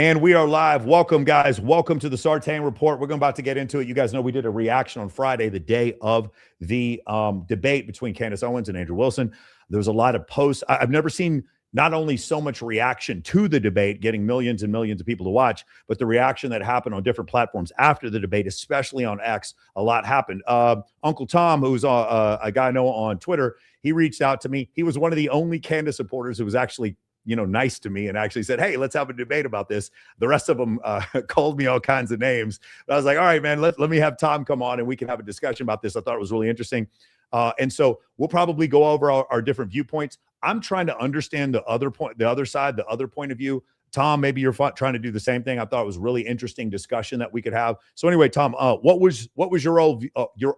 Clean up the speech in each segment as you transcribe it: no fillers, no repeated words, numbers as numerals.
And we are live. Welcome, guys. Welcome to the Sartain Report. We're about to get into it. You guys know we did a reaction on Friday, the day of the debate between Candace Owens and Andrew Wilson. There was a lot of posts. I've never seen not only so much reaction to the debate, getting millions and millions of people to watch, but the reaction that happened on different platforms after the debate, especially on X. A lot happened. Uncle Tom, who's a guy I know on Twitter, he reached out to me. He was one of the only Candace supporters who was actually nice to me and actually said, hey, let's have a debate about this. The rest of them called me all kinds of names. But I was like, all right, man, let me have Tom come on and we can have a discussion about this. I thought it was really interesting. And so we'll probably go over our different viewpoints. I'm trying to understand the other side, the other point of view. Tom, maybe you're trying to do the same thing. I thought it was really interesting discussion that we could have. So anyway, Tom, what was your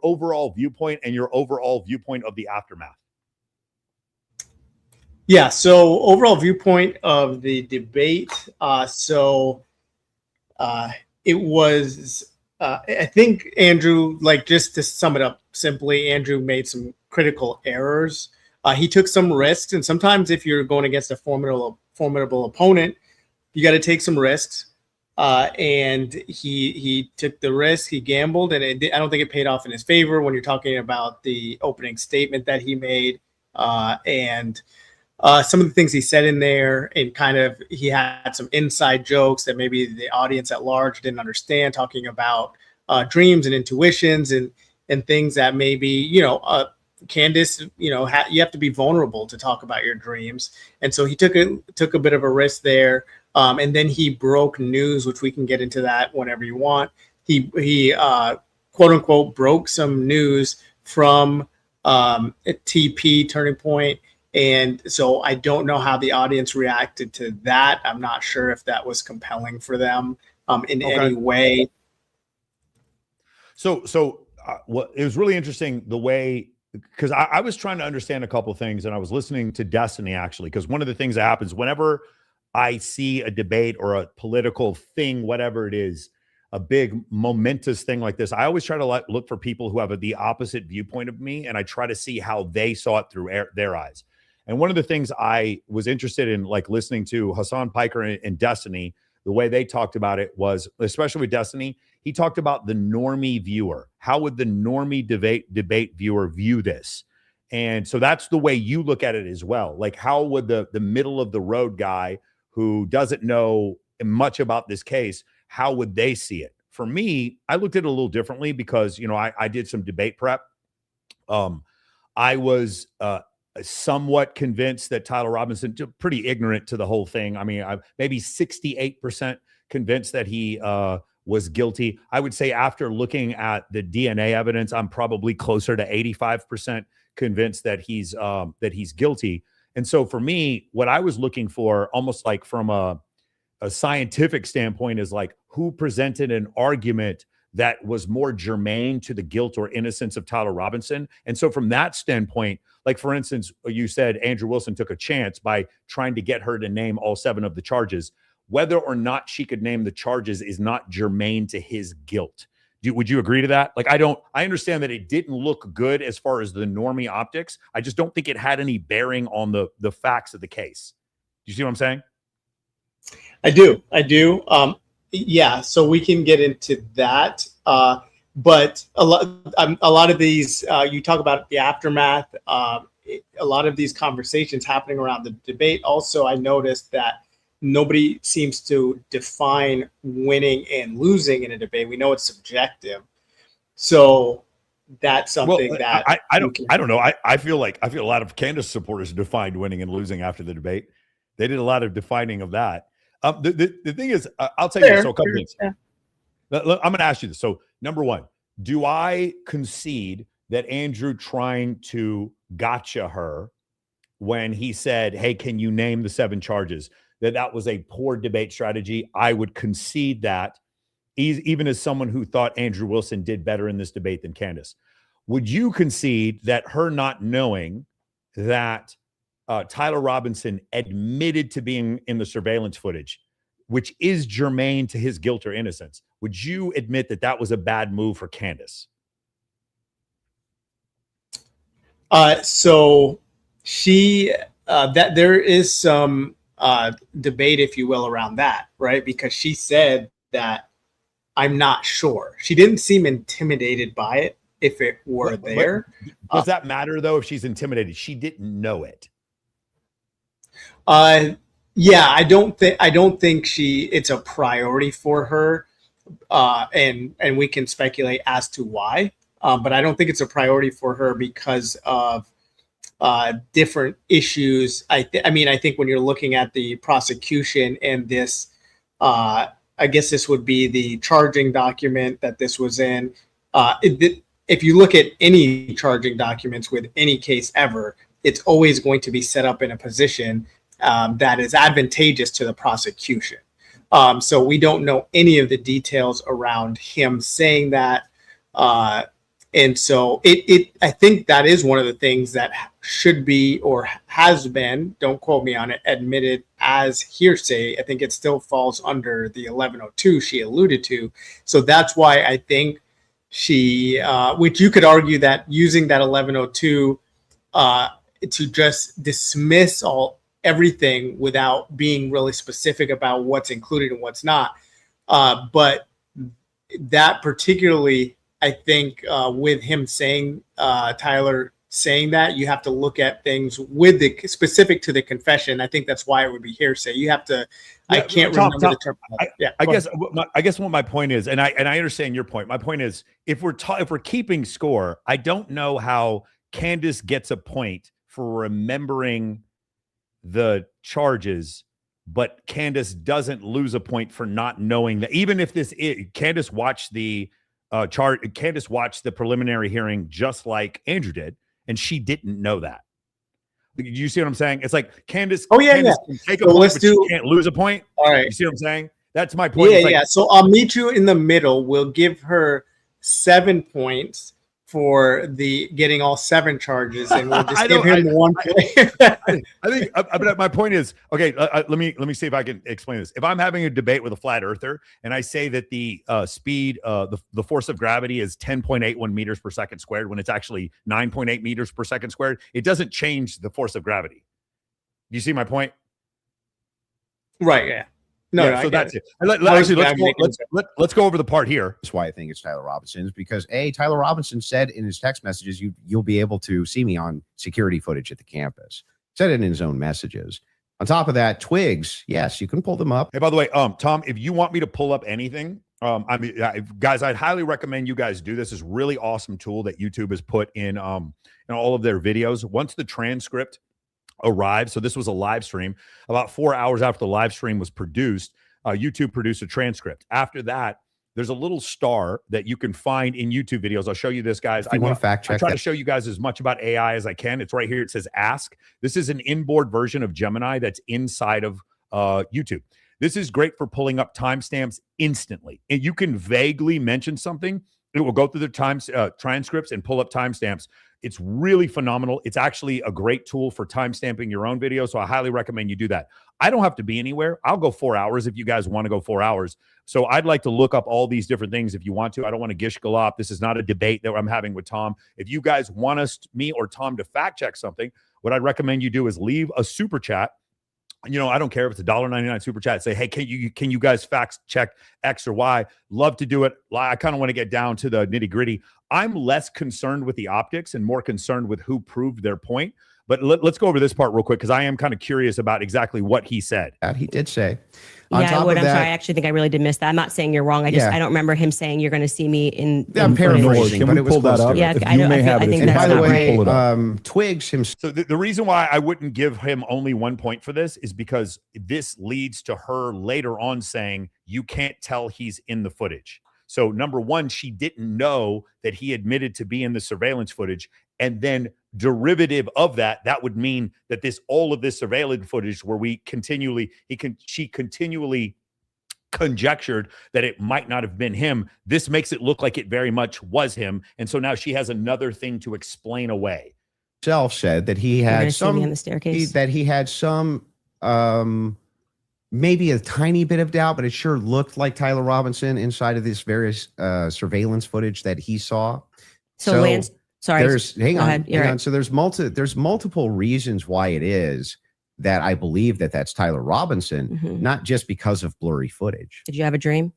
overall viewpoint and your overall viewpoint of the aftermath? Yeah, so overall viewpoint of the debate. It was, I think, Andrew, just to sum it up simply, Andrew made some critical errors. He took some risks, and sometimes if you're going against a formidable opponent, you got to take some risks. And he took the risk, he gambled, and I don't think it paid off in his favor when you're talking about the opening statement that he made, and some of the things he said in there, and he had some inside jokes that maybe the audience at large didn't understand, talking about dreams and intuitions and things that maybe, Candace, you have to be vulnerable to talk about your dreams. And so he took a bit of a risk there. And then he broke news, which we can get into that whenever you want. He quote unquote broke some news from TP, Turning Point. And so I don't know how the audience reacted to that. I'm not sure if that was compelling for them in any way. So it was really interesting the way, because I was trying to understand a couple of things, and I was listening to Destiny actually, because one of the things that happens whenever I see a debate or a political thing, whatever it is, a big momentous thing like this, I always try to look for people who have the opposite viewpoint of me, and I try to see how they saw it through their eyes. And one of the things I was interested in, listening to Hassan Piker and Destiny, the way they talked about it was, especially with Destiny, he talked about the normie viewer. How would the normie debate viewer view this? And so that's the way you look at it as well. Like, how would the middle of the road guy who doesn't know much about this case, how would they see it? For me, I looked at it a little differently because, I did some debate prep. I was somewhat convinced that Tyler Robinson, pretty ignorant to the whole thing. I mean, maybe 68% convinced that he was guilty. I would say after looking at the DNA evidence, I'm probably closer to 85% convinced that he's guilty. And so for me, what I was looking for, almost like from a scientific standpoint, is like who presented an argument that was more germane to the guilt or innocence of Tyler Robinson. And so from that standpoint, like, for instance, you said Andrew Wilson took a chance by trying to get her to name all 7 of the charges. Whether or not she could name the charges is not germane to his guilt. Would you agree to that? Like, I understand that it didn't look good as far as the normie optics. I just don't think it had any bearing on the facts of the case. Do you see what I'm saying? I do. Yeah, so we can get into that. But a lot of these, you talk about the aftermath, a lot of these conversations happening around the debate. Also, I noticed that nobody seems to define winning and losing in a debate. We know it's subjective. So that's something that I don't know. I feel a lot of Candace supporters defined winning and losing after the debate. They did a lot of defining of that. The thing is, I'll tell you, so a couple things. Yeah. I'm going to ask you this. So, number one, do I concede that Andrew trying to gotcha her when he said, hey, can you name the 7 charges, that was a poor debate strategy? I would concede that, even as someone who thought Andrew Wilson did better in this debate than Candace. Would you concede that her not knowing that Tyler Robinson admitted to being in the surveillance footage, which is germane to his guilt or innocence, would you admit that that was a bad move for Candace? So she that there is some debate, if you will, around that, right? Because she said that I'm not sure. She didn't seem intimidated by it if it were there. Does that matter though? If she's intimidated, she didn't know it. Yeah, I don't think it's a priority for her, and we can speculate as to why. But I don't think it's a priority for her because of different issues. I think when you're looking at the prosecution and this, I guess this would be the charging document that this was in. If you look at any charging documents with any case ever, it's always going to be set up in a position that is advantageous to the prosecution. So we don't know any of the details around him saying that. And so I think that is one of the things that should be, or has been, don't quote me on it, admitted as hearsay. I think it still falls under the 1102 she alluded to. So that's why I think she, which you could argue that using that 1102 to just dismiss everything without being really specific about what's included and what's not. But that particularly, I think with him saying, Tyler saying that, you have to look at things with the specific to the confession. I think that's why it would be hearsay. You have to, I can't remember the term. I guess what my point is, and I understand your point. My point is, if we're keeping score, I don't know how Candace gets a point for remembering the charges, but Candace doesn't lose a point for not knowing that. Even if Candace watched the Candace watched the preliminary hearing just like Andrew did, and she didn't know that. Do you see what I'm saying? It's like Candace. Candace can take a point, but she can't lose a point. All right. You see what I'm saying? That's my point. Yeah. So I'll meet you in the middle. We'll give her 7 points for the getting all 7 charges, and we'll just give him 1 point. I think, but my point is, okay. Let me see if I can explain this. If I'm having a debate with a flat earther, and I say that the speed, the force of gravity is 10.81 meters per second squared, when it's actually 9.8 meters per second squared, it doesn't change the force of gravity. Do you see my point? Right. Yeah. So that's it. Let's go over the part here. That's why I think it's Tyler Robinson's, because Tyler Robinson said in his text messages, you'll be able to see me on security footage at the campus. Said it in his own messages. On top of that, twigs, yes, you can pull them up. Hey, by the way, Tom, if you want me to pull up anything, guys, I'd highly recommend you guys do this. This really awesome tool that YouTube has put in all of their videos. Once the transcript arrived, so this was a live stream, about 4 hours after the live stream was produced, YouTube produced a transcript. After that, there's a little star that you can find in YouTube videos. I'll show you this, guys. I want to fact check. I try to show you guys as much about AI as I can. It's right here. It says ask. This is an inboard version of Gemini that's inside of YouTube. This is great for pulling up timestamps instantly. And you can vaguely mention something. It will go through the transcripts and pull up timestamps. It's really phenomenal. It's actually a great tool for timestamping your own video. So I highly recommend you do that. I don't have to be anywhere. I'll go 4 hours if you guys want to go 4 hours. So I'd like to look up all these different things if you want to. I don't want to gish galop. This is not a debate that I'm having with Tom. If you guys want me or Tom to fact check something, what I'd recommend you do is leave a super chat. You know, I don't care if it's a $1.99 super chat. Say, hey, can you guys fact check X or Y? Love to do it. I kind of want to get down to the nitty gritty. I'm less concerned with the optics and more concerned with who proved their point. But let's go over this part real quick, because I am kind of curious about exactly what he said. He did say. I'm sorry. I actually think I really did miss that. I'm not saying you're wrong. I don't remember him saying you're going to see me in. I'm paraphrasing, but it was close to it. Yeah, I think that's by the not way, right. Twigs himself. So the reason why I wouldn't give him only 1 point for this is because this leads to her later on saying you can't tell he's in the footage. So number one, she didn't know that he admitted to be in the surveillance footage, and then derivative of that would mean that all of this surveillance footage where she continually conjectured that it might not have been him. This makes it look like it very much was him, and so now she has another thing to explain away. Self said that he had some on the staircase. He had some maybe a tiny bit of doubt, but it sure looked like Tyler Robinson inside of this various surveillance footage that he saw. So Lance, sorry. Hang on. Right. So there's multiple reasons why it is that I believe that that's Tyler Robinson, not just because of blurry footage. Did you have a dream?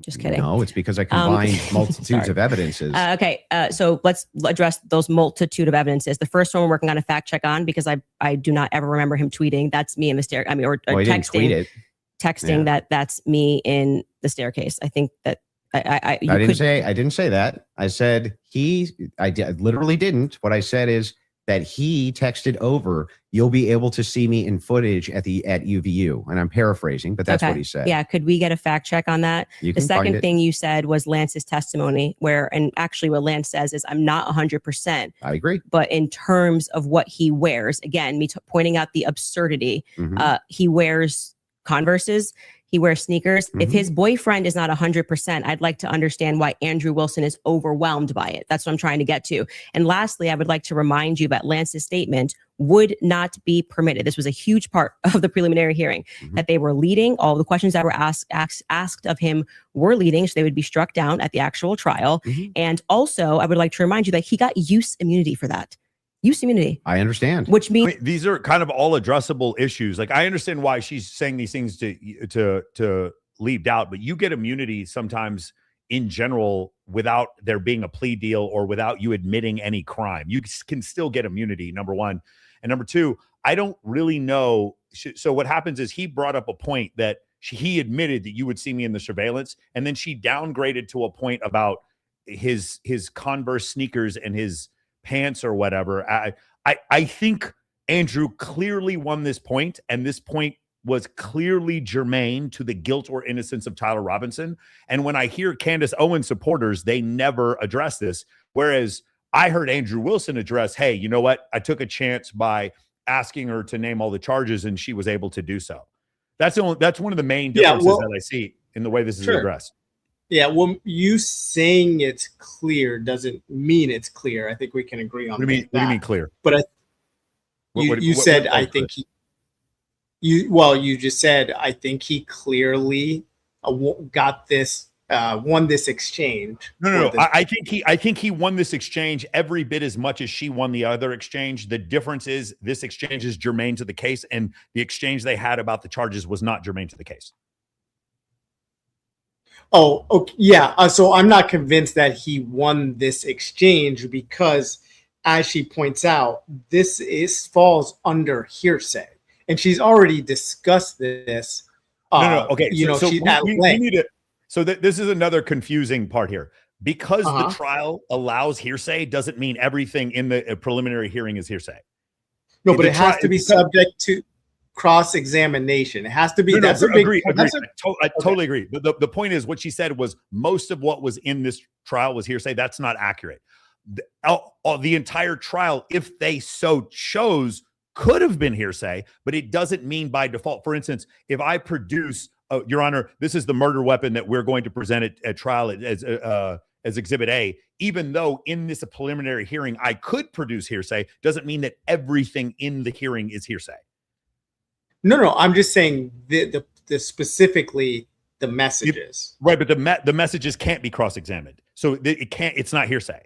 Just kidding. No, it's because I combined multitudes of evidences. Okay, so let's address those multitude of evidences. The first one we're working on a fact check on, because I do not ever remember him tweeting. That's me in the stair. I mean, or texting. Texting that's me in the staircase. I think that I didn't say that. I said I literally didn't. What I said is that he texted over, "You'll be able to see me in footage at UVU," and I'm paraphrasing, but that's what he said. Yeah, could we get a fact check on that? The second thing you said was Lance's testimony, and actually what Lance says is, "I'm not 100%." I agree, but in terms of what he wears, again, me pointing out the absurdity. He wears Converses. He wears sneakers. If his boyfriend is not 100%, I'd like to understand why Andrew Wilson is overwhelmed by it. That's what I'm trying to get to. And lastly, I would like to remind you that Lance's statement would not be permitted. This was a huge part of the preliminary hearing, that they were leading. All the questions that were asked of him were leading, so they would be struck down at the actual trial. And also, I would like to remind you that he got use immunity for that. Use immunity. I understand. Which means these are kind of all addressable issues. Like, I understand why she's saying these things to leave doubt, but you get immunity sometimes in general without there being a plea deal or without you admitting any crime. You can still get immunity, number one. And number two, I don't really know. So what happens is he brought up a point that he admitted that you would see me in the surveillance, and then she downgraded to a point about his Converse sneakers and his pants or whatever. I think Andrew clearly won this point, and this point was clearly germane to the guilt or innocence of Tyler Robinson. And when I hear Candace Owens supporters, they never address this. Whereas I heard Andrew Wilson address, hey, you know what? I took a chance by asking her to name all the charges, and she was able to do so. That's one of the main differences that I see in the way this is addressed. Yeah, well, you saying it's clear doesn't mean it's clear. I think we can agree on that. What do you mean clear? But you said, I think you just said, I think he clearly got this, won this exchange. No. I think he won this exchange every bit as much as she won the other exchange. The difference is this exchange is germane to the case, and the exchange they had about the charges was not germane to the case. Oh, okay. Yeah. So I'm not convinced that he won this exchange because, as she points out, this falls under hearsay, and she's already discussed this. No. Okay. So this is another confusing part here. Because the trial allows hearsay doesn't mean everything in the preliminary hearing is hearsay. No, but it has to be subject to cross-examination. It has to be. I totally agree. But the point is, what she said was most of what was in this trial was hearsay. That's not accurate. The entire trial, if they so chose, could have been hearsay, but it doesn't mean by default. For instance, if I produce, Your Honor, this is the murder weapon that we're going to present at trial as Exhibit A, even though in this preliminary hearing I could produce hearsay, doesn't mean that everything in the hearing is hearsay. No. I'm just saying the specifically the messages. Right, but the messages can't be cross-examined. So it's not hearsay.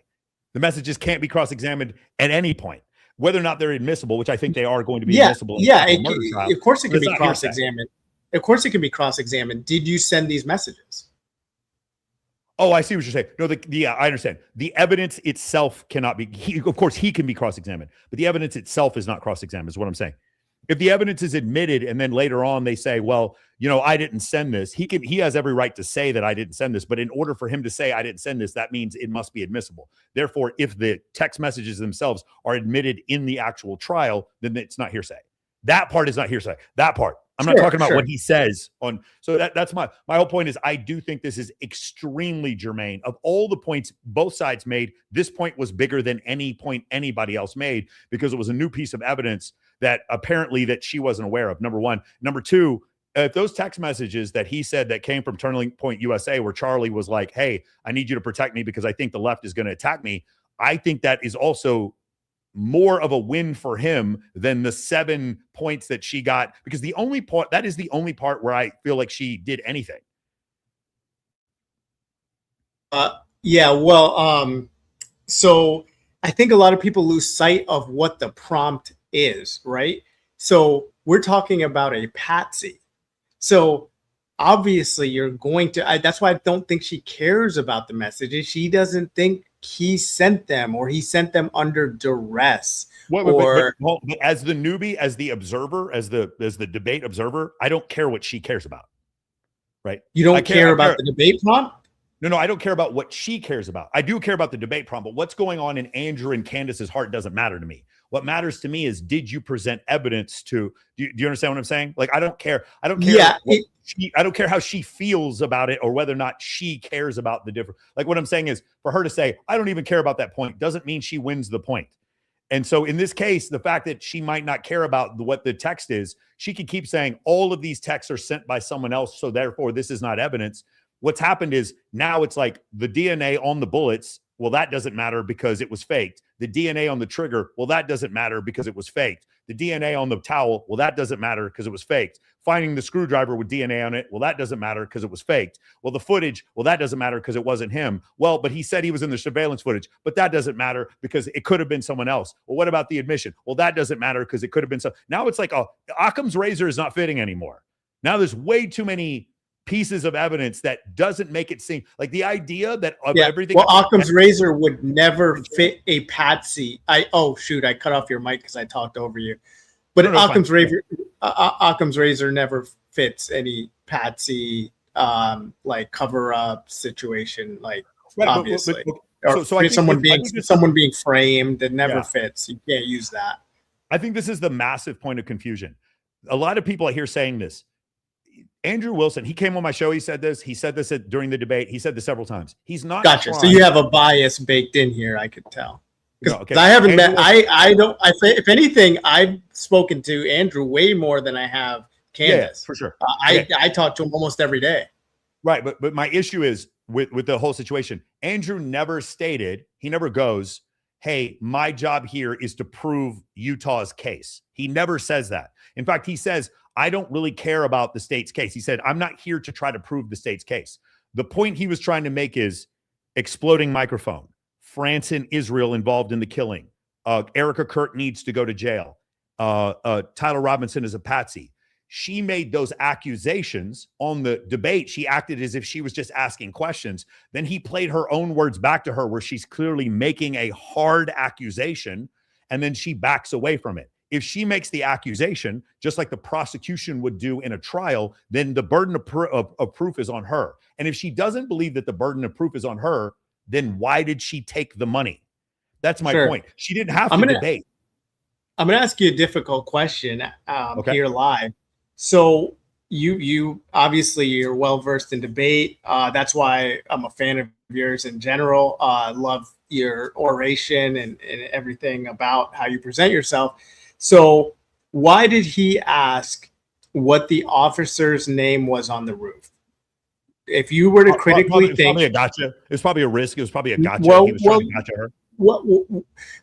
The messages can't be cross-examined at any point, whether or not they're admissible, which I think they are going to be admissible. Of course it can be cross-examined. Of course it can be cross-examined. Did you send these messages? Oh, I see what you're saying. No, I understand. The evidence itself cannot be. Of course, he can be cross-examined, but the evidence itself is not cross-examined. Is what I'm saying. If the evidence is admitted and then later on they say, well, I didn't send this, he has every right to say that I didn't send this. But in order for him to say I didn't send this, that means it must be admissible. Therefore, if the text messages themselves are admitted in the actual trial, then it's not hearsay. That part is not hearsay. That part. I'm not talking about what he says on. So that's my whole point is I do think this is extremely germane. Of all the points both sides made, this point was bigger than any point anybody else made because it was a new piece of evidence that apparently that she wasn't aware of, number one. Number two, if those text messages that he said that came from Turning Point USA, where Charlie was like, hey, I need you to protect me because I think the left is going to attack me. I think that is also more of a win for him than the 7 points that she got, because that is the only part where I feel like she did anything. So I think a lot of people lose sight of what the prompt is, right? So we're talking about a patsy. So obviously you're going to, that's why I don't think she cares about the messages. She doesn't think he sent them, or he sent them under duress. But as the newbie, as the observer, as the debate observer, I don't care what she cares about. Right? You don't care about the debate prompt? No, I don't care about what she cares about. I do care about the debate prompt, but what's going on in Andrew and Candace's heart doesn't matter to me. What matters to me is, did you present evidence to, do you understand what I'm saying? Like, I don't care. I don't care. Yeah, I don't care how she feels about it, or whether or not she cares about the different. Like, what I'm saying is, for her to say, I don't even care about that point, doesn't mean she wins the point. And so in this case, the fact that she might not care about what the text is, she could keep saying all of these texts are sent by someone else, so therefore this is not evidence. What's happened is, now it's like the DNA on the bullets, well, that doesn't matter because it was faked. The DNA on the trigger, well, that doesn't matter because it was faked. The DNA on the towel, well, that doesn't matter because it was faked. Finding the screwdriver with DNA on it, well, that doesn't matter because it was faked. Well, the footage, well, that doesn't matter because it wasn't him. Well, but he said he was in the surveillance footage, but that doesn't matter because it could have been someone else. Well, what about the admission? Well, that doesn't matter because it could have been some. Now it's like Occam's razor is not fitting anymore. Now there's way too many pieces of evidence that doesn't make it seem like the idea that everything. Well, Occam's razor would never fit a patsy. I cut off your mic because I talked over you. But Occam's razor never fits any patsy like cover up situation, like obviously. Someone being framed, that never fits. You can't use that. I think this is the massive point of confusion. A lot of people I hear saying this. Andrew Wilson, he came on my show. He said this during the debate. He said this several times. He's not. Gotcha. So you have a bias baked in here. I could tell. No, okay. I haven't met. I don't. If anything, I've spoken to Andrew way more than I have Candace. Yeah, for sure. I talk to him almost every day. Right, but my issue is with the whole situation. Andrew never stated. He never goes, "Hey, my job here is to prove Utah's case." He never says that. In fact, he says, I don't really care about the state's case. He said, I'm not here to try to prove the state's case. The point he was trying to make is exploding microphone, France and Israel involved in the killing. Erica Kirk needs to go to jail. Tyler Robinson is a patsy. She made those accusations on the debate. She acted as if she was just asking questions. Then he played her own words back to her where she's clearly making a hard accusation, and then she backs away from it. If she makes the accusation, just like the prosecution would do in a trial, then the burden of proof is on her. And if she doesn't believe that the burden of proof is on her, then why did she take the money? That's my point. She didn't have to debate. I'm going to ask you a difficult question here live. So you obviously you're well-versed in debate. That's why I'm a fan of yours in general. Love your oration and everything about how you present yourself. So why did he ask what the officer's name was on the roof? If you were to critically think, probably a gotcha. It was probably a risk. It was probably a gotcha. He was trying to gotcha her.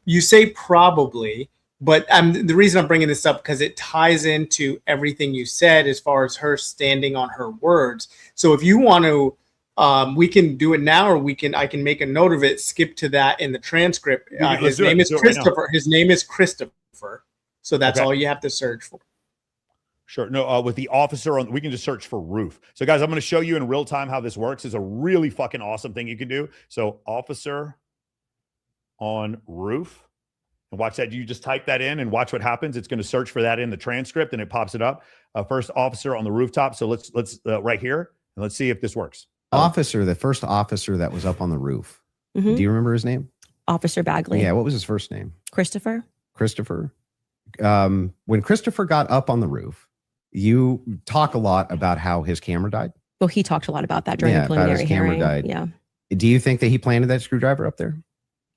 You say probably, but the reason I'm bringing this up because it ties into everything you said as far as her standing on her words. So if you want to, we can do it now, or I can make a note of it. Skip to that in the transcript. His name is Christopher. His name is Christopher. So that's all you have to search for. Sure. No, with the officer on, we can just search for roof. So guys, I'm going to show you in real time how this works. It's a really fucking awesome thing you can do. So officer on roof, and watch that. You just type that in and watch what happens. It's going to search for that in the transcript and it pops it up. First officer on the rooftop. So let's right here and let's see if this works. The first officer that was up on the roof. Mm-hmm. Do you remember his name? Officer Bagley. Yeah. What was his first name? Christopher. When Christopher got up on the roof, you talk a lot about how his camera died. Well, he talked a lot about that during the preliminary hearing. Died. Yeah. Do you think that he planted that screwdriver up there?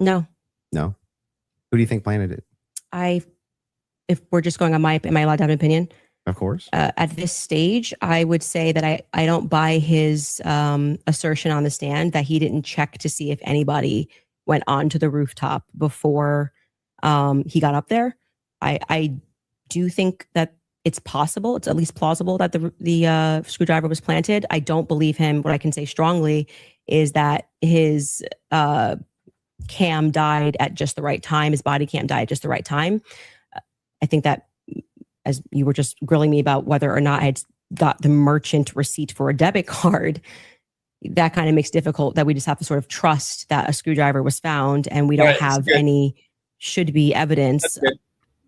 No. Who do you think planted it? If we're just going on am I allowed to have an opinion? Of course. At this stage, I would say that I don't buy his assertion on the stand that he didn't check to see if anybody went onto the rooftop before he got up there. I do think that it's possible. It's at least plausible that the screwdriver was planted. I don't believe him. What I can say strongly is that his cam died at just the right time. His body cam died at just the right time. I think that as you were just grilling me about whether or not I had got the merchant receipt for a debit card, that kind of makes it difficult that we just have to sort of trust that a screwdriver was found and we don't have any should be evidence.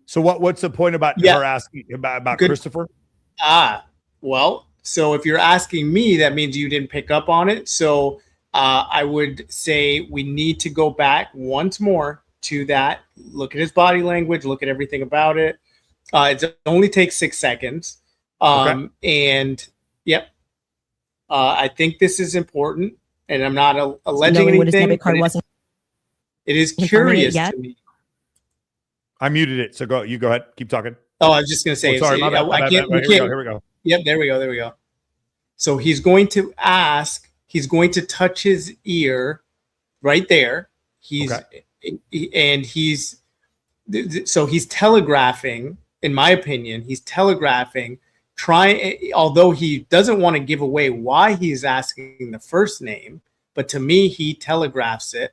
So what's the point about her asking about Christopher? Well, so if you're asking me, that means you didn't pick up on it. So I would say we need to go back once more to that. Look at his body language. Look at everything about it. It only takes 6 seconds. And I think this is important, and I'm not alleging anything. What his debit card wasn't. It is curious to me. I muted it, so go ahead. Keep talking. Oh, I was just going to say. Sorry, my bad. Here we go. Yep, there we go. So he's going to ask. He's going to touch his ear, right there. He's telegraphing. In my opinion, he's telegraphing. Although he doesn't want to give away why he's asking the first name, but to me, he telegraphs it.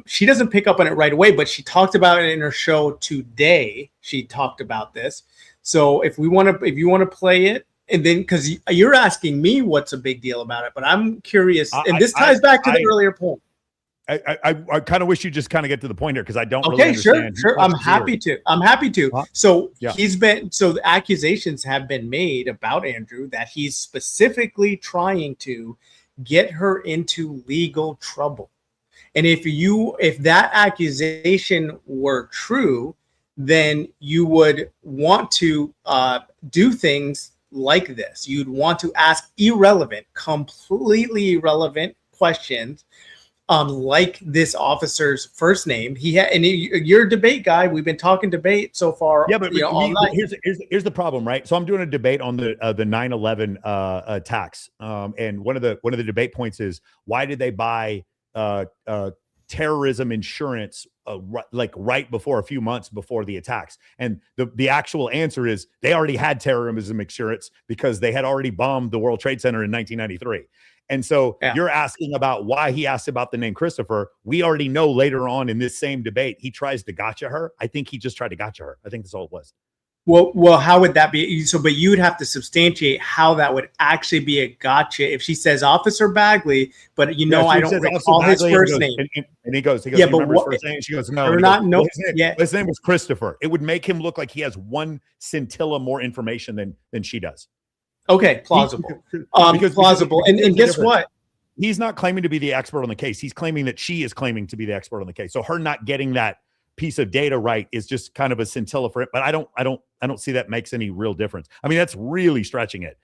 She doesn't pick up on it right away, but she talked about it in her show today. She talked about this. So if you want to play it, and then because you're asking me what's a big deal about it, but I'm curious, and this ties back to the earlier point. I kind of wish you just kind of get to the point here because I don't really understand. Sure. I'm happy to. So the accusations have been made about Andrew that he's specifically trying to get her into legal trouble. And if that accusation were true, then you would want to do things like this. You'd want to ask completely irrelevant questions. Like this officer's first name, you're a debate guy. We've been talking debate so far. Yeah, but all night. Here's the problem, right? So I'm doing a debate on the 9/11 attacks, and one of the debate points is why did they buy terrorism insurance right before a few months before the attacks? And the actual answer is they already had terrorism insurance because they had already bombed the World Trade Center in 1993. And so you're asking about why he asked about the name Christopher. We already know later on in this same debate, he tries to gotcha her. I think he just tried to gotcha her. I think that's all it was. Well, how would that be? So, but you'd have to substantiate how that would actually be a gotcha if she says Officer Bagley, but I don't recall his first name. And he goes, yeah, but what, his first name? She goes, no. His name was Christopher. It would make him look like he has one scintilla more information than she does. Okay, plausible. Plausible. And guess what? He's not claiming to be the expert on the case. He's claiming that she is claiming to be the expert on the case. So her not getting that piece of data right is just kind of a scintilla for it. But I don't see that makes any real difference. I mean, that's really stretching it.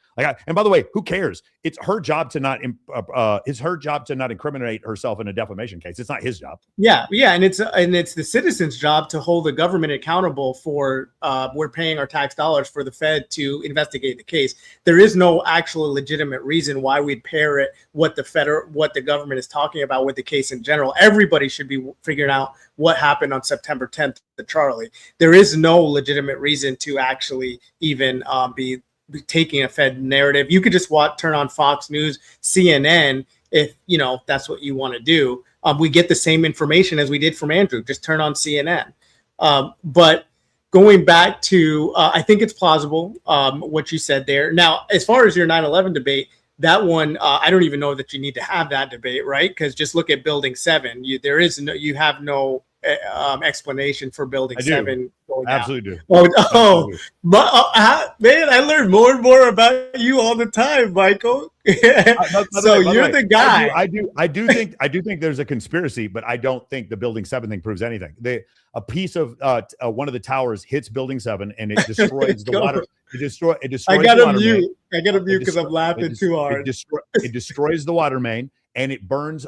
And by the way, who cares? It's her job to not incriminate herself in a defamation case. It's not his job. Yeah, and it's the citizen's job to hold the government accountable for we're paying our tax dollars for the Fed to investigate the case. There is no actual legitimate reason why we'd parrot what the government is talking about with the case in general. Everybody should be figuring out what happened on September 10th to Charlie. There is no legitimate reason to actually even be taking a Fed narrative. You could just turn on Fox News, CNN, if that's what you want to do. We get the same information as we did from Andrew. Just turn on CNN. But going back to, I think it's plausible what you said there. Now, as far as your 9/11 debate, that one, I don't even know that you need to have that debate, right? Because just look at Building 7. You have no explanation for Building 7 going down. Absolutely do. Absolutely. Man, I learn more and more about you all the time, Michael. So you're the guy. I do think there's a conspiracy, but I don't think the Building 7 thing proves anything. A piece of one of the towers hits Building 7 and it destroys the water. It destroys. I got to mute because I'm laughing too hard. It destroys the water main and it burns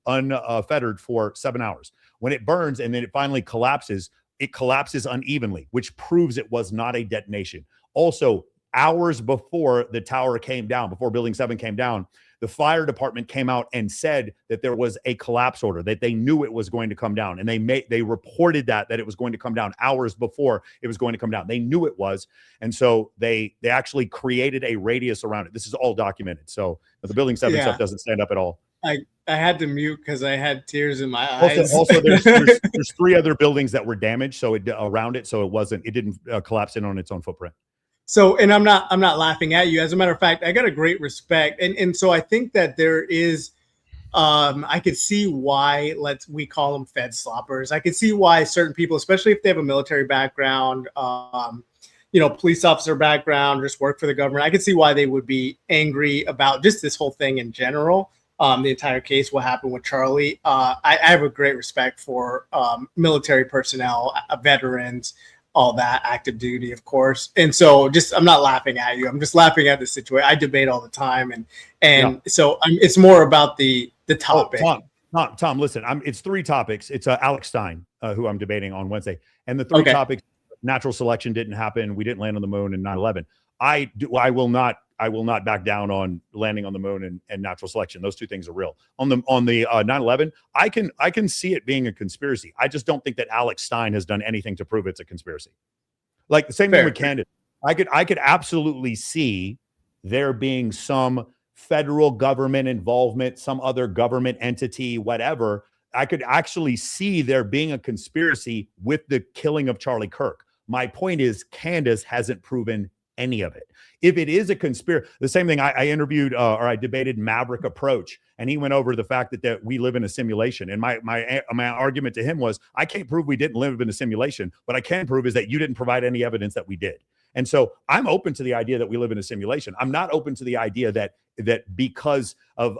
unfettered for 7 hours. When it burns and then it finally collapses, it collapses unevenly, which proves it was not a detonation. Also, hours before the tower came down, before Building 7 came down, the fire department came out and said that there was a collapse order, that they knew it was going to come down. And they reported that it was going to come down hours before it was going to come down. They knew it was. And so they actually created a radius around it. This is all documented. So the Building 7 stuff doesn't stand up at all. I had to mute because I had tears in my eyes. Also, there's 3 other buildings that were damaged, so it around it, so it didn't collapse in on its own footprint. So, and I'm not laughing at you. As a matter of fact, I got a great respect, and so I think that there is, I could see why we call them Fed sloppers. I could see why certain people, especially if they have a military background, police officer background, just work for the government, I could see why they would be angry about just this whole thing in general. The entire case, what happened with Charlie. I have a great respect for military personnel, veterans, all that, active duty, of course. And so I'm not laughing at you. I'm just laughing at the situation. I debate all the time. So it's more about the topic. Tom, listen, it's 3 topics. It's Alex Stein, who I'm debating on Wednesday. And the 3 topics, natural selection didn't happen. We didn't land on the moon in 9/11. I will not back down on landing on the moon and natural selection. Those 2 things are real. On the 9/11, I can see it being a conspiracy. I just don't think that Alex Stein has done anything to prove it's a conspiracy. Like the same thing with Candace. I could absolutely see there being some federal government involvement, some other government entity, whatever. I could actually see there being a conspiracy with the killing of Charlie Kirk. My point is, Candace hasn't proven any of it. If it is a conspiracy, the same thing, I interviewed or I debated Maverick Approach, and he went over the fact that we live in a simulation. And my argument to him was, I can't prove we didn't live in a simulation. What I can prove is that you didn't provide any evidence that we did. And so I'm open to the idea that we live in a simulation. I'm not open to the idea that because of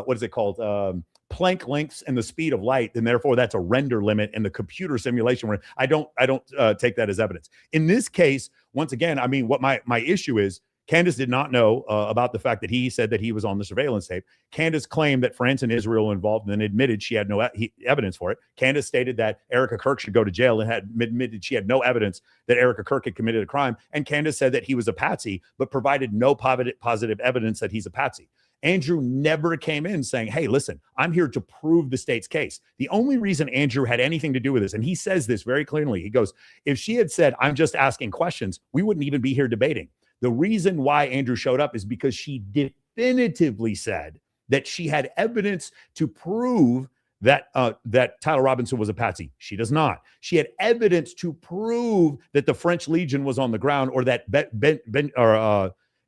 what is it called? Planck lengths and the speed of light, then therefore that's a render limit in the computer simulation where I don't take that as evidence. In this case, once again, I mean, what my issue is, Candace did not know about the fact that he said that he was on the surveillance tape. Candace claimed that France and Israel were involved and then admitted she had no evidence for it. Candace stated that Erica Kirk should go to jail and had admitted she had no evidence that Erica Kirk had committed a crime. And Candace said that he was a patsy, but provided no positive evidence that he's a patsy. Andrew never came in saying, hey, listen, I'm here to prove the state's case. The only reason Andrew had anything to do with this, and he says this very clearly, he goes, if she had said, I'm just asking questions, we wouldn't even be here debating. The reason why Andrew showed up is because she definitively said that she had evidence to prove that Tyler Robinson was a patsy. She does not. She had evidence to prove that the French Legion was on the ground or that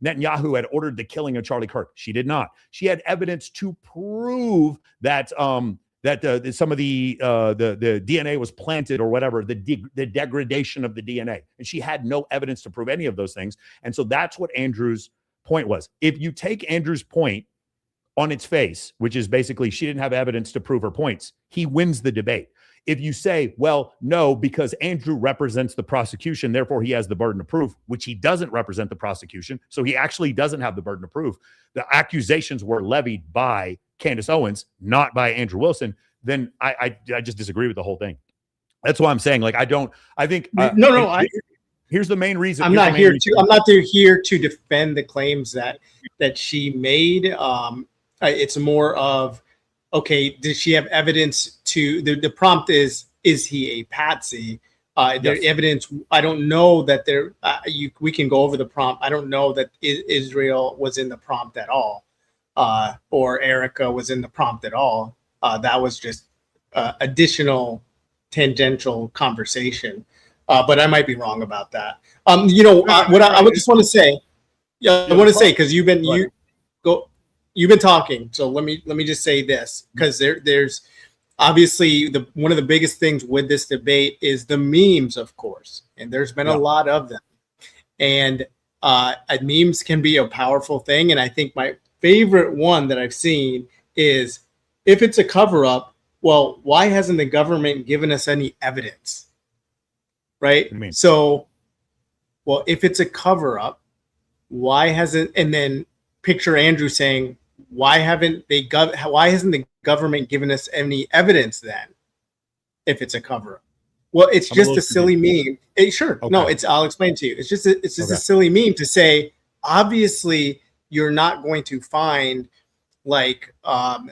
Netanyahu had ordered the killing of Charlie Kirk. She did not. She had evidence to prove that some of the DNA was planted or whatever, the degradation of the DNA. And she had no evidence to prove any of those things. And so that's what Andrew's point was. If you take Andrew's point on its face, which is basically she didn't have evidence to prove her points, he wins the debate. If you say, well, no, because Andrew represents the prosecution, therefore he has the burden of proof, which he doesn't represent the prosecution, so he actually doesn't have the burden of proof. The accusations were levied by Candace Owens, not by Andrew Wilson, then I just disagree with the whole thing. That's why I'm saying, like, here's the main reason. I'm not here to defend the claims that she made. It's more of, okay, does she have evidence to the prompt is he a patsy? Their evidence, I don't know that there, we can go over the prompt. I don't know that Israel was in the prompt at all, or Erica was in the prompt at all. That was just additional tangential conversation. But I might be wrong about that. What I would just want to say, because you've been talking. So let me just say this, because there's obviously one of the biggest things with this debate is the memes, of course, and there's been a lot of them, and memes can be a powerful thing. And I think my favorite one that I've seen is, if it's a cover-up, well, why hasn't the government given us any evidence? Right? What do you mean? So, well, if it's a cover-up, why hasn't, and then picture Andrew saying, why hasn't the government given us any evidence then, if it's a cover-up? Well, it's just a silly meme. No, I'll explain to you. It's just a silly meme to say, obviously you're not going to find like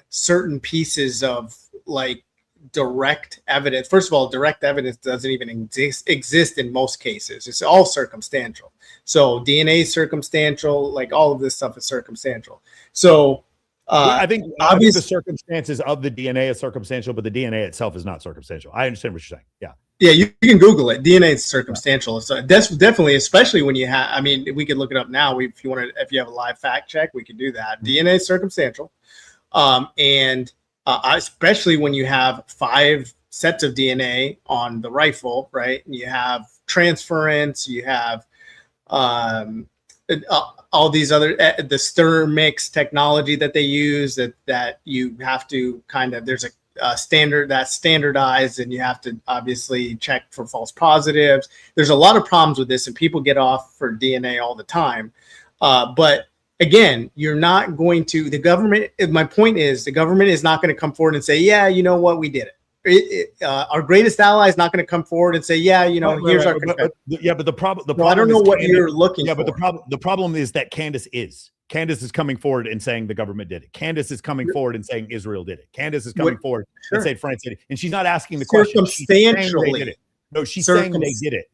certain pieces of like direct evidence. First of all, direct evidence doesn't even exist in most cases. It's all circumstantial. So DNA is circumstantial, like all of this stuff is circumstantial. So I think the circumstances of the DNA is circumstantial, but the DNA itself is not circumstantial. I understand what you're saying. Yeah. Yeah, you can Google it. DNA is circumstantial. So that's definitely, especially when you have, I mean, we could look it up now. If you want to, if you have a live fact check, we could do that. DNA is circumstantial. Especially when you have 5 sets of DNA on the rifle, right? And you have transference, you have all these other, the stir mix technology that they use that you have to kind of, there's a standard that's standardized, and you have to obviously check for false positives. There's a lot of problems with this, and people get off for DNA all the time. But again, you're not going to, the government, my point is, the government is not going to come forward and say, yeah, you know what, we did it. Our greatest ally is not going to come forward and say, yeah, you know, here's our confession. But the problem, I don't know what you're looking for. Yeah, but the problem is that Candace is coming forward and saying the government did it. Candace is coming forward and saying Israel did it. Candace is coming forward and saying France did it. And she's not asking the question. Circumstantially. No, she's saying they did it.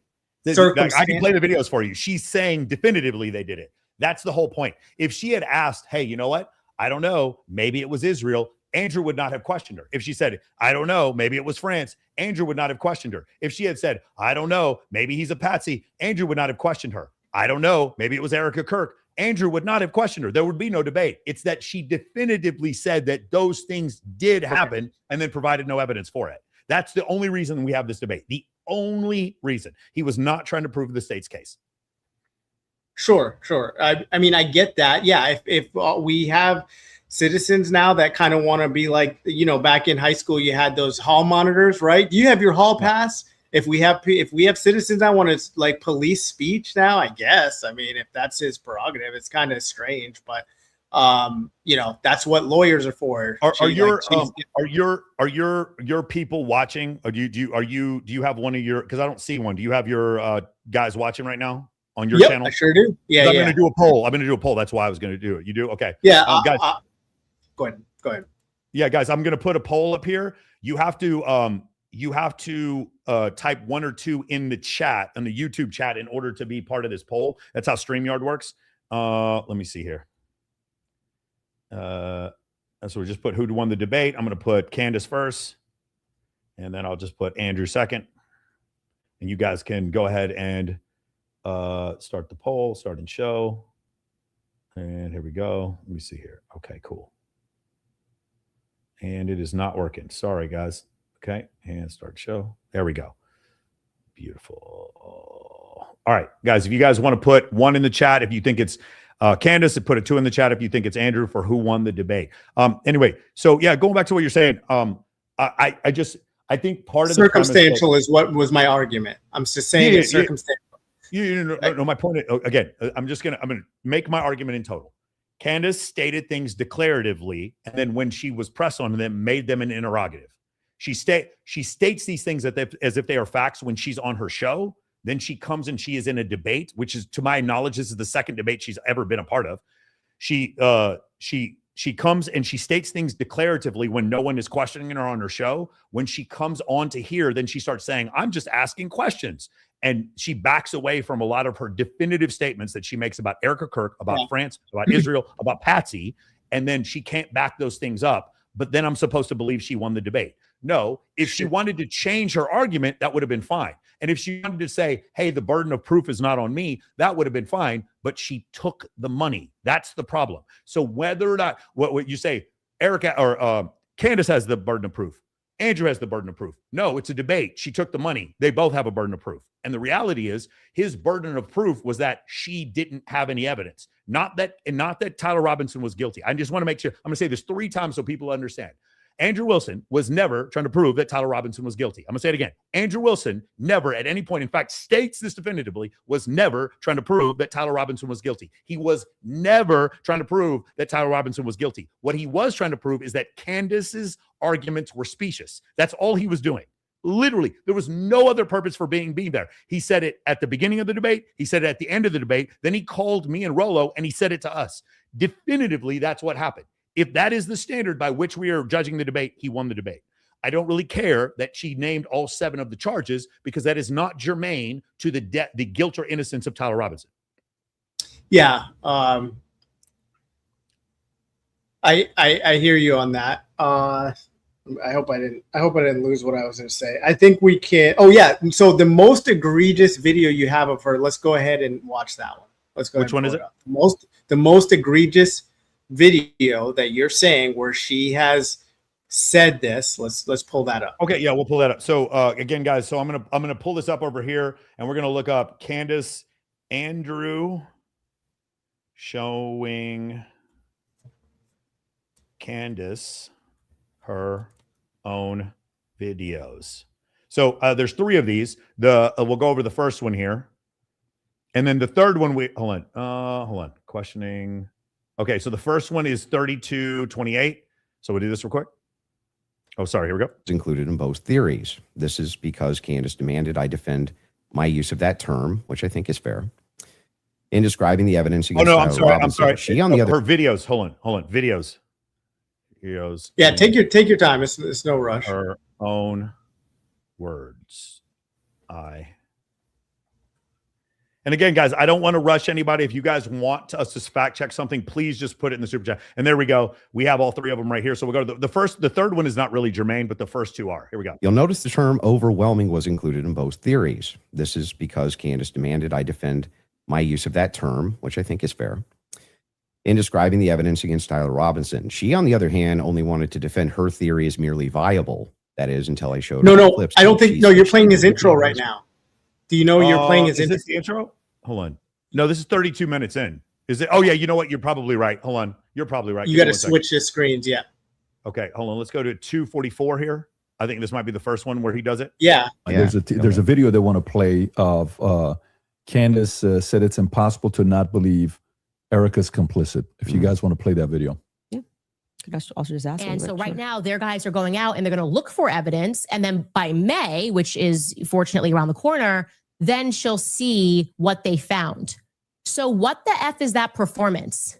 I can play the videos for you. She's saying definitively they did it. That's the whole point. If she had asked, hey, you know what? I don't know. Maybe it was Israel. Andrew would not have questioned her. If she said, I don't know, maybe it was France, Andrew would not have questioned her. If she had said, I don't know, maybe he's a patsy, Andrew would not have questioned her. I don't know, maybe it was Erica Kirk, Andrew would not have questioned her. There would be no debate. It's that she definitively said that those things did happen and then provided no evidence for it. That's the only reason we have this debate. The only reason. He was not trying to prove the state's case. Sure. I mean, I get that. Yeah, if we have citizens now that kind of want to be like, you know, back in high school, you had those hall monitors, right? You have your hall pass. If we have citizens that want to like police speech now, I guess. I mean, if that's his prerogative, it's kind of strange, but you know, that's what lawyers are for. Are your people watching? Or do you have one of your? Because I don't see one. Do you have your guys watching right now on your channel? I sure do. Yeah, I'm going to do a poll. That's why I was going to do it. You do? Okay. Yeah, guys. Go ahead. Yeah, guys, I'm going to put a poll up here. You have to type 1 or 2 in the chat, in the YouTube chat, in order to be part of this poll. That's how StreamYard works. Let me see here. So we just put who won the debate. I'm going to put Candace first, and then I'll just put Andrew second. And you guys can go ahead and start the poll, start and show. And here we go. Let me see here. Okay, cool. And it is not working. Sorry, guys. Okay, and start show. There we go. Beautiful. All right, guys, if you guys want to put 1 in the chat, if you think it's Candace, put a 2 in the chat if you think it's Andrew for who won the debate. Anyway, so yeah, going back to what you're saying, I think part of circumstantial is what was my argument. I'm just saying it's circumstantial. No, my point is, again, I'm gonna make my argument in total. Candace stated things declaratively, and then when she was pressed on them, made them an interrogative. She states these things as if they are facts when she's on her show. Then she comes and she is in a debate, which is, to my knowledge, this is the second debate she's ever been a part of. She comes and she states things declaratively when no one is questioning her on her show. When she comes on to here, then she starts saying, I'm just asking questions. And she backs away from a lot of her definitive statements that she makes about Erica Kirk, about France, about Israel, about Patsy. And then she can't back those things up. But then I'm supposed to believe she won the debate. No, if she wanted to change her argument, that would have been fine. And if she wanted to say, hey, the burden of proof is not on me, that would have been fine. But she took the money. That's the problem. So whether or not what you say, Erica or Candace has the burden of proof, Andrew has the burden of proof. No, it's a debate. She took the money. They both have a burden of proof. And the reality is his burden of proof was that she didn't have any evidence. Not that Tyler Robinson was guilty. I just want to make sure. I'm going to say this 3 times so people understand. Andrew Wilson was never trying to prove that Tyler Robinson was guilty. I'm going to say it again. Andrew Wilson never at any point, in fact, states this definitively, was never trying to prove that Tyler Robinson was guilty. He was never trying to prove that Tyler Robinson was guilty. What he was trying to prove is that Candace's arguments were specious. That's all he was doing. Literally, there was no other purpose for being there. He said it at the beginning of the debate. He said it at the end of the debate. Then he called me and Rollo, and he said it to us. Definitively, that's what happened. If that is the standard by which we are judging the debate, he won the debate. I don't really care that she named all 7 of the charges because that is not germane to the guilt or innocence of Tyler Robinson. Yeah. I hear you on that. I hope I didn't lose what I was going to say. I think we can. Oh yeah. So the most egregious video you have of her. Let's go ahead and watch that one. Let's go. Which one is it? The most egregious video that you're saying where she has said this. Let's pull that up. Okay, yeah, we'll pull that up. So again, guys, so I'm gonna pull this up over here, and we're gonna look up Candace Andrew showing Candace her own videos. So there's 3 of these. We'll go over the first one here, and then the third one. Hold on. Questioning. Okay, so the first one is 32:28. So we'll do this real quick. Oh, sorry. Here we go. It's included in both theories. This is because Candace demanded I defend my use of that term, which I think is fair, in describing the evidence against I'm sorry. Robinson. She on the other her videos. Hold on. Videos. Yeah, take your time. It's no rush. Her own words. And again, guys, I don't want to rush anybody. If you guys want us to fact check something, please just put it in the super chat. And there we go. We have all 3 of them right here. So we'll go to the third one is not really germane, but the first 2 are. Here we go. You'll notice the term overwhelming was included in both theories. This is because Candace demanded I defend my use of that term, which I think is fair, in describing the evidence against Tyler Robinson. She, on the other hand, only wanted to defend her theory as merely viable. That is, until I showed her clips. I don't think. No, you're playing his intro right now. Do you know you're playing his intro? Is this the intro? Hold on. No, this is 32 minutes in. Is it? Oh, yeah. You know what? You're probably right. Hold on. You're probably right. You got to switch the screens. Yeah. Okay. Hold on. Let's go to 2:44 here. I think this might be the first one where he does it. Yeah. There's a video they want to play of Candace said it's impossible to not believe Erica's complicit. If you guys want to play that video. Yeah. Could also just ask. And so right now their guys are going out and they're going to look for evidence. And then by May, which is fortunately around the corner, then she'll see what they found. So what the F is that performance?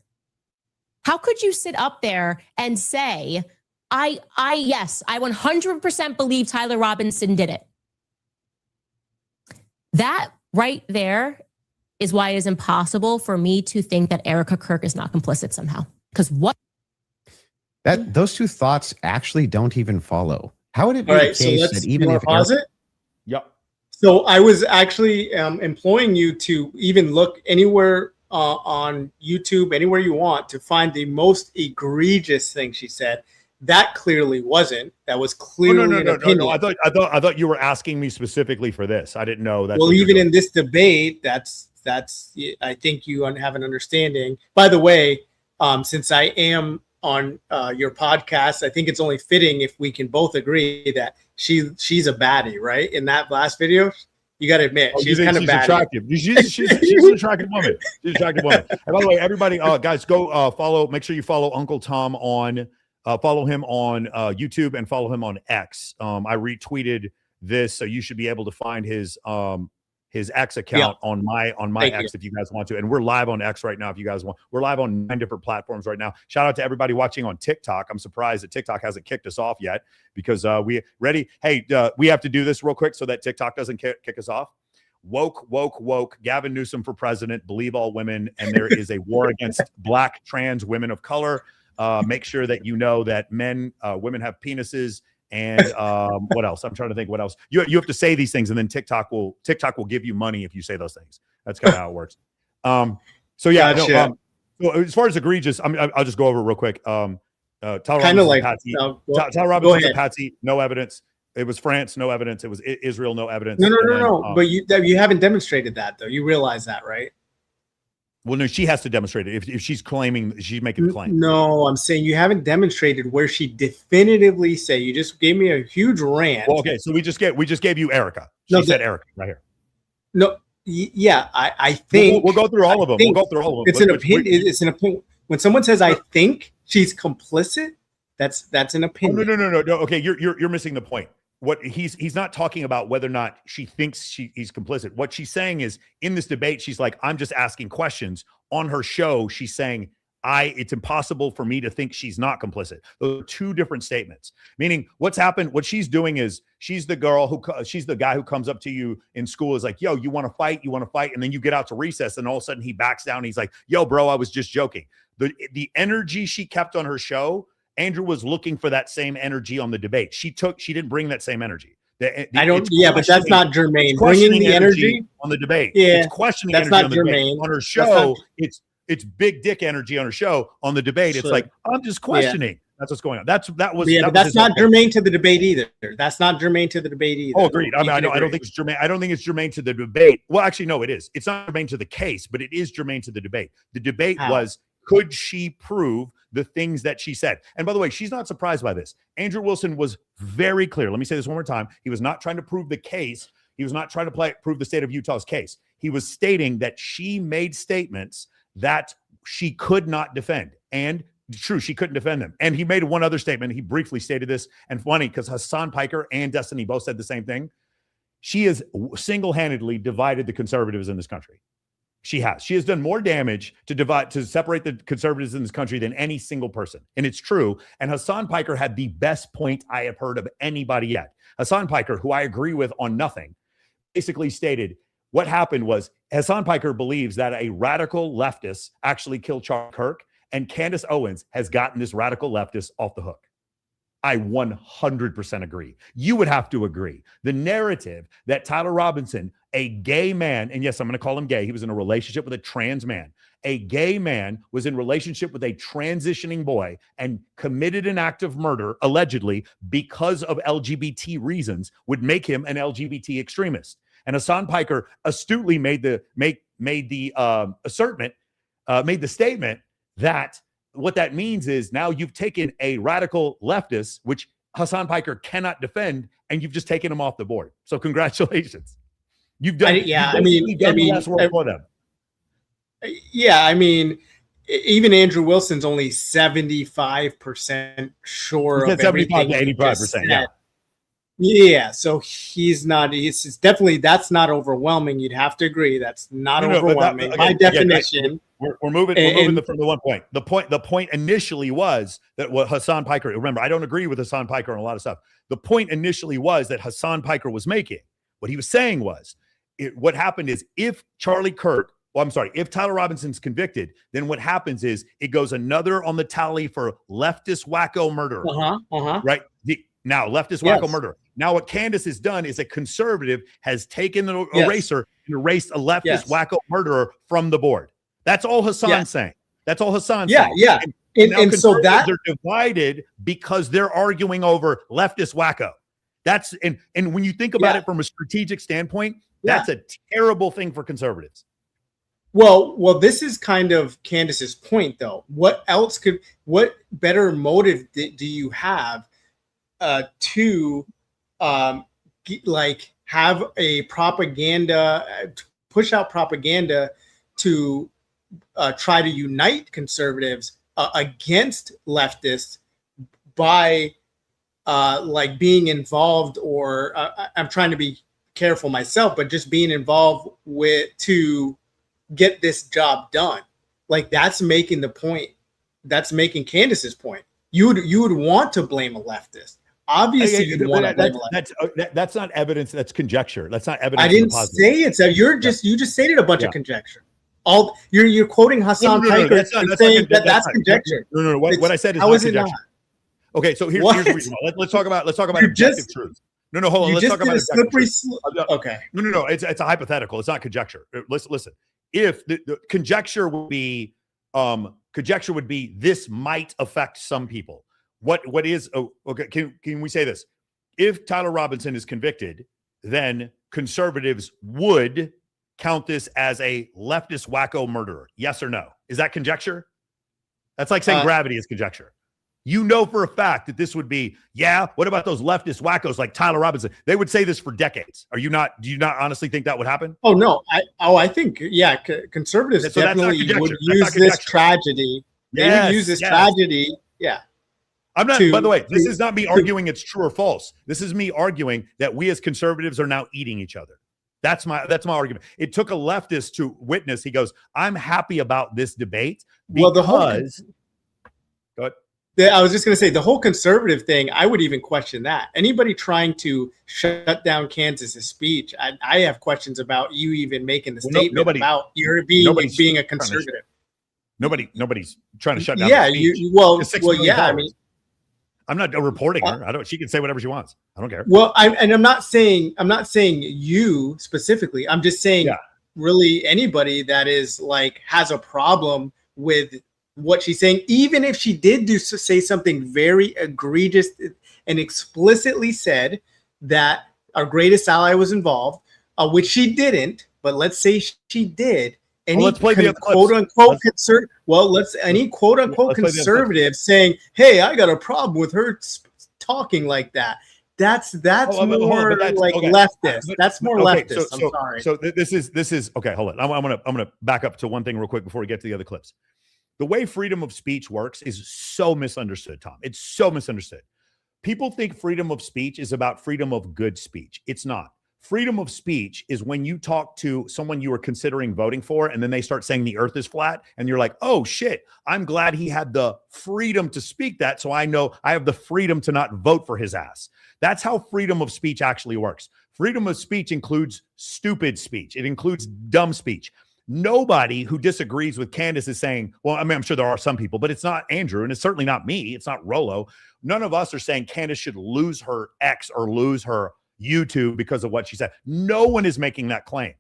How could you sit up there and say, yes, I 100% believe Tyler Robinson did it. That right there is why it is impossible for me to think that Erica Kirk is not complicit somehow. Because those 2 thoughts actually don't even follow. How would it be the case that even if pause it? Yep. So I was actually employing you to even look anywhere on YouTube, anywhere you want, to find the most egregious thing she said. That clearly wasn't. That was clearly an opinion. No. I thought you were asking me specifically for this. I didn't know that. Well, even in this debate, that's. I think you have an understanding. By the way, since I am on your podcast, I think it's only fitting if we can both agree that she's a baddie, right? In that last video, you got to admit she's kind of attractive. She's an attractive woman. She's an attractive woman. And by the way, everybody, guys, go follow. Make sure you follow Uncle Tom on. Follow him on YouTube and follow him on X. I retweeted this, so you should be able to find his X account on my X if you guys want to. And we're live on X right now if you guys want. We're live on 9 different platforms right now. Shout out to everybody watching on TikTok. I'm surprised that TikTok hasn't kicked us off yet because we ready. Hey, we have to do this real quick so that TikTok doesn't kick us off. Woke. Gavin Newsom for president. Believe all women. And there is a war against Black trans women of color. Make sure that you know that women have penises. And what else? I'm trying to think what else. You have to say these things, and then TikTok will give you money if you say those things. That's kind of how it works. So yeah, gotcha. So as far as egregious, I'll just go over it real quick. Tyler Robinson and Patsy, no evidence. It was France, no evidence. It was Israel, no evidence. No. But you haven't demonstrated that though. You realize that, right? Well, no, she has to demonstrate it if she's claiming she's making the claim. No, I'm saying you haven't demonstrated where she definitively say. You just gave me a huge rant. Well, okay, so we just gave you Erica. She said Erica right here. No, yeah, I think we'll go through all of them. We'll go through all of them. It's an opinion. It's an opinion. When someone says I think she's complicit, that's an opinion. No. Okay, you're missing the point. What he's not talking about whether or not she thinks he's complicit. What she's saying is in this debate, she's like, I'm just asking questions. On her show, she's saying, it's impossible for me to think she's not complicit. Those are 2 different statements. Meaning what's happened, what she's doing is she's the guy who comes up to you in school is like, yo, you want to fight? And then you get out to recess and all of a sudden he backs down. And he's like, yo, bro, I was just joking. The energy she kept on her show, Andrew was looking for that same energy on the debate. She didn't bring that same energy. But that's not germane. Bringing the energy on the debate. Yeah, it's questioning that's energy not on the germane. debate. On her show, it's big dick energy on her show. On the debate, it's like, I'm just questioning. Yeah. That's what's going on. That's not germane to the debate either. That's not germane to the debate either. Oh, agreed. I mean, I don't think it's germane. I don't think it's germane to the debate. Well, actually, no, it is. It's not germane to the case, but it is germane to the debate. The debate was, could she prove the things that she said? And by the way, she's not surprised by this. Andrew Wilson was very clear. Let me say this one more time. He was not trying to prove the case. He was not trying to prove the state of Utah's case. He was stating that she made statements that she could not defend. And true, she couldn't defend them. And he made one other statement. He briefly stated this. And funny, because Hassan Piker and Destiny both said the same thing. She has single-handedly divided the conservatives in this country. She has done more damage to separate the conservatives in this country than any single person. And it's true. And Hassan Piker had the best point I have heard of anybody yet. Hassan Piker, who I agree with on nothing, basically stated what happened was Hassan Piker believes that a radical leftist actually killed Charlie Kirk, and Candace Owens has gotten this radical leftist off the hook. I 100% agree. You would have to agree. The narrative that Tyler Robinson, a gay man, and yes, I'm going to call him gay. He was in a relationship with a trans man. A gay man was in relationship with a transitioning boy and committed an act of murder, allegedly, because of LGBT reasons, would make him an LGBT extremist. And Hassan Piker astutely made the statement that what that means is now you've taken a radical leftist, which Hassan Piker cannot defend, and you've just taken him off the board. So congratulations. You've done the less work for them. Yeah, I mean, even Andrew Wilson's only 75% sure of everything. 75% to 85%. Yeah, so he's definitely, that's not overwhelming. You'd have to agree. That's not overwhelming. By definition. We're moving from the one point. The point initially was that what Hassan Piker, remember, I don't agree with Hassan Piker on a lot of stuff. The point initially was that Hassan Piker was making. What he was saying was, what happened is if if Tyler Robinson's convicted, then what happens is it goes another on the tally for leftist wacko murderer. Right? Now, leftist wacko murderer. Now, what Candace has done is a conservative has taken the eraser and erased a leftist wacko murderer from the board. That's all Hassan's saying. That's all Hassan's saying. Yeah. And so that they're divided because they're arguing over leftist wacko. And when you think about it from a strategic standpoint, that's a terrible thing for conservatives. Well, this is kind of Candace's point, though. What better motive do you have to have a propaganda, push out propaganda to try to unite conservatives against leftists by being involved, or I'm trying to be careful myself, but just being involved to get this job done. Like, that's making the point. That's making Candace's point. You would want to blame a leftist. Obviously, you'd want to blame a leftist. That's not evidence. That's conjecture. That's not evidence. I didn't say it's. You just stated a bunch of conjecture. You're quoting Hassan Piker and saying that's conjecture. No. What I said is not conjecture. Okay, so here's the reason why. Let's talk about objective truth. No, hold on. Let's talk about slippery. Okay. No. It's a hypothetical. It's not conjecture. Listen. If the conjecture would be this might affect some people. What is okay? Can we say this? If Tyler Robinson is convicted, then conservatives would count this as a leftist wacko murderer. Yes or no? Is that conjecture? That's like saying gravity is conjecture. You know for a fact that this would be, what about those leftist wackos like Tyler Robinson? They would say this for decades. Do you not honestly think that would happen? Oh, no. I think, conservatives definitely would use this tragedy. They would use this tragedy. Yeah. I'm not, by the way, this is not me arguing it's true or false. This is me arguing that we as conservatives are now eating each other. That's my argument. It took a leftist to witness. He goes, I'm happy about this debate because I was just going to say the whole conservative thing, I would even question that. Anybody trying to shut down Candace's speech, I have questions about you even making the statement about your being a conservative. Nobody's trying to shut down. Yeah, well, yeah. I mean, I'm not reporting her. She can say whatever she wants. I don't care. Well, I'm not saying you specifically. I'm just saying really anybody that is like has a problem with what she's saying, even if she did say something very egregious and explicitly said that our greatest ally was involved, which she didn't. But let's say she did. Any let's play the quote unquote conservative. Well, any quote unquote conservative saying, "Hey, I got a problem with her talking like that." That's more like leftist. That's more leftist. I'm sorry. So this is okay. Hold on. I'm gonna back up to one thing real quick before we get to the other clips. The way freedom of speech works is so misunderstood, Tom. It's so misunderstood. People think freedom of speech is about freedom of good speech. It's not. Freedom of speech is when you talk to someone you are considering voting for, and then they start saying the earth is flat, and you're like, oh shit, I'm glad he had the freedom to speak that, so I know I have the freedom to not vote for his ass. That's how freedom of speech actually works. Freedom of speech includes stupid speech. It includes dumb speech. Nobody who disagrees with Candace is saying, well, I mean, I'm sure there are some people, but it's not Andrew, and it's certainly not me. It's not Rollo. None of us are saying Candace should lose her X or lose her YouTube because of what she said. No one is making that claim.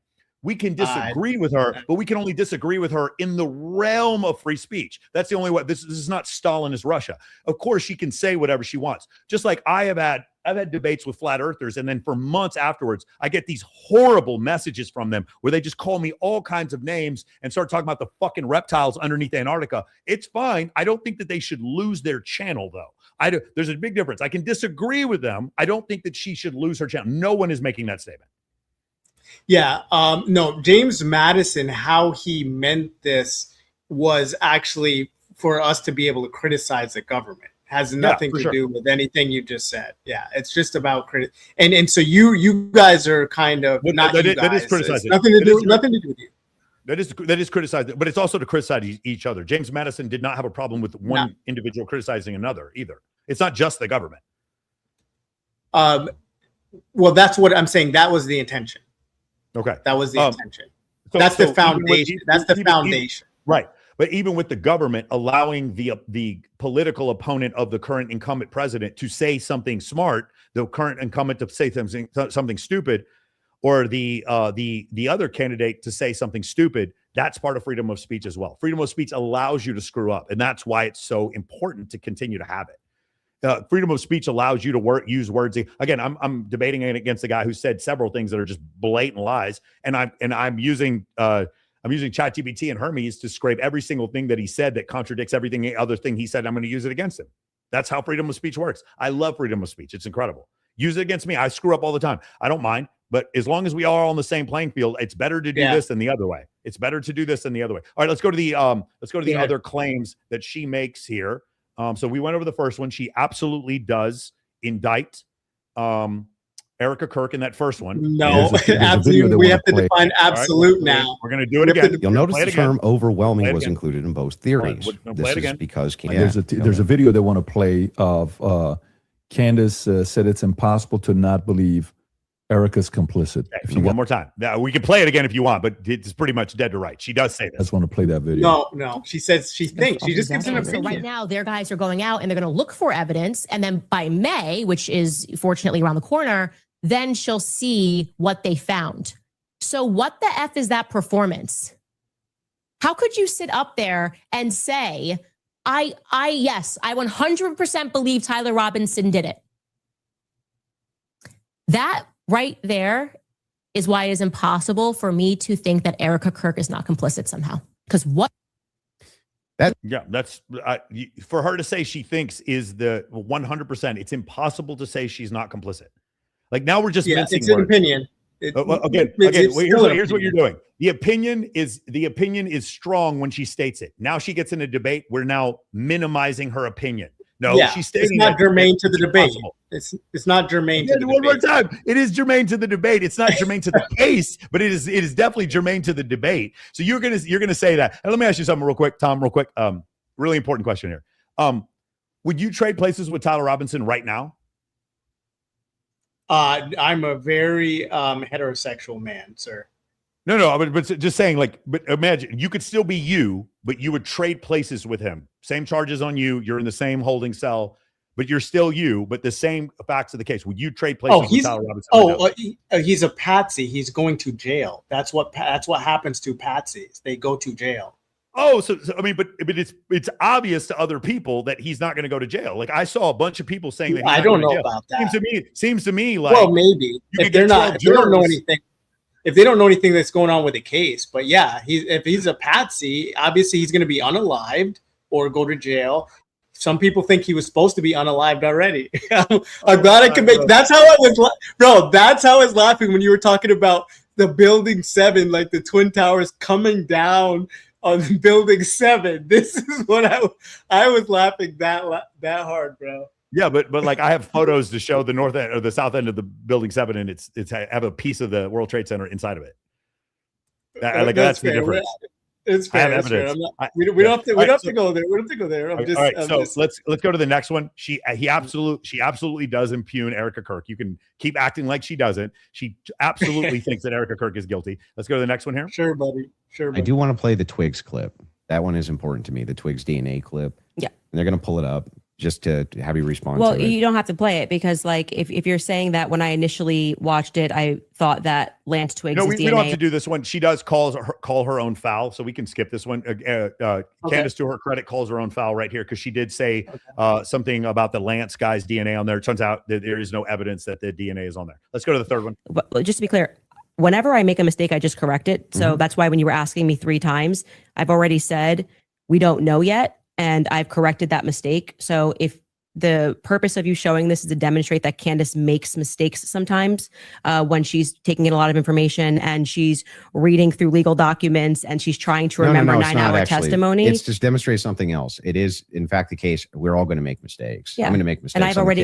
We can disagree with her, but we can only disagree with her in the realm of free speech. That's the only way. This is not Stalinist Russia. Of course, she can say whatever she wants. Just like I've had debates with flat earthers, and then for months afterwards, I get these horrible messages from them where they just call me all kinds of names and start talking about the fucking reptiles underneath Antarctica. It's fine. I don't think that they should lose their channel, though. There's a big difference. I can disagree with them. I don't think that she should lose her channel. No one is making that statement. Yeah. No, James Madison, how he meant this was actually for us to be able to criticize the government. Has nothing to do with anything you just said. Yeah, it's just about and so you guys are kind of not that is criticizing. Nothing to do with you. That is criticizing, but it's also to criticize each other. James Madison did not have a problem with one individual criticizing another either. It's not just the government. Well, that's what I'm saying. That was the intention. Okay, that was the intention. That's the foundation. That's the foundation. Right. But even with the government allowing the political opponent of the current incumbent president to say something smart, the current incumbent to say something stupid, or the other candidate to say something stupid, that's part of freedom of speech as well. Freedom of speech allows you to screw up, and that's why it's so important to continue to have it. Freedom of speech allows you to use words. Again, I'm debating against a guy who said several things that are just blatant lies, and I'm using ChatGPT and Hermes to scrape every single thing that he said that contradicts everything other thing he said. I'm going to use it against him. That's how freedom of speech works. I love freedom of speech. It's incredible. Use it against me. I screw up all the time. I don't mind. But as long as we are all on the same playing field, it's better to do this than the other way. It's better to do this than the other way. All right, let's go to the other claims that she makes here. So we went over the first one. She absolutely does indict Erica Kirk in that first one. No, absolutely. We have to define absolute now. We're going to do it again. You'll notice the term overwhelming was included in both theories. This is because there's a video they want to play of Candace said it's impossible to not believe Erica's complicit. Okay, so one more time. Now, we can play it again if you want, but it's pretty much dead to rights. She does say that. I just want to play that video. No. She says she thinks. She just gives an opinion. So right now, their guys are going out and they're going to look for evidence. And then by May, which is fortunately around the corner, then she'll see what they found. So what the F is that performance? How could you sit up there and say, I 100% believe Tyler Robinson did it? That right there is why it is impossible for me to think that Erica Kirk is not complicit somehow. Because what? That's for her to say she thinks is the 100%. It's impossible to say she's not complicit. Like now we're just mincing it's an words. Opinion. Here's what you're doing. The opinion is strong when she states it. Now she gets in a debate. We're now minimizing her opinion. No, she's stating it's not germane to the debate. It's not germane to the debate. One more time. It is germane to the debate. It's not germane to the case, but it is definitely germane to the debate. So you're gonna say that. And let me ask you something real quick, Tom, real quick. Really important question here. Would you trade places with Tyler Robinson right now? I'm a very heterosexual man, sir. No, but just saying, like, but imagine you could still be you, but you would trade places with him. Same charges on you. You're in the same holding cell, but you're still you, but the same facts of the case. Would you trade places with Tyler Robinson? He's a patsy. He's going to jail. That's what happens to patsies. They go to jail. Oh, so I mean, but it's obvious to other people that he's not going to go to jail. Like I saw a bunch of people saying that. I don't know about that. Seems to me like, well, maybe if they don't know anything. If they don't know anything that's going on with the case, but yeah, if he's a patsy, obviously he's going to be unalived or go to jail. Some people think he was supposed to be unalived already. I'm glad I can make. That's how I was, bro. That's how I was laughing when you were talking about the building 7, like the Twin Towers coming down on building 7. This is what I was laughing that hard, bro. Yeah, but like I have photos to show the north end or the south end of the building 7, and it's have a piece of the World Trade Center inside of it. That's the difference. It's fair. I have evidence. We don't have to go there. We don't have to go there. All right. So let's go to the next one. She absolutely does impugn Erica Kirk. You can keep acting like she doesn't. She absolutely thinks that Erica Kirk is guilty. Let's go to the next one here. Sure, buddy. I do want to play the Twigs clip. That one is important to me. The Twigs DNA clip. Yeah. And they're going to pull it up just to have you respond. Well, to it. you don't have to play it because, like, if you're saying that when I initially watched it, I thought that Lance Twigs. No, we don't have to do this one. She does call her own foul, so we can skip this one. Candace, to her credit, calls her own foul right here because she did say something about the Lance guy's DNA on there. It turns out that there is no evidence that the DNA is on there. Let's go to the third one. But just to be clear, whenever I make a mistake, I just correct it. So that's why when you were asking me 3 times, I've already said we don't know yet. And I've corrected that mistake. So if the purpose of you showing this is to demonstrate that Candace makes mistakes sometimes when she's taking in a lot of information and she's reading through legal documents and she's trying to remember 9-hour testimony. It's just demonstrate something else. It is, in fact, the case. We're all going to make mistakes. Yeah. I'm going to make mistakes. And I've already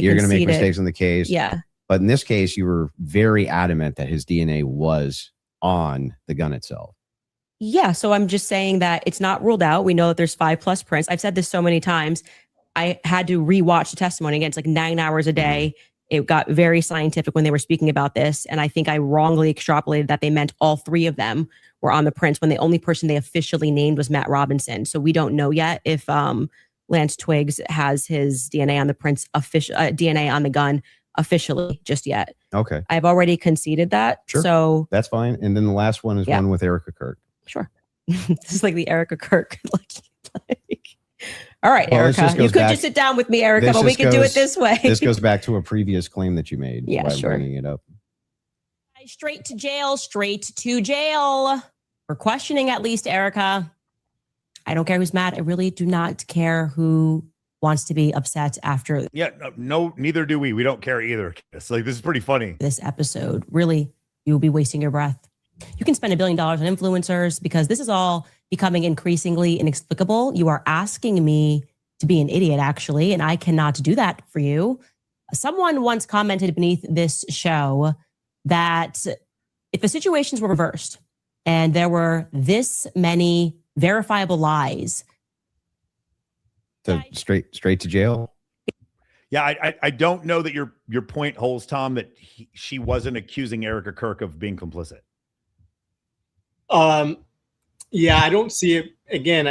You're going to make mistakes on the case. Yeah. But in this case, you were very adamant that his DNA was on the gun itself. Yeah, so I'm just saying that it's not ruled out. We know that there's 5+ prints. I've said this so many times. I had to rewatch the testimony again. It's like 9 hours a day. It got very scientific when they were speaking about this. And I think I wrongly extrapolated that they meant all 3 of them were on the prints when the only person they officially named was Matt Robinson. So we don't know yet if Lance Twigs has his DNA on the prints, DNA on the gun officially just yet. Okay. I've already conceded that. Sure. So that's fine. And then the last one is one with Erica Kirk. Sure. This is like the Erica Kirk. All right, Erica. You could just sit down with me, Erica, but we can do it this way. This goes back to a previous claim that you made. Yeah, sure. I'm bringing it up. Straight to jail. Straight to jail. For questioning, at least, Erica. I don't care who's mad. I really do not care who wants to be upset after. Yeah, no, neither do we. We don't care either. It's like, this is pretty funny. This episode, really, you'll be wasting your breath. You can spend $1 billion on influencers because this is all becoming increasingly inexplicable. You are asking me to be an idiot, actually, and I cannot do that for you. Someone once commented beneath this show that if the situations were reversed and there were this many verifiable lies, so straight to jail. Yeah, I don't know that your point holds, Tom, that she wasn't accusing Erica Kirk of being complicit. Yeah, I don't see it. Again,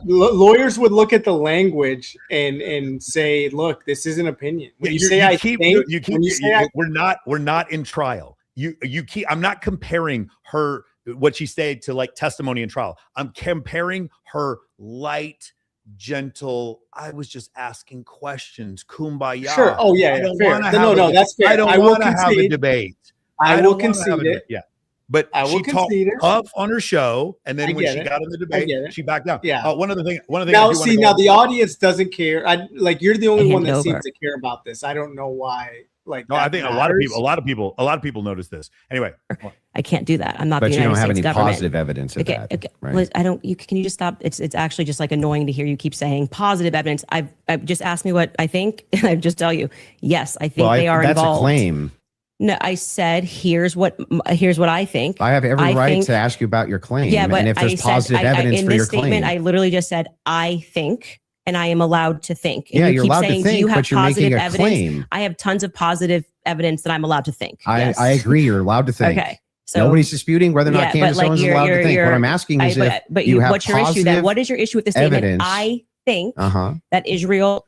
lawyers would look at the language and say, look, this is an opinion. When we're not in trial. I'm not comparing her, what she said, to like testimony in trial. I'm comparing her light, gentle, I was just asking questions, kumbaya. Sure. Oh yeah, fair. No, that's fair. I don't want to have a debate. I will concede it. Yeah. But she talked tough on her show, and then when she got in the debate, she backed down. Yeah. One other thing. Now, the audience doesn't care. You're the only one that seems to care about this. I don't know why. I think a lot of people notice this. Anyway, I can't do that. I'm not. But the you United don't have States any government. positive evidence of that. Okay. Right? Liz, I don't. Can you just stop? It's actually just like annoying to hear you keep saying positive evidence. I've just asked me what I think, and I just tell you, yes, I think they are that's involved. That's a claim. No, I said here's what I think. I have every right to ask you about your claim. Yeah, but and if there's positive evidence in for this your statement, claim, I literally just said I think, and I am allowed to think. And Yeah, you you're keep allowed saying, to think, do you have but you're positive making a evidence? claim. I have tons of positive evidence that I'm allowed to think. Yes. I agree. You're allowed to think. Okay. So nobody's disputing whether or not Candace Owens is allowed to think. What I'm asking is but you have what's your issue then? What is your issue with the statement? evidence. I think that Israel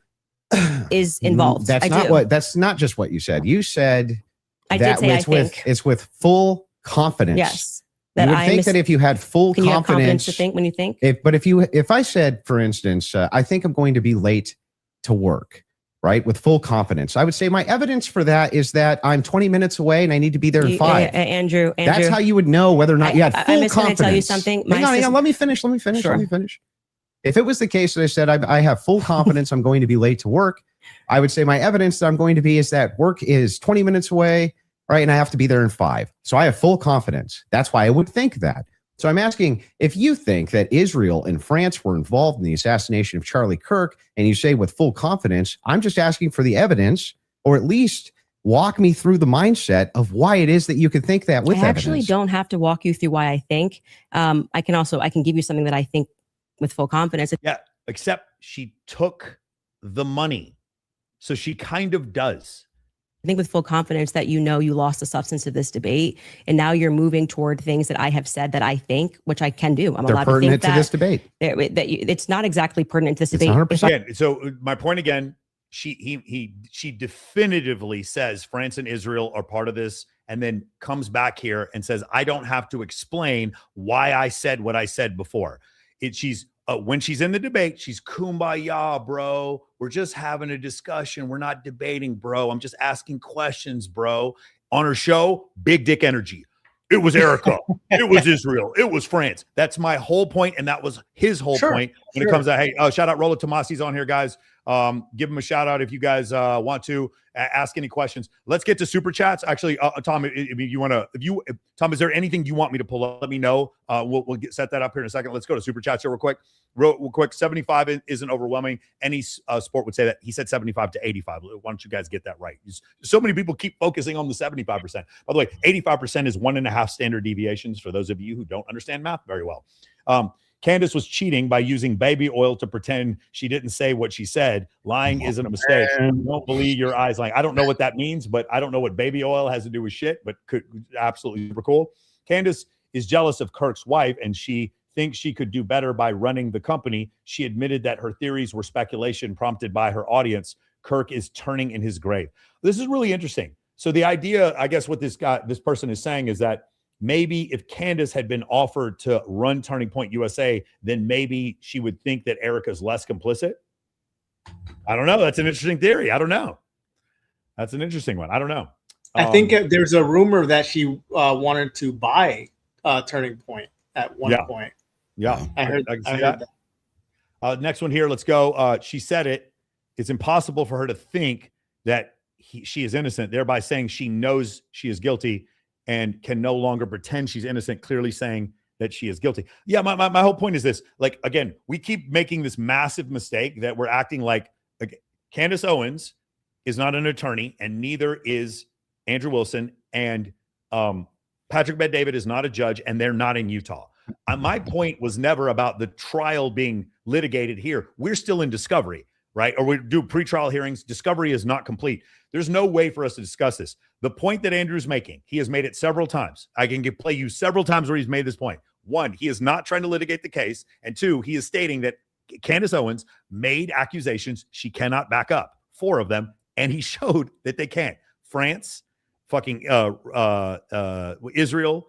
is involved. That's not just what you said. You said I did say it's with full confidence. Yes. You would think that if you had full can you have confidence confidence to think when you think? If I said, for instance, I think I'm going to be late to work, right? With full confidence, I would say my evidence for that is that I'm 20 minutes away and I need to be there in 5. Andrew, that's how you would know whether or not you had full confidence. I'm going to tell you something. Hang on, let me finish. Sure. If it was the case that I said I have full confidence I'm going to be late to work, I would say my evidence that I'm going to be is that work is 20 minutes away, right? And I have to be there in 5. So I have full confidence. That's why I would think that. So I'm asking, if you think that Israel and France were involved in the assassination of Charlie Kirk, and you say with full confidence, I'm just asking for the evidence, or at least walk me through the mindset of why it is that you could think that with evidence. I actually don't have to walk you through why I think. I can give you something that I think with full confidence. Yeah, except she took the money. So she kind of does. I think with full confidence that you lost the substance of this debate, and now you're moving toward things that I have said that I think, which I can do. I'm allowed to think that. To this debate. It's not exactly pertinent to this it's debate. 100%. So my point again, she definitively says France and Israel are part of this, and then comes back here and says, I don't have to explain why I said what I said before. When she's in the debate, she's kumbaya, bro. We're just having a discussion. We're not debating, bro. I'm just asking questions, bro. On her show, big dick energy. It was Erica. It was Israel. It was France. That's my whole point, and that was his whole point when it comes to, hey, shout out Rolla Tomasi's on here, guys. Give him a shout out if you guys want to ask any questions. Let's get to super chats. Actually, Tom, Tom, is there anything you want me to pull up? Let me know. We'll set that up here in a second. Let's go to super chats here real quick. 75 isn't overwhelming. Any sport would say that. He said 75 to 85. Why don't you guys get that right? So many people keep focusing on the 75%. By the way, 85% is 1.5 standard deviations for those of you who don't understand math very well. Candace was cheating by using baby oil to pretend she didn't say what she said. Lying isn't a mistake. Don't believe your eyes lying. I don't know what that means, but I don't know what baby oil has to do with shit, but could absolutely super cool. Candace is jealous of Kirk's wife, and she thinks she could do better by running the company. She admitted that her theories were speculation prompted by her audience. Kirk is turning in his grave. This is really interesting. So the idea, I guess what this person is saying is that maybe if Candace had been offered to run Turning Point USA, then maybe she would think that Erica's less complicit. I don't know. That's an interesting theory. I don't know. That's an interesting one. I don't know. I think there's a rumor that she wanted to buy Turning Point at one point. Yeah. I heard that. Next one here. Let's go. She said it. It's impossible for her to think that she is innocent, thereby saying she knows she is guilty and can no longer pretend she's innocent, clearly saying that she is guilty. Yeah, my whole point is this. Like, again, we keep making this massive mistake that we're acting like Candace Owens is not an attorney, and neither is Andrew Wilson, and Patrick Bet-David is not a judge, and they're not in Utah. My point was never about the trial being litigated here. We're still in discovery, right? Or we do pretrial hearings. Discovery is not complete. There's no way for us to discuss this. The point that Andrew's making, he has made it several times. I can play you several times where he's made this point. 1, he is not trying to litigate the case. And 2, he is stating that Candace Owens made accusations she cannot back up, 4 of them, and he showed that they can't. France, fucking Israel,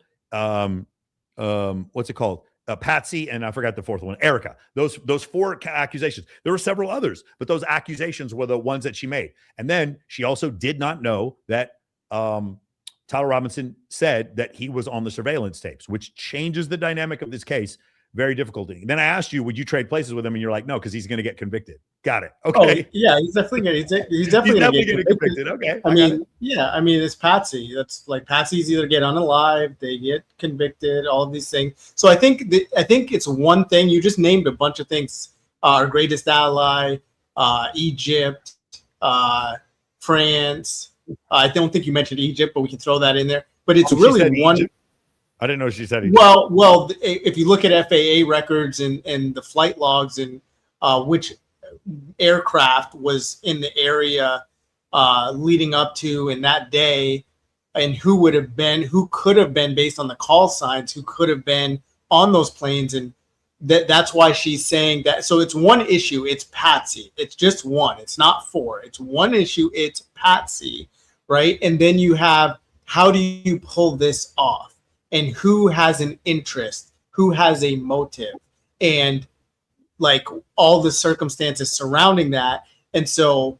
what's it called? Patsy, and I forgot the 4th one, Erica. Those 4 accusations. There were several others, but those accusations were the ones that she made. And then she also did not know that Tyler Robinson said that he was on the surveillance tapes, which changes the dynamic of this case. Very difficult. Then I asked you, would you trade places with him? And you're like, no, because he's going to get convicted. Got it. Okay. Oh, yeah, he's definitely going to get convicted. Okay. I mean, it's Patsy. That's like Patsy's either get unalive, they get convicted, all of these things. So I think it's one thing. You just named a bunch of things. Our greatest ally, Egypt, France. I don't think you mentioned Egypt, but we can throw that in there. But it's really one. Egypt? I didn't know she said Egypt. Well, if you look at FAA records and the flight logs and which aircraft was in the area leading up to in that day, and who could have been based on the call signs, who could have been on those planes. And that's why she's saying that. So it's one issue. It's Patsy. It's just one. It's not four. It's one issue. It's Patsy, right? And then you have, how do you pull this off? And who has an interest? Who has a motive? And like all the circumstances surrounding that. And so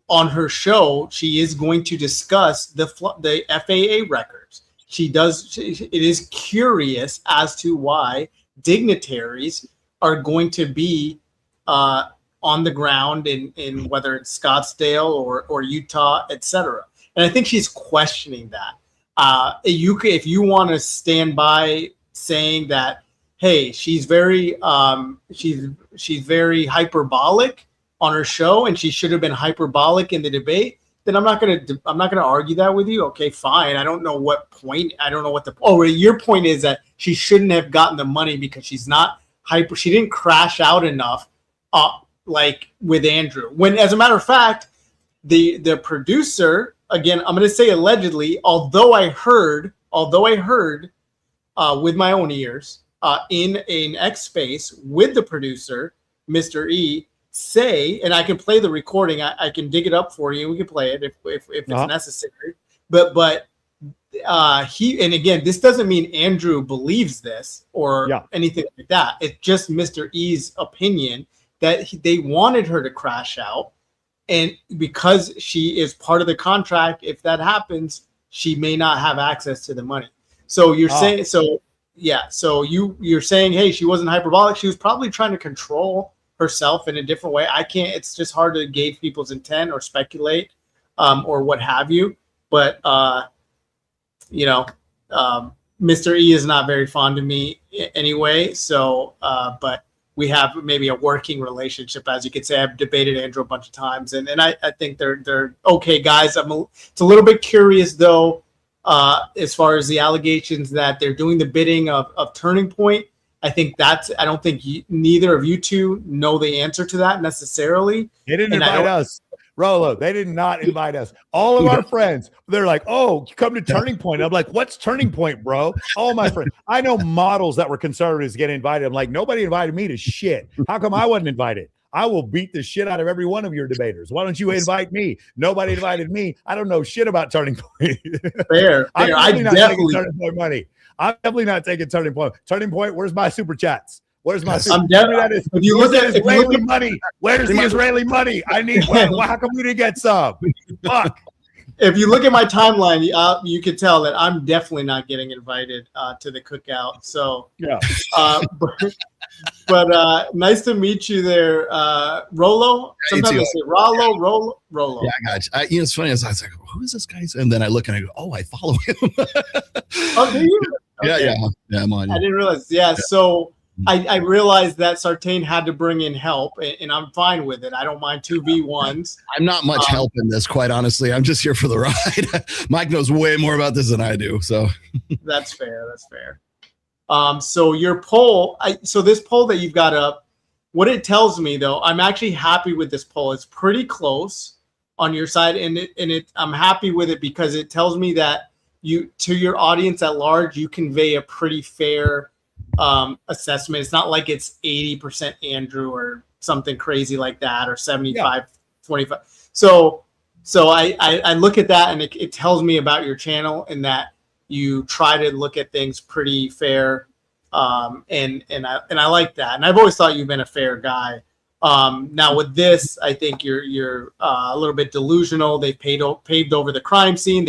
on her show, she is going to discuss the FAA records. It is curious as to why dignitaries are going to be on the ground in whether it's Scottsdale or Utah, etc. And I think she's questioning that. If you want to stand by saying that, hey, she's very hyperbolic on her show, and she should have been hyperbolic in the debate, then I'm not gonna argue that with you. Okay, fine. I don't know what point. I don't know what your point is that she shouldn't have gotten the money because she's not hyper. She didn't crash out enough, like with Andrew. When, as a matter of fact, the producer, again, I'm gonna say allegedly, although I heard with my own ears in an X space with the producer, Mr. E, say, and I can play the recording. I can dig it up for you. We can play it if it's necessary. But he, and again, this doesn't mean Andrew believes this or anything like that. It's just Mr. E's opinion that they wanted her to crash out, and because she is part of the contract, if that happens, she may not have access to the money. So you're saying, so you're saying, hey, she wasn't hyperbolic. She was probably trying to control herself in a different way. It's just hard to gauge people's intent or speculate or what have you. But, Mr. E is not very fond of me anyway. So, but we have maybe a working relationship, as you could say. I've debated Andrew a bunch of times, and I think they're okay guys. It's a little bit curious though, as far as the allegations that they're doing the bidding of Turning Point. I don't think neither of you two know the answer to that necessarily. They didn't invite us. Rolo, they did not invite us. All of our friends, they're like, oh, you come to Turning Point. I'm like, what's Turning Point, bro? All my friends. I know models that were conservatives get invited. I'm like, nobody invited me to shit. How come I wasn't invited? I will beat the shit out of every one of your debaters. Why don't you invite me? Nobody invited me. I don't know shit about Turning Point. Fair. I'm definitely not taking Turning Point money. I'm definitely not taking Turning Point. Turning Point, where's my super chats? Where's my super chats? If you look at Israeli money, where's the Israeli money? I need how come we didn't get some? Fuck. If you look at my timeline, you can tell that I'm definitely not getting invited to the cookout. So yeah. But nice to meet you there, Rolo. Sometimes I say Rolo. Yeah, I got you. It's funny. I was like, who is this guy? And then I look and I go, oh, I follow him. Oh, do you? Okay. Yeah, I'm on. I didn't realize. Yeah, so I realized that Sartain had to bring in help, and I'm fine with it. I don't mind 2v1s. I'm not much help in this, quite honestly. I'm just here for the ride. Mike knows way more about this than I do. So That's fair. So your poll, so this poll that you've got up, what it tells me though, I'm actually happy with this poll. It's pretty close on your side, and I'm happy with it because it tells me that to your audience at large, you convey a pretty fair assessment. It's not like it's 80% Andrew or something crazy like that, or 75-25. So I look at that, and it tells me about your channel and that you try to look at things pretty fair, and I like that. And I've always thought you've been a fair guy. Now with this, I think you're a little bit delusional. They paved over the crime scene.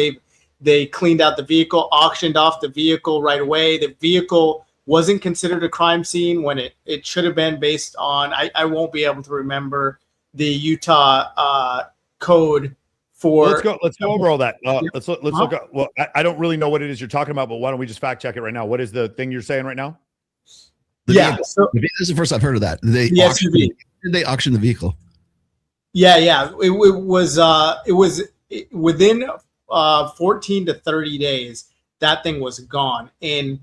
They cleaned out the vehicle, auctioned off the vehicle right away. The vehicle wasn't considered a crime scene when it should have been, based on I won't be able to remember the Utah code. Let's go over all that. Let's look at. Well, I don't really know what it is you're talking about, but why don't we just fact check it right now? What is the thing you're saying right now? This is the first I've heard of that. Did they auction the vehicle? Yeah. It was within 14 to 30 days that thing was gone, and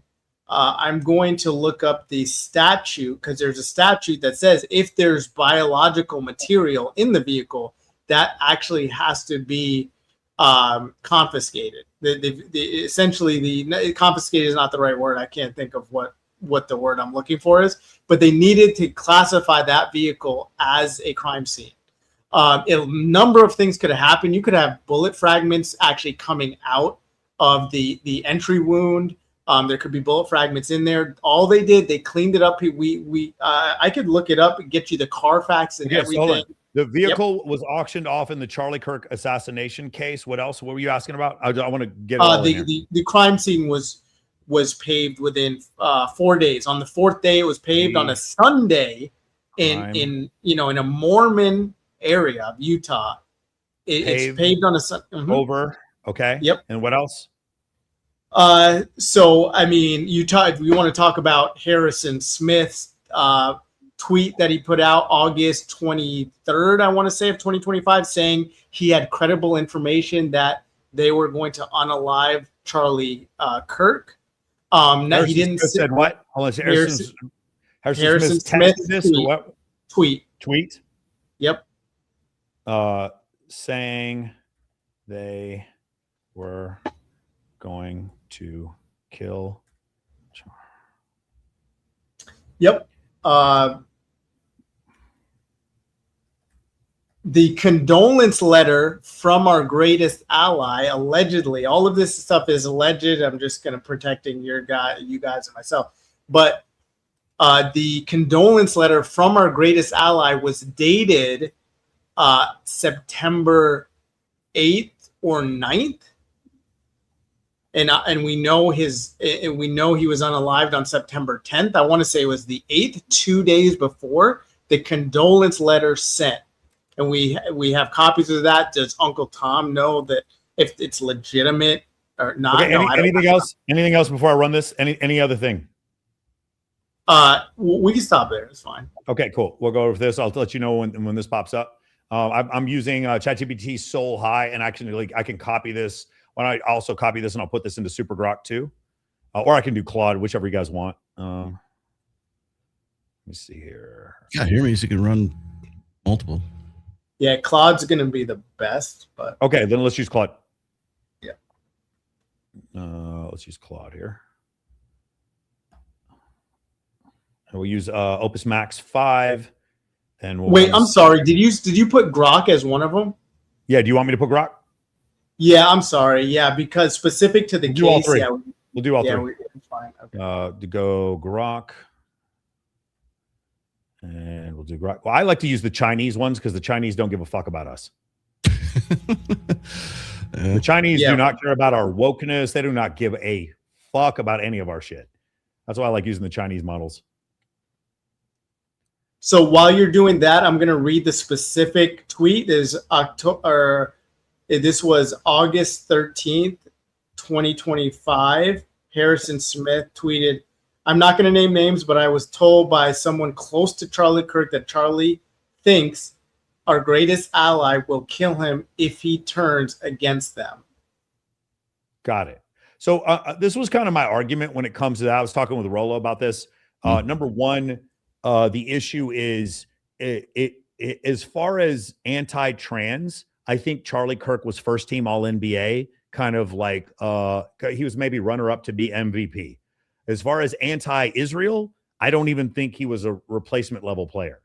I'm going to look up the statute because there's a statute that says if there's biological material in the vehicle, that actually has to be confiscated. Essentially, confiscated is not the right word. I can't think of what the word I'm looking for is, but they needed to classify that vehicle as a crime scene. A number of things could have happened. You could have bullet fragments actually coming out of the entry wound. There could be bullet fragments in there. All they did, they cleaned it up. I could look it up and get you the Carfax and everything. The vehicle was auctioned off in the Charlie Kirk assassination case. What else? What were you asking about? I want to get it all in here. The crime scene was paved within 4 days. On the fourth day, it was paved on a Sunday in a Mormon area of Utah. It's paved on a Sunday. Over. Okay. Yep. And what else? So I mean, if you want to talk about Harrison Smith's tweet that he put out August 23rd, I want to say, of 2025, saying he had credible information that they were going to unalive Charlie Kirk. Now he didn't said what? Harrison Smith this or what? Tweet. Yep. Saying they were going to kill. Yep. The condolence letter from our greatest ally, allegedly, all of this stuff is alleged. I'm just going to protecting you guys and myself. But the condolence letter from our greatest ally was dated September 8th or 9th. And we know he was unalived on September 10th. I want to say it was the 8th, 2 days before the condolence letter sent. And we have copies of that. Does Uncle Tom know that if it's legitimate or not? Okay, anything else? Anything else before I run this? Any other thing? We can stop there. It's fine. Okay, cool. We'll go over this. I'll let you know when this pops up. I'm using ChatGPT Soul High, and actually, I can copy this. When I also copy this, and I'll put this into Super Grok too, or I can do Claude, whichever you guys want. Let me see here. Yeah, hear me. So you can run multiple. Yeah, Claude's going to be the best, but okay, then let's use Claude. Yeah. Let's use Claude here. And we'll use Opus Max 5. And we'll wait, I'm sorry. Did you put Grok as one of them? Yeah. Do you want me to put Grok? Yeah, I'm sorry. Yeah, because specific to the case, all three. yeah, we'll do all three. It's fine. Okay. To go Grok. And we'll do Grok. Well, I like to use the Chinese ones because the Chinese don't give a fuck about us. The Chinese do not care about our wokeness. They do not give a fuck about any of our shit. That's why I like using the Chinese models. So while you're doing that, I'm going to read the specific tweet. This was August 13th, 2025. Harrison Smith tweeted, "I'm not going to name names, but I was told by someone close to Charlie Kirk that Charlie thinks our greatest ally will kill him if he turns against them." Got it. So this was kind of my argument when it comes to that. I was talking with Rolo about this. Number one, the issue is as far as anti-trans, I think Charlie Kirk was first team All NBA, kind of like he was maybe runner up to be MVP. As far as anti-Israel, I don't even think he was a replacement level player.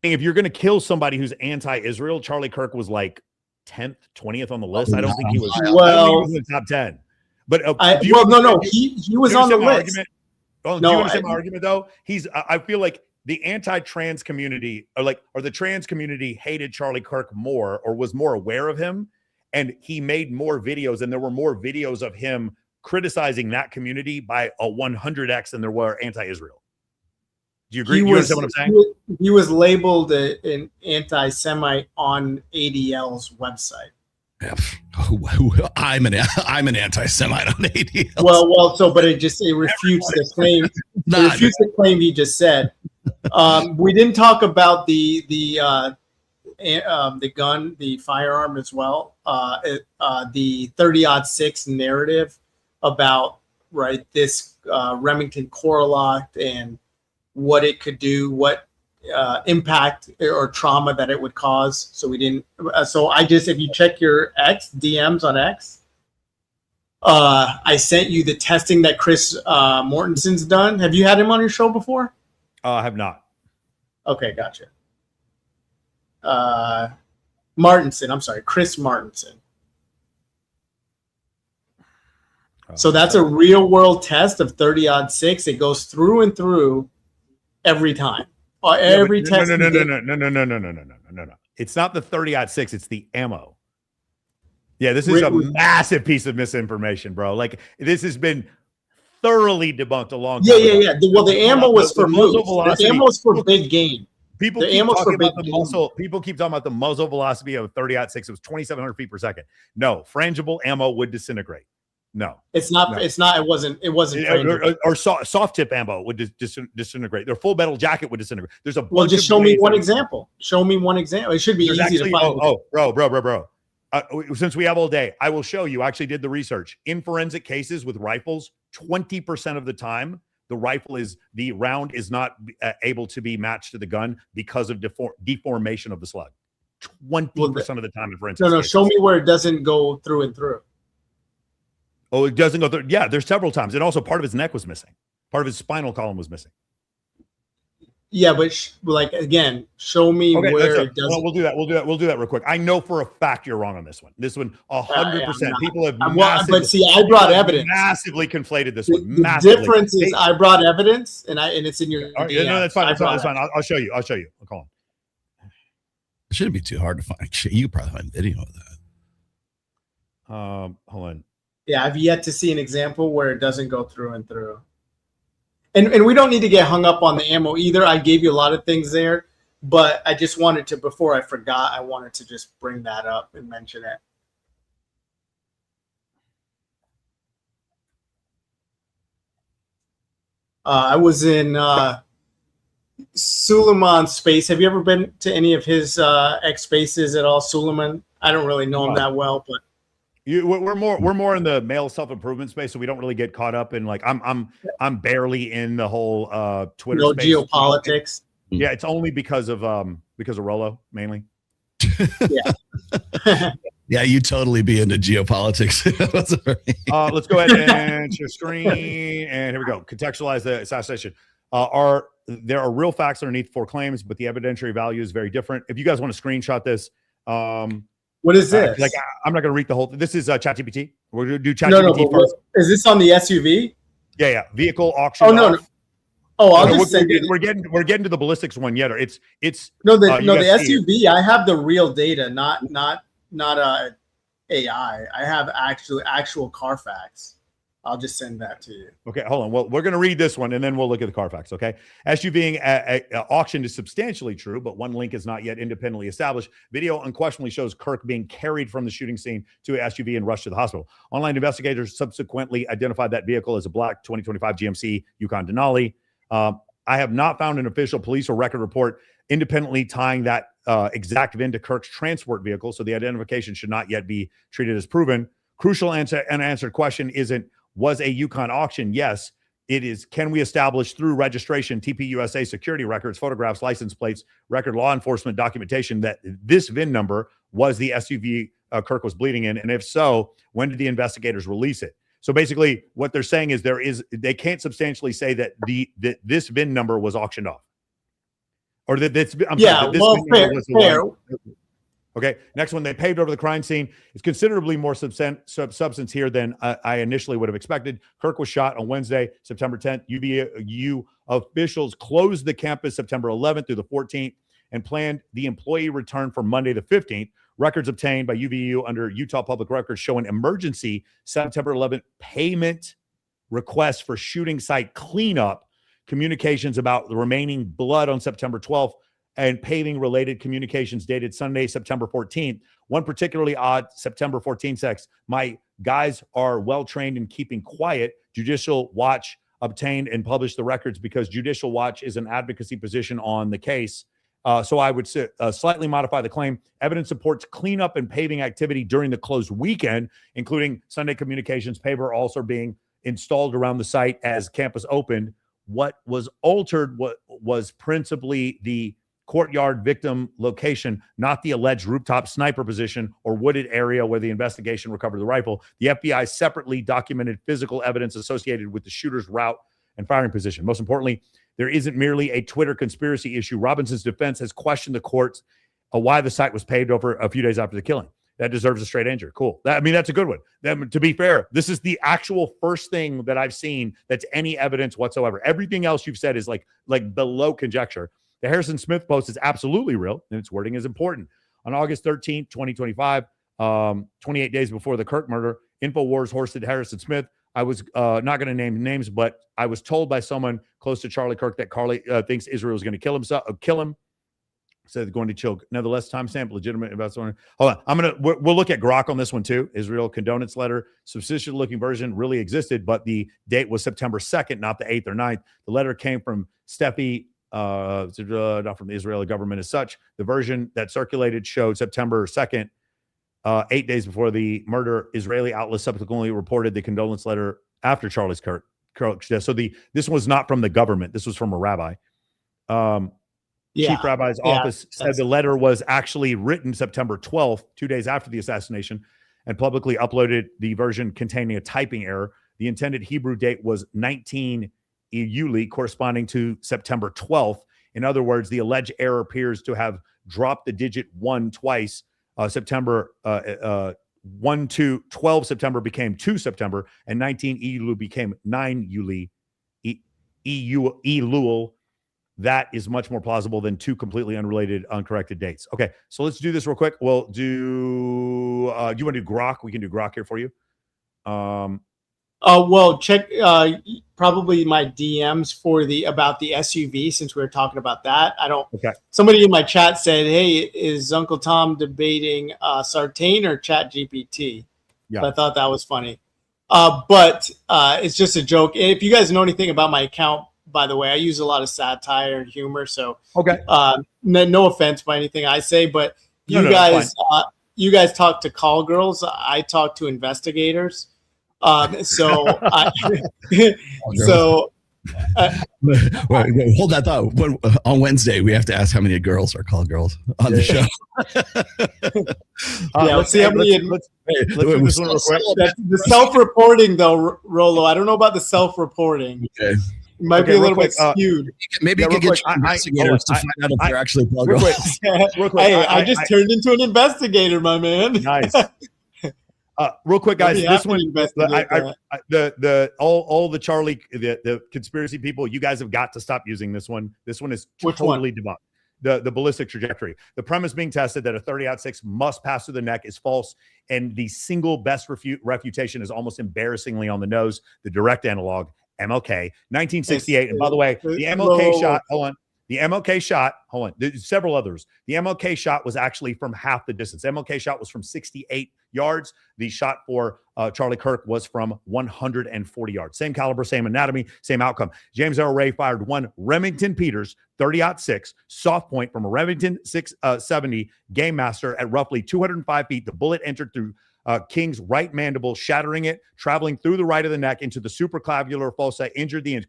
If you're going to kill somebody who's anti-Israel, Charlie Kirk was like 10th, 20th on the list. I don't think he was, in the top 10. But he was on the list. Do you understand my argument though? I feel like the anti-trans community or the trans community hated Charlie Kirk more or was more aware of him. And he made more videos, and there were more videos of him criticizing that community by a 100x than there were anti-Israel. Do you agree? You understand what I'm saying? He was labeled an anti-Semite on ADL's website. Yeah. I'm an anti-Semite on ADL. Well, but it refutes the claim. It refutes the claim he just said. We didn't talk about the gun, the firearm as well. The 30-06 narrative about right? This Remington Core-Lokt and what it could do, what impact or trauma that it would cause. So we didn't. So I just, if you check your DMs on X, I sent you the testing that Chris Mortensen's done. Have you had him on your show before? I have not. Okay, gotcha. Martinson, I'm sorry, Chris Martinson. So that's a real world test of 30-06. It goes through and through every time. Every test. No. It's not the 30-06. It's the ammo. Yeah, this is a massive piece of misinformation, bro. Like, this has been thoroughly debunked a long time ago. Yeah. Well, the ammo was for moose. The ammo was for big game. People keep talking about the muzzle. People keep talking about the muzzle velocity of 30-06. It was 2,700 feet per second. No, frangible ammo would disintegrate. No, it's not. No. It's not. It wasn't. Or soft tip ammo would disintegrate. Their full metal jacket would disintegrate. There's a bunch. Well, just show me one example. Show me one example. It should be easy to find. Bro. Since we have all day, I will show you. I actually did the research. In forensic cases with rifles, 20% of the time, the round is not able to be matched to the gun because of deformation of the slug. 20% of the time in forensic cases. Show me where it doesn't go through and through. Oh, it doesn't go through. Yeah, there's several times. And also part of his neck was missing. Part of his spinal column was missing. Yeah, but again, show me where it doesn't. Well, we'll do that. We'll do that real quick. I know for a fact you're wrong on this one. This one, 100%. People have but see, I brought evidence. Massively conflated this one. The difference is I brought evidence, and it's in your. Right, no, that's fine. That's fine. I'll show you. I'll call him. It shouldn't be too hard to find. You could probably find video of that. Hold on. Yeah, I've yet to see an example where it doesn't go through and through. And we don't need to get hung up on the ammo either. I gave you a lot of things there, but I just wanted to, before I forgot, I wanted to just bring that up and mention it. I was in Suleiman's space. Have you ever been to any of his X spaces at all, Suleiman? I don't really know him that well, but we're more in the male self-improvement space, so we don't really get caught up in I'm barely in the whole Twitter space. Geopolitics. Yeah, it's only because of Rollo mainly. Yeah. Yeah, you totally be into geopolitics. Let's go ahead and share screen, and here we go. Contextualize the assassination. There are real facts underneath 4 claims, but the evidentiary value is very different. If you guys want to screenshot this, what is this? I'm not going to read the whole thing. This is ChatGPT. We're going to do ChatGPT first. Is this on the SUV? Yeah. Vehicle auction. Oh no. Oh, I'll just say we're getting to the ballistics one yet, or it's the SUV. I have the real data, not AI. I have actual Carfax. I'll just send that to you. Okay, hold on. Well, we're going to read this one, and then we'll look at the Carfax, okay? SUV auction is substantially true, but one link is not yet independently established. Video unquestionably shows Kirk being carried from the shooting scene to an SUV and rushed to the hospital. Online investigators subsequently identified that vehicle as a black 2025 GMC Yukon Denali. I have not found an official police or record report independently tying that exact VIN to Kirk's transport vehicle, so the identification should not yet be treated as proven. Crucial unanswered question isn't, was a Yukon auction? Yes, it is. Can we establish through registration, TPUSA security records, photographs, license plates, record law enforcement documentation that this VIN number was the SUV Kirk was bleeding in? And if so, when did the investigators release it? So basically what they're saying is they can't substantially say that this VIN number was auctioned off. Or that this, fair. Okay, next one, they paved over the crime scene. It's considerably more substance here than I initially would have expected. Kirk was shot on Wednesday, September 10th. UVU officials closed the campus September 11th through the 14th and planned the employee return for Monday the 15th. Records obtained by UVU under Utah Public Records show an emergency September 11th payment request for shooting site cleanup, communications about the remaining blood on September 12th, and paving related communications dated Sunday, September 14th. One particularly odd September 14th text, my guys are well trained in keeping quiet. Judicial Watch obtained and published the records because Judicial Watch is an advocacy position on the case. So I would slightly modify the claim. Evidence supports cleanup and paving activity during the closed weekend, including Sunday communications. Paver also being installed around the site as campus opened. What was altered was principally the courtyard victim location, not the alleged rooftop sniper position or wooded area where the investigation recovered the rifle. The FBI separately documented physical evidence associated with the shooter's route and firing position. Most importantly, there isn't merely a Twitter conspiracy issue. Robinson's defense has questioned the courts why the site was paved over a few days after the killing. That deserves a straight answer. Cool. That's a good one. To be fair, this is the actual first thing that I've seen that's any evidence whatsoever. Everything else you've said is like below conjecture. The Harrison Smith post is absolutely real, and its wording is important. On August 13th, 2025, 28 days before the Kirk murder, InfoWars horsed Harrison Smith. I was not going to name names, but I was told by someone close to Charlie Kirk that Carly thinks Israel is going to kill him. So they're going to choke. Nevertheless, timestamp, legitimate investment. Hold on. We'll look at Grok on this one too. Israel condonance letter, substantial looking version really existed, but the date was September 2nd, not the 8th or 9th. The letter came from Steffi, not from the Israeli government as such. The version that circulated showed September 2nd, 8 days before the murder. Israeli outlets subsequently reported the condolence letter after Charlie's Kirk's death. So this was not from the government. This was from a rabbi. Chief Rabbi's office said the letter was actually written September 12th, 2 days after the assassination, and publicly uploaded the version containing a typing error. The intended Hebrew date was 19 Iyuli, corresponding to September 12th. In other words, the alleged error appears to have dropped the digit 1 twice. 12 September became 2 September, and 19 Iyulu became 9 Yuli. Elul. That is much more plausible than two completely unrelated, uncorrected dates. Okay, so let's do this real quick. We'll do, you want to do Grok? We can do Grok here for you. Well, check probably my DMs for about the SUV, since we were talking about that. Okay. Somebody in my chat said, hey, is Uncle Tom debating Sartain or Chat GPT? Yeah. I thought that was funny. But it's just a joke. If you guys know anything about my account, by the way, I use a lot of satire and humor. So, okay. No offense by anything I say, but you guys talk to call girls. I talk to investigators. Wait, hold that thought. On Wednesday, we have to ask how many girls are call girls on the show. Let's see how many. Let's do this one real quick. The self-reporting, though, Rolo. I don't know about the self-reporting. Okay. It might be a little bit skewed. Maybe you could get investigators to find out if they're actually call girls. Real quick. Hey, I just turned into an investigator, my man. Nice. Real quick, guys. This one, all the Charlie, the conspiracy people, you guys have got to stop using this one. This one is totally debunked. The ballistic trajectory. The premise being tested that a 30-06 must pass through the neck is false, and the single best refutation is almost embarrassingly on the nose. The direct analog, MLK, 1968. And by the way, the MLK shot. Hold on. The MLK shot, there's several others. The MLK shot was actually from half the distance. MLK shot was from 68 yards. The shot for Charlie Kirk was from 140 yards. Same caliber, same anatomy, same outcome. James Earl Ray fired one Remington Peters 30-06 soft point from a Remington 670 Game Master at roughly 205 feet. The bullet entered through King's right mandible, shattering it, traveling through the right of the neck into the supraclavicular fossa, injured the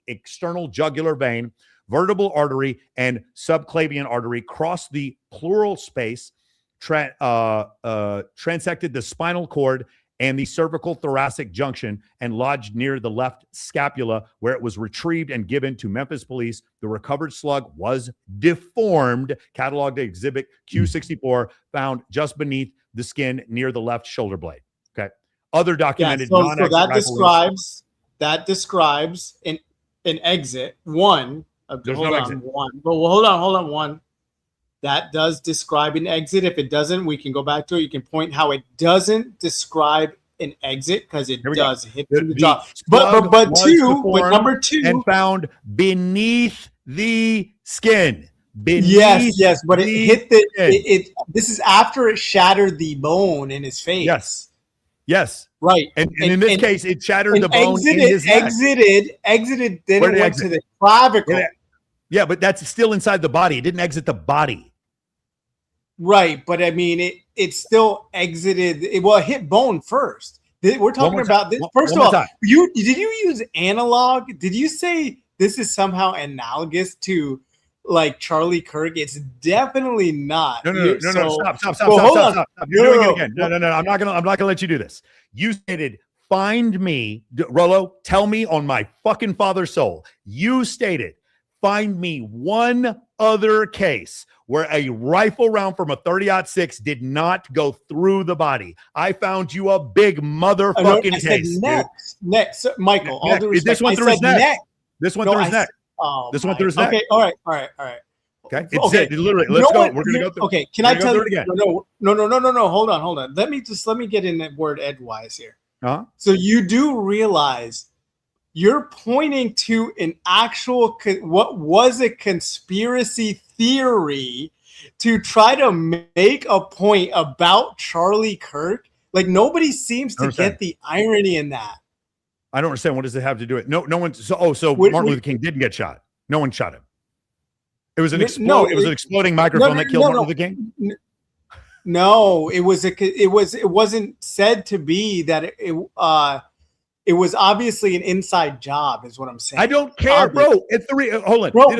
external jugular vein, vertebral artery, and subclavian artery, crossed the pleural space, transected the spinal cord and the cervical thoracic junction, and lodged near the left scapula, where it was retrieved and given to Memphis police. The recovered slug was deformed, cataloged exhibit Q64, found just beneath the skin near the left shoulder blade. Okay. Other documented. So that describes an exit. One. Hold on. One. That does describe an exit. If it doesn't, we can go back to it. You can point how it doesn't describe an exit, because it does hit the jaw. But number two, and found beneath the skin. Yes, but it hit the. This is after it shattered the bone in his face. Yes. Right. And in this case, it shattered the bone in his neck. Exited, then it went to the clavicle. Yeah, but that's still inside the body. It didn't exit the body. Right, but I mean, it still exited. It hit bone first. We're talking about this. First of all, did you use analog? Did you say this is somehow analogous to like Charlie Kirk? It's definitely not. No, stop. You're doing it again. No. I'm not gonna let you do this. You stated, find me, Rollo, tell me on my fucking father's soul. You stated, find me one other case where a rifle round from a 30-06 did not go through the body. I found you a big motherfucking case. Next, Michael. All due respect, this went through his neck. This went through his neck. This went through his neck. Okay, all right. Okay, literally. Let's go. We're gonna go through. Okay, can I tell you again? No. Hold on. Let me get in that word edgewise here. So you do realize you're pointing to an actual what was a conspiracy theory to try to make a point about Charlie Kirk. Like nobody seems to get the irony in that. I don't understand. What does it have to do with it? No one. So Martin Luther King didn't get shot. No one shot him. It was an exploding microphone that killed Martin Luther King. No, it wasn't said to be that it was obviously an inside job, is what I'm saying. I don't care, bro. It's hold on, bro.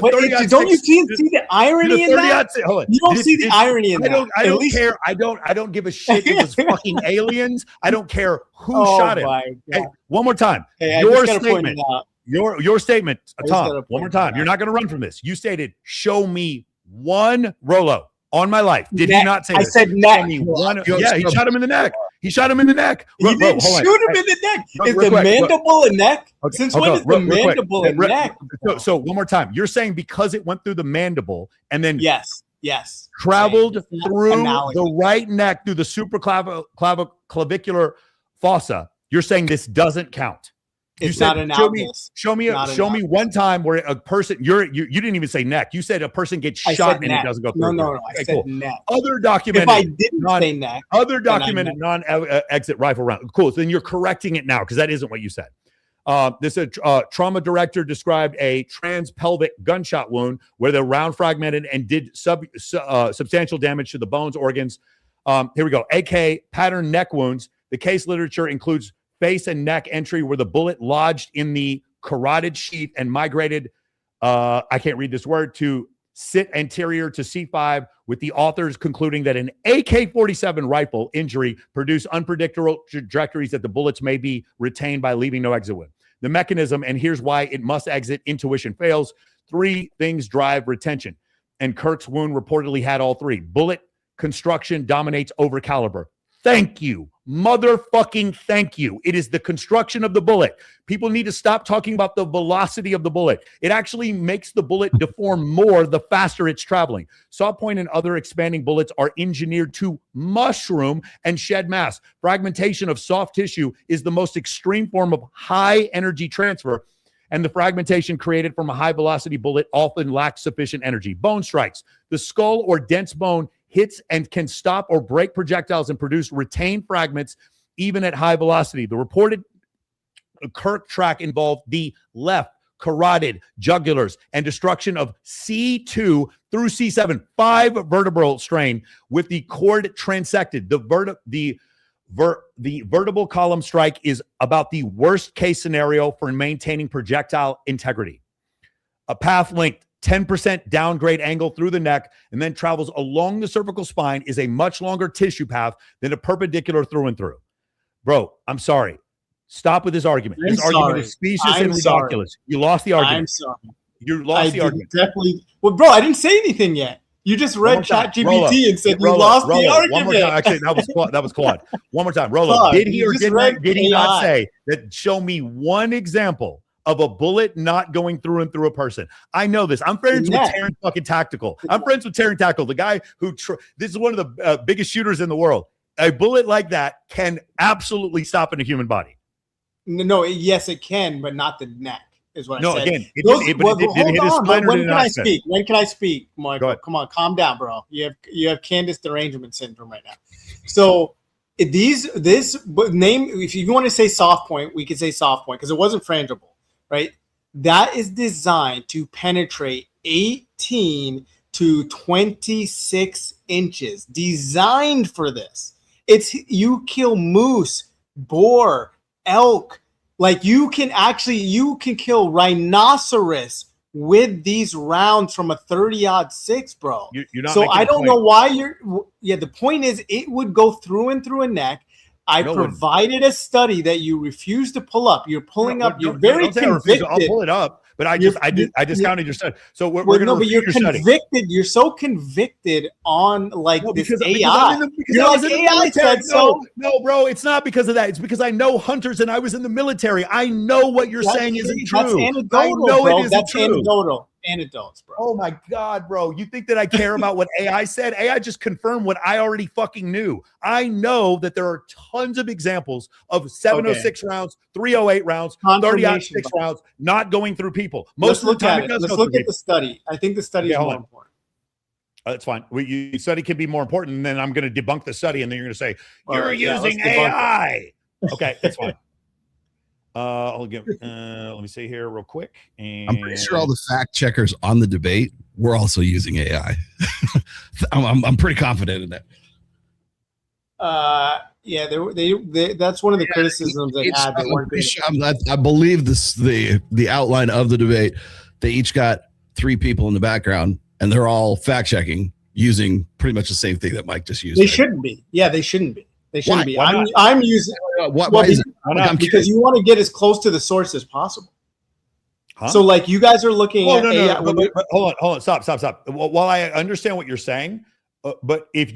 Don't you see the irony in that? Hold on. You don't see the irony in that. I don't care. I don't give a shit. It was fucking aliens. I don't care who shot him. Hey, one more time. Your statement. Your statement, Tom. One more time. You're not going to run from this. You stated, "Show me one Rollo on my life." Did you not say I said neck. Yeah, he shot him in the neck. He shot him in the neck. He didn't shoot him in the neck. Is the mandible a neck? Since when is the mandible a neck? So one more time. You're saying because it went through the mandible and then yes, traveled through the right neck through the supraclavicular fossa. You're saying this doesn't count. It's not analogous. Show me one time where a person you didn't even say neck. You said a person gets shot and it doesn't go through. No. I said neck. Other documented. If I didn't say neck. Other documented non-exit rifle round. Cool. So then you're correcting it now because that isn't what you said. This trauma director described a transpelvic gunshot wound where the round fragmented and did substantial damage to the bones, organs. Here we go. AK pattern neck wounds. The case literature includes face and neck entry where the bullet lodged in the carotid sheath and migrated, I can't read this word, to sit anterior to C5, with the authors concluding that an AK-47 rifle injury produced unpredictable trajectories that the bullets may be retained by leaving no exit wound. The mechanism, and here's why it must exit, intuition fails. 3 things drive retention. And Kirk's wound reportedly had all 3. Bullet construction dominates over caliber. Thank you. Motherfucking thank you. It is the construction of the bullet. People need to stop talking about the velocity of the bullet. It actually makes the bullet deform more the faster it's traveling. Saw point and other expanding bullets are engineered to mushroom and shed mass. Fragmentation of soft tissue is the most extreme form of high energy transfer, and the fragmentation created from a high velocity bullet often lacks sufficient energy. Bone strikes. The skull or dense bone hits and can stop or break projectiles and produce retained fragments even at high velocity. The reported Kirk track involved the left carotid, jugulars, and destruction of C2 through C7, 5 vertebral strain with the cord transected. The vertebral column strike is about the worst case scenario for maintaining projectile integrity. A path length 10% downgrade angle through the neck and then travels along the cervical spine is a much longer tissue path than a perpendicular through and through. Bro, I'm sorry. Stop with this argument. This argument is specious and ridiculous. You lost the argument. I'm sorry. You lost the argument. Definitely. Well, bro, I didn't say anything yet. You just read ChatGPT and said you lost the argument. One more time. Actually, that was Claude. One more time. Rollo, did he or did he not say that? Show me one example of a bullet not going through and through a person. I know this. I'm friends with Terrence fucking Tactical. I'm friends with Terrence Tactical, the guy who this is one of the biggest shooters in the world. A bullet like that can absolutely stop in a human body. No, yes, it can, but not the neck. Is what I said. Again, it didn't hit his spine. When can I speak? When can I speak, Michael? Come on, calm down, bro. You have Candace derangement syndrome right now. So this name, if you want to say soft point, we could say soft point because it wasn't frangible, right? That is designed to penetrate 18 to 26 inches. Designed for this. You kill moose boar, elk. Like you can kill rhinoceros with these rounds from a 30-06, bro. You're not. So I don't know why the point is it would go through and through a neck. I provided a study that you refuse to pull up. You're pulling up. You're very convicted. I'll pull it up, but I discounted your study. So we're going to. But you're convicted. Study. You're so convicted on this AI. You're like AI said so. No, bro, it's not because of that. It's because I know hunters and I was in the military. I know what you're saying isn't true. That's anecdotal, bro. That's anecdotal. Anecdotes, bro. Oh my God, bro. You think that I care about what AI said? AI just confirmed what I already fucking knew. I know that there are tons of examples of 706 rounds, 308 rounds, 30-06 rounds not going through people. Most of the time, let's look at the study. I think the study is more important. That's fine. The study can be more important, and then I'm going to debunk the study, and then you're going to say, you're using AI. Okay, that's fine. Let me see here real quick. And I'm pretty sure all the fact checkers on the debate were also using AI. I'm pretty confident in that. That's one of the criticisms they had. I believe the outline of the debate. They each got 3 people in the background, and they're all fact checking using pretty much the same thing that Mike just used. They shouldn't be. Yeah, they shouldn't be. They shouldn't be. I'm using. Why is it? Because you want to get as close to the source as possible. Huh? So, like, you guys are looking at AI. But hold on, stop. While I understand what you're saying, but if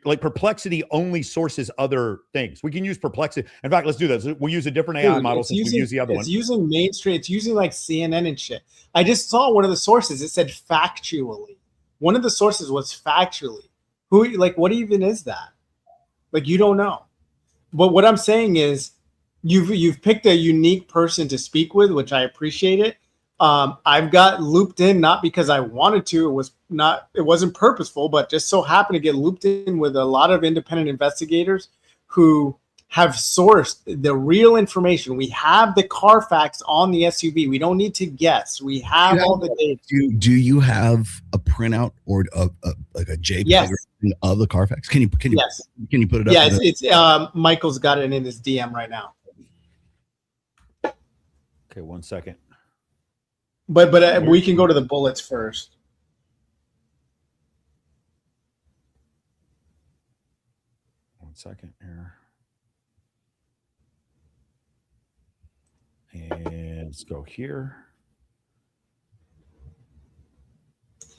like Perplexity only sources other things, we can use Perplexity. In fact, let's do this. We'll use a different AI model since we use the other one. It's using mainstream. It's using like CNN and shit. I just saw one of the sources. It said factually. One of the sources was factually. What even is that? Like, you don't know. But what I'm saying is you've picked a unique person to speak with, which I appreciate it. I've got looped in, not because I wanted to, it wasn't purposeful, but just so happened to get looped in with a lot of independent investigators who have sourced the real information. We have the Carfax on the SUV. We don't need to guess. We have all the data. Do you have a printout or like a JPEG of the Carfax? Can you Can you put it up? Yeah, it's Michael's got it in his DM right now. Okay, 1 second. But we can go to the bullets first. One second here. And let's go here.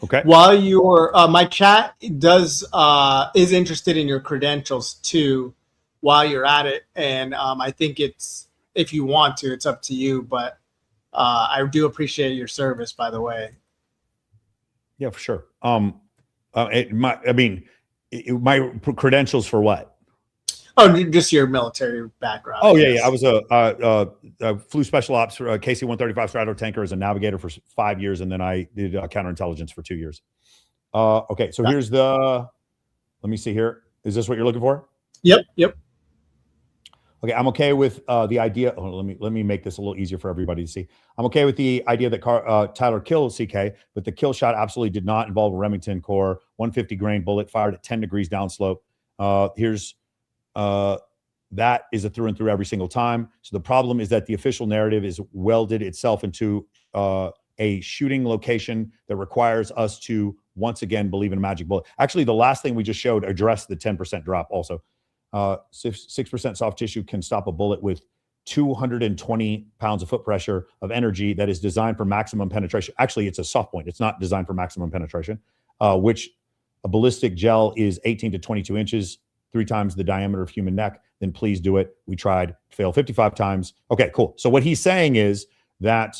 Okay. While you're, my chat is interested in your credentials too, while you're at it, and I think if you want to, it's up to you. But I do appreciate your service, by the way. Yeah, for sure. My credentials for what? Oh, just your military background. Oh, yeah. I was a flew special ops for KC-135 Strato tanker as a navigator for 5 years, and then I did counterintelligence for 2 years. Okay, so here's let me see here. Is this what you're looking for? Yep. Okay, I'm okay with the idea. Let me make this a little easier for everybody to see. I'm okay with the idea that Tyler killed CK, but the kill shot absolutely did not involve a Remington core 150 grain bullet fired at 10 degrees downslope. Here's that is a through and through every single time. So the problem is that the official narrative is welded itself into a shooting location that requires us to once again believe in a magic bullet. Actually, the last thing we just showed addressed the 10% drop also. 6% soft tissue can stop a bullet with 220 pounds of foot pressure of energy that is designed for maximum penetration. Actually, it's a soft point. It's not designed for maximum penetration, which a ballistic gel is 18 to 22 inches, 3 times the diameter of human neck. Then please do it. We tried, failed 55 times. Okay, cool. So what he's saying is that,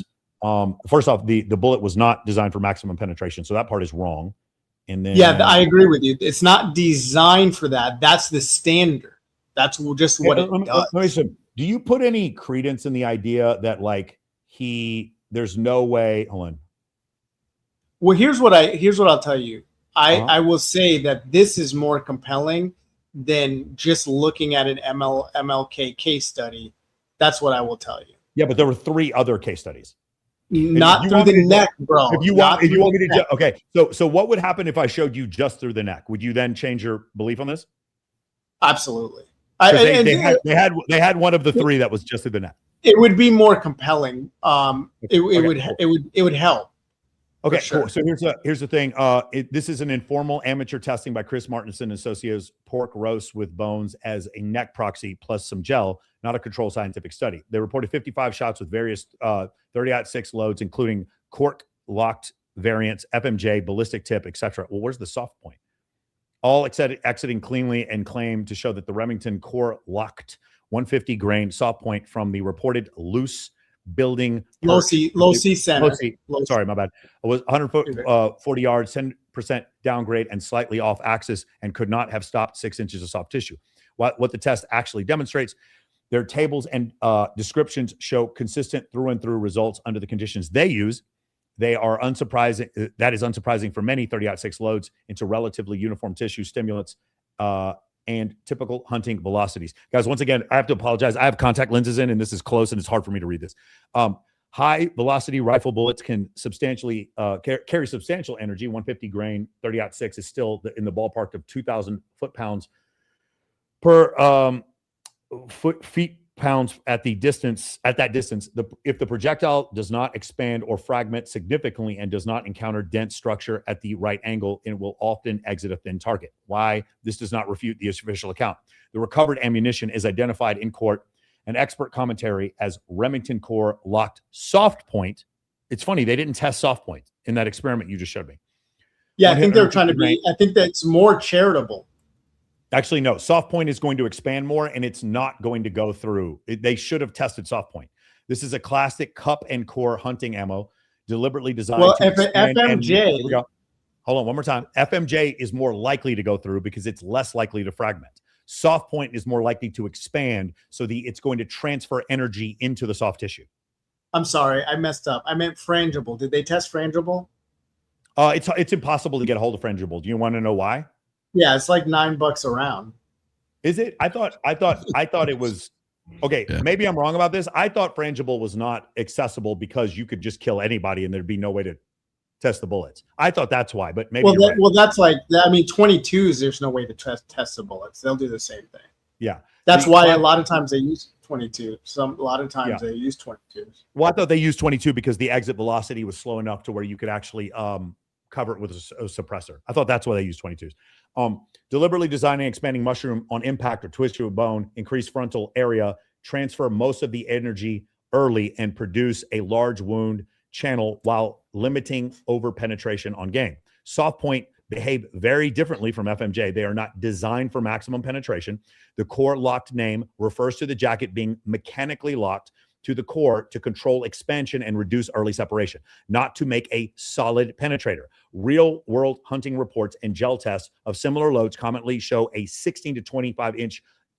first off, the bullet was not designed for maximum penetration. So that part is wrong. And then, yeah, I agree with you. It's not designed for that. That's the standard. That's just what it does. Let me say, do you put any credence in the idea that there's no way? Hold on. Well, here's what I'll tell you. I will say that this is more compelling than just looking at an MLK case study. That's what I will tell you. Yeah, but there were 3 other case studies. Not through the neck, bro. If you want me to, okay. So what would happen if I showed you just through the neck? Would you then change your belief on this? Absolutely. They had one of the three that was just in the net. It would be more compelling. It would help. Okay, sure. Cool. So here's the thing. This is an informal amateur testing by Chris Martinson and Associates, pork roast with bones as a neck proxy plus some gel, not a controlled scientific study. They reported 55 shots with various 30-06 loads, including cork locked variants, FMJ, ballistic tip, etc. Well, where's the soft point? All exiting cleanly and claimed to show that the Remington core locked 150 grain soft point from the reported loose building low C center. Sorry, my bad. It was 140 yards, 10% downgrade, and slightly off axis, and could not have stopped 6 inches of soft tissue. What the test actually demonstrates, their tables and descriptions show consistent through and through results under the conditions they use. They are unsurprising. That is unsurprising for many 30-06 loads into relatively uniform tissue stimulants and typical hunting velocities. Guys, once again, I have to apologize. I have contact lenses in, and this is close, and it's hard for me to read this. High velocity rifle bullets can substantially carry substantial energy. 150 grain 30-06 is still in the ballpark of 2,000 foot-pounds per feet-pounds at that distance. If the projectile does not expand or fragment significantly and does not encounter dense structure at the right angle, it will often exit a thin target. Why? This does not refute the official account. The recovered ammunition is identified in court and expert commentary as Remington core locked soft point. It's funny, they didn't test soft point in that experiment you just showed me. Yeah, I think they were trying to be, I think that's more charitable. Actually, no. Soft point is going to expand more, and it's not going to go through. They should have tested soft point. This is a classic cup and core hunting ammo, deliberately designed to expand. FMJ. Here we go. Hold on, one more time. FMJ is more likely to go through because it's less likely to fragment. Soft point is more likely to expand, so it's going to transfer energy into the soft tissue. I'm sorry, I messed up. I meant frangible. Did they test frangible? It's impossible to get a hold of frangible. Do you want to know why? Yeah, it's like $9 a round. Is it? I thought it was okay. Yeah. Maybe I'm wrong about this. I thought frangible was not accessible because you could just kill anybody and there'd be no way to test the bullets. I thought that's why, but maybe that's like, I mean, 22s, there's no way to test the bullets. They'll do the same thing. Yeah. That's why a lot of times they use 22. A lot of times they use 22s. Well, I thought they used 22 because the exit velocity was slow enough to where you could actually cover it with a suppressor. I thought that's why they used 22s. Deliberately designing expanding mushroom on impact or twist to a bone, increase frontal area, transfer most of the energy early, and produce a large wound channel while limiting over penetration on game. Soft point behave very differently from FMJ. They are not designed for maximum penetration. The core locked name refers to the jacket being mechanically locked to the core to control expansion and reduce early separation, not to make a solid penetrator. Real world hunting reports and gel tests of similar loads commonly show a 16 to 25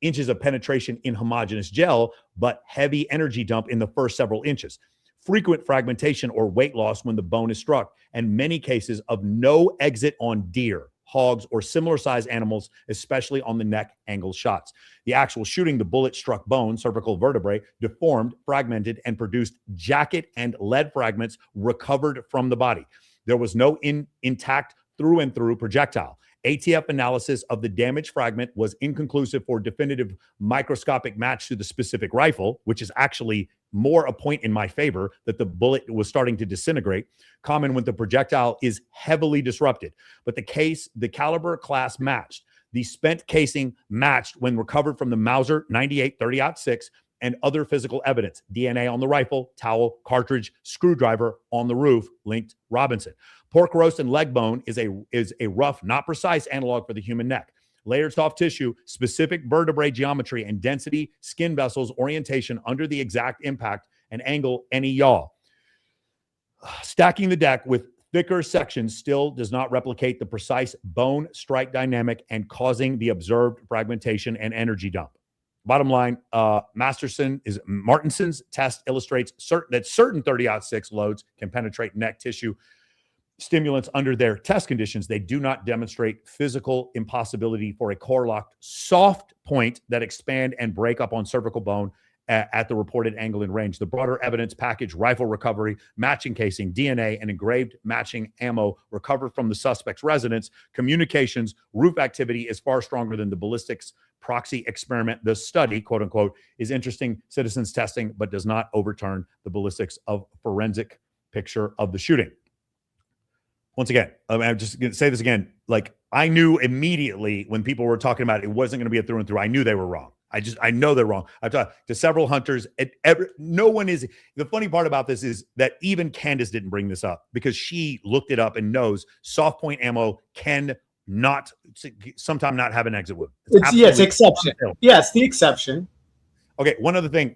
inches of penetration in homogeneous gel, but heavy energy dump in the first several inches. Frequent fragmentation or weight loss when the bone is struck, and many cases of no exit on deer, hogs, or similar size animals, especially on the neck angle shots. The actual shooting, the bullet struck bone, cervical vertebrae, deformed, fragmented, and produced jacket and lead fragments recovered from the body. There was no intact through and through projectile. ATF analysis of the damaged fragment was inconclusive for definitive microscopic match to the specific rifle, which is actually more a point in my favor that the bullet was starting to disintegrate, common when the projectile is heavily disrupted. But the caliber class matched. The spent casing matched when recovered from the Mauser 98 30-06 and other physical evidence. DNA on the rifle, towel, cartridge, screwdriver on the roof linked Robinson. Pork roast and leg bone is a rough, not precise analog for the human neck. Layered soft tissue, specific vertebrae geometry and density, skin vessels, orientation under the exact impact and angle, any yaw. Stacking the deck with thicker sections still does not replicate the precise bone strike dynamic and causing the observed fragmentation and energy dump. Bottom line, Martinson's test illustrates that certain 30-06 loads can penetrate neck tissue stimulants under their test conditions. They do not demonstrate physical impossibility for a core locked soft point that expand and break up on cervical bone at the reported angle and range. The broader evidence package, rifle recovery, matching casing, DNA, and engraved matching ammo recovered from the suspect's residence. Communications, roof activity is far stronger than the ballistics proxy experiment. The study, quote unquote, is interesting citizens testing, but does not overturn the ballistics of forensic picture of the shooting. Once again, I'm just going to say this again. Like, I knew immediately when people were talking about it wasn't going to be a through and through. I knew they were wrong. I know they're wrong. I've talked to several hunters. No one is. The funny part about this is that even Candace didn't bring this up because she looked it up and knows soft point ammo can not sometimes not have an exit wound. It's exception. Yes, the exception. Okay, one other thing.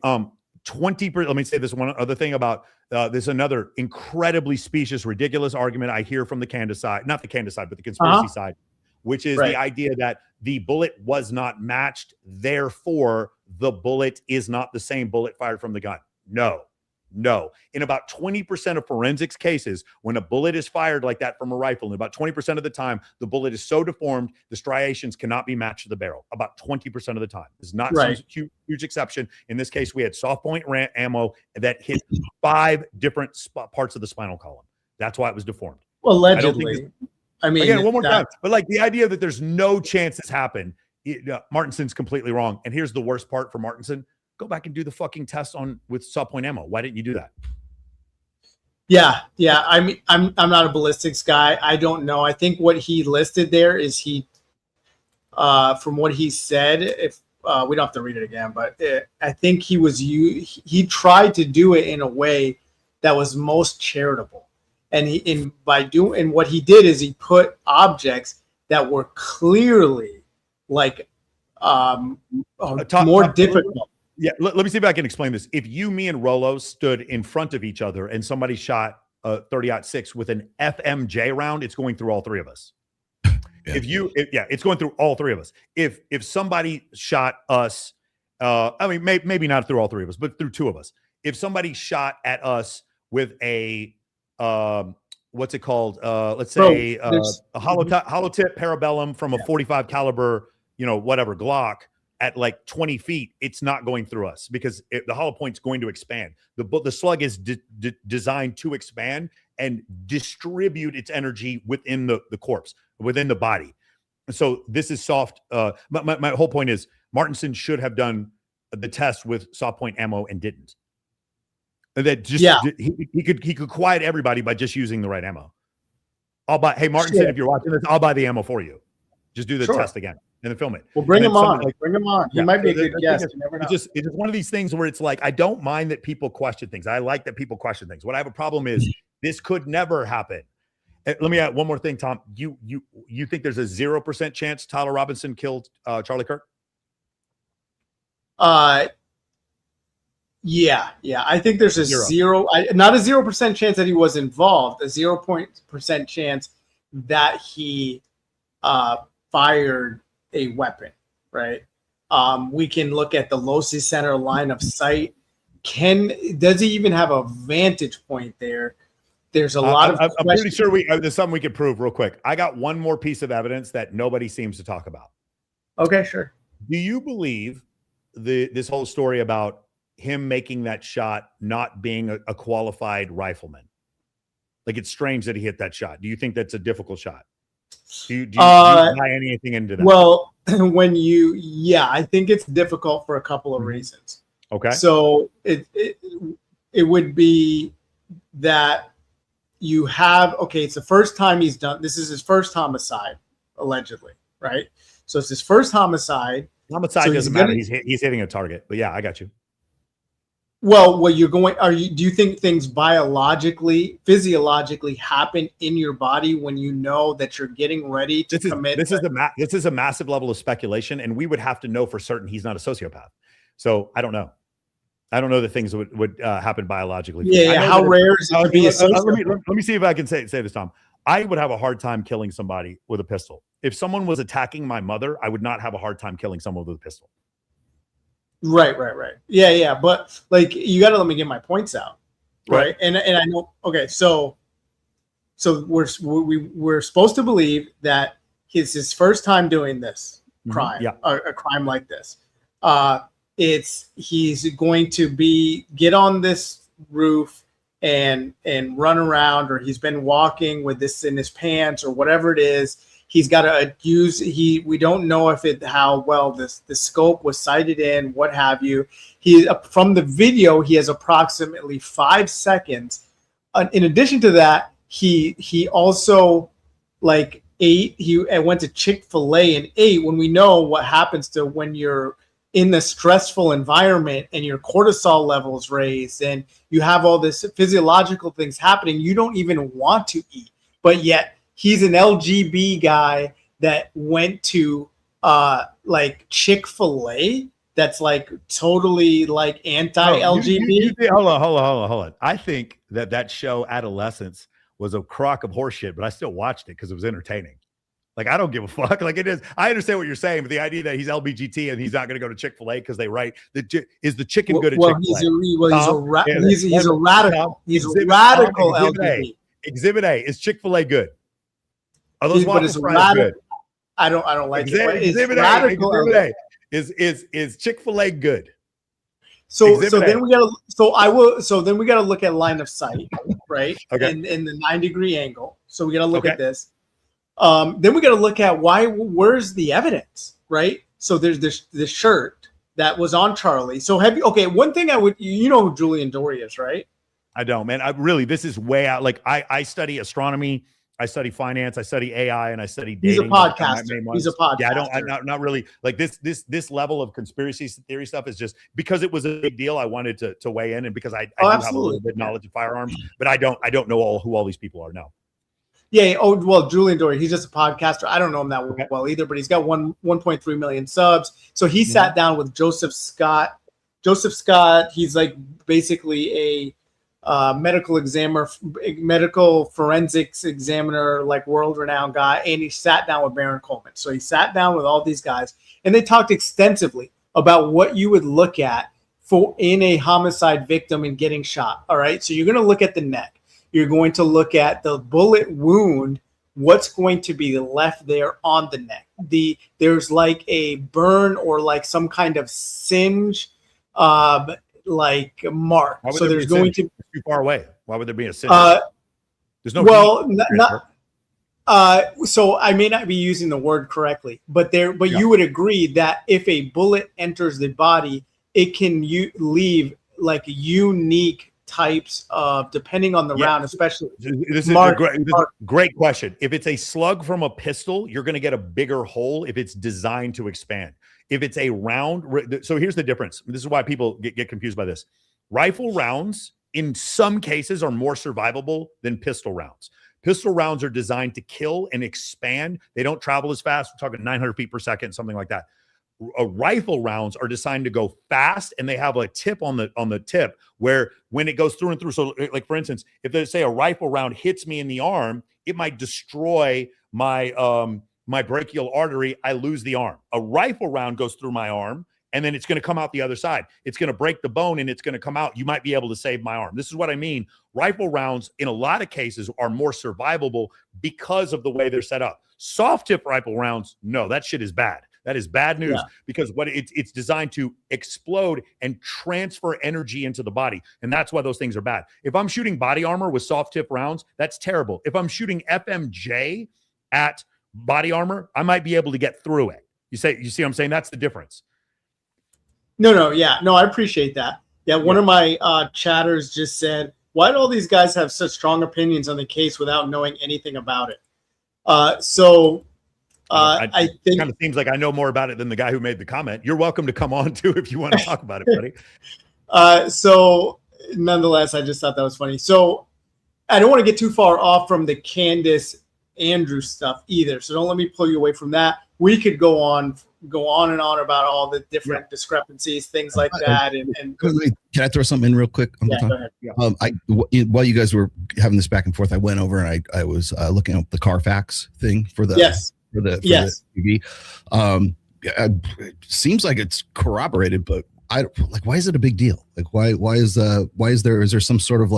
20%. Let me say this one other thing about this. Another incredibly specious, ridiculous argument I hear from the Candace side, not the Candace side, but the conspiracy side, which is the idea that the bullet was not matched, therefore the bullet is not the same bullet fired from the gun. No. In about 20% of forensics cases, when a bullet is fired like that from a rifle, and about 20% of the time, the bullet is so deformed, the striations cannot be matched to the barrel. About 20% of the time. It's not some huge exception. In this case, we had soft point ammo that hit 5 different parts of the spinal column. That's why it was deformed. Well, allegedly. I mean, again, one more time. But like the idea that there's no chance this happened, Martinson's completely wrong. And here's the worst part for Martinson. Go back and do the fucking test with soft point ammo. Why didn't you do that? Yeah. I mean, I'm not a ballistics guy. I don't know. I think what he listed there is from what he said, if we don't have to read it again, but I think he tried to do it in a way that was most charitable. And what he did is he put objects that were clearly like more difficult. Yeah, let me see if I can explain this. If you, me, and Rolo stood in front of each other and somebody shot a 30-06 with an FMJ round, it's going through all three of us. It's going through all three of us. If somebody shot us, I mean, maybe not through all three of us, but through 2 of us. If somebody shot at us with a what's it called? Let's say a hollow tip parabellum from a 45 caliber, whatever Glock. At like 20 feet, it's not going through us because the hollow point's going to expand. The slug is designed to expand and distribute its energy within the corpse, within the body. So this is soft. My whole point is Martinson should have done the test with soft point ammo and didn't. That he could quiet everybody by just using the right ammo. Hey Martinson, if you're watching this, I'll buy the ammo for you. Just do the test again. And then film it. Well, bring him on. Bring him on. He might be a good guest. You never know. It's just one of these things where it's like, I don't mind that people question things. I like that people question things. What I have a problem is this could never happen. Let me add one more thing, Tom. You think there's a 0% chance Tyler Robinson killed Charlie Kirk? Yeah. I think there's a not a 0% chance that he was involved. A 0% chance that he fired a weapon, right? We can look at the Losi Center line of sight. Does he even have a vantage point there? There's a lot of. I'm pretty sure there's something we could prove real quick. I got one more piece of evidence that nobody seems to talk about. Okay, sure. Do you believe this whole story about him making that shot not being a qualified rifleman? Like, it's strange that he hit that shot. Do you think that's a difficult shot? Do you buy anything into that? Well, I think it's difficult for a couple of reasons. Okay. So it would be that you have, it's the first time he's done, this is his first homicide, allegedly, right? So it's his first homicide. Homicide doesn't matter. He's hitting a target, but yeah, I got you. Well, do you think things biologically, physiologically happen in your body when you know that you're getting ready to commit? This is a massive level of speculation, and we would have to know for certain he's not a sociopath. So I don't know. I don't know that things would happen biologically. Yeah. How rare is it to be a sociopath? Let me see if I can say this, Tom. I would have a hard time killing somebody with a pistol. If someone was attacking my mother, I would not have a hard time killing someone with a pistol. Right. Yeah. But like, you got to let me get my points out. Right. And I know, okay. So we're supposed to believe that it's his first time doing this crime, a crime like this. he's going to get on this roof and run around, or he's been walking with this in his pants or whatever it is. He's got to we don't know how well the scope was sighted in, what have you. From the video, he has approximately 5 seconds. In addition to that, he also ate. He went to Chick-fil-A and ate, when we know what happens to when you're in the stressful environment and your cortisol levels raised and you have all this physiological things happening. You don't even want to eat, but yet he's an LGB guy that went to Chick-fil-A. That's totally anti-LGBT. Hold on. I think that show Adolescence was a crock of horseshit, but I still watched it because it was entertaining. I don't give a fuck. It is. I understand what you're saying, but the idea that he's LGBT and he's not going to go to Chick-fil-A because they write is the chicken good at Chick-fil-A? He's a radical. He's a radical LGBT. Exhibit A, is Chick-fil-A good? Are those waffle fries good? I don't like it. Exhibit A. Is Chick-fil-A good? So then we gotta look at line of sight, right? Okay. In the 9-degree angle. So we gotta look at this. Then we gotta look at where's the evidence, right? So there's this shirt that was on Charlie. So one thing you know who Julian Dory is, right? I don't, man. This is way out. I study astronomy, I study finance, I study AI, and I study dating. He's a podcaster. Yeah, I'm not really this level of conspiracy theory stuff is just because it was a big deal. I wanted to weigh in, and because I do have a little bit of knowledge of firearms, but I don't know who all these people are now. Yeah. Oh, well, Julian Dory, he's just a podcaster. I don't know him that well either, but he's got 1.3 million subs. So he sat down with Joseph Scott. Joseph Scott, he's basically a medical examiner, medical forensics examiner, world-renowned guy, and he sat down with Baron Coleman. So he sat down with all these guys, and they talked extensively about what you would look at in a homicide victim and getting shot. All right, so you're going to look at the neck. You're going to look at the bullet wound. What's going to be left there on the neck? There's a burn or some kind of singe, mark. So there's going to be too far away. Why would there be a singe? There's no. Well, so I may not be using the word correctly, but you would agree that if a bullet enters the body, it can leave unique types of, depending on the round, especially. This is a great question. If it's a slug from a pistol, you're going to get a bigger hole if it's designed to expand. If it's a round, so here's the difference. This is why people get confused by this. Rifle rounds, in some cases, are more survivable than pistol rounds. Pistol rounds are designed to kill and expand. They don't travel as fast. We're talking 900 feet per second, something like that. Rifle rounds are designed to go fast, and they have a tip on the tip where when it goes through and through. So, for instance, if they say a rifle round hits me in the arm, it might destroy my brachial artery. I lose the arm. A rifle round goes through my arm, and then it's going to come out the other side. It's going to break the bone, and it's going to come out. You might be able to save my arm. This is what I mean. Rifle rounds, in a lot of cases, are more survivable because of the way they're set up. Soft tip rifle rounds, no, that shit is bad. That is bad news because it's designed to explode and transfer energy into the body. And that's why those things are bad. If I'm shooting body armor with soft tip rounds, that's terrible. If I'm shooting FMJ at body armor, I might be able to get through it. You see what I'm saying? That's the difference. No, I appreciate that. Yeah, one of my chatters just said, why do all these guys have such strong opinions on the case without knowing anything about it? I think it kind of seems like I know more about it than the guy who made the comment. You're welcome to come on too if you want to talk about it, buddy. So nonetheless, I just thought that was funny. So I don't want to get too far off from the Candace Andrew stuff either. So don't let me pull you away from that. We could go on and on about all the different discrepancies, things like that. And can I throw something in real quick? Go ahead. Yeah. While you guys were having this back and forth, I went over and I was looking up the Carfax thing for the the TV. It seems like it's corroborated, but why is it a big deal? Why is there some sort of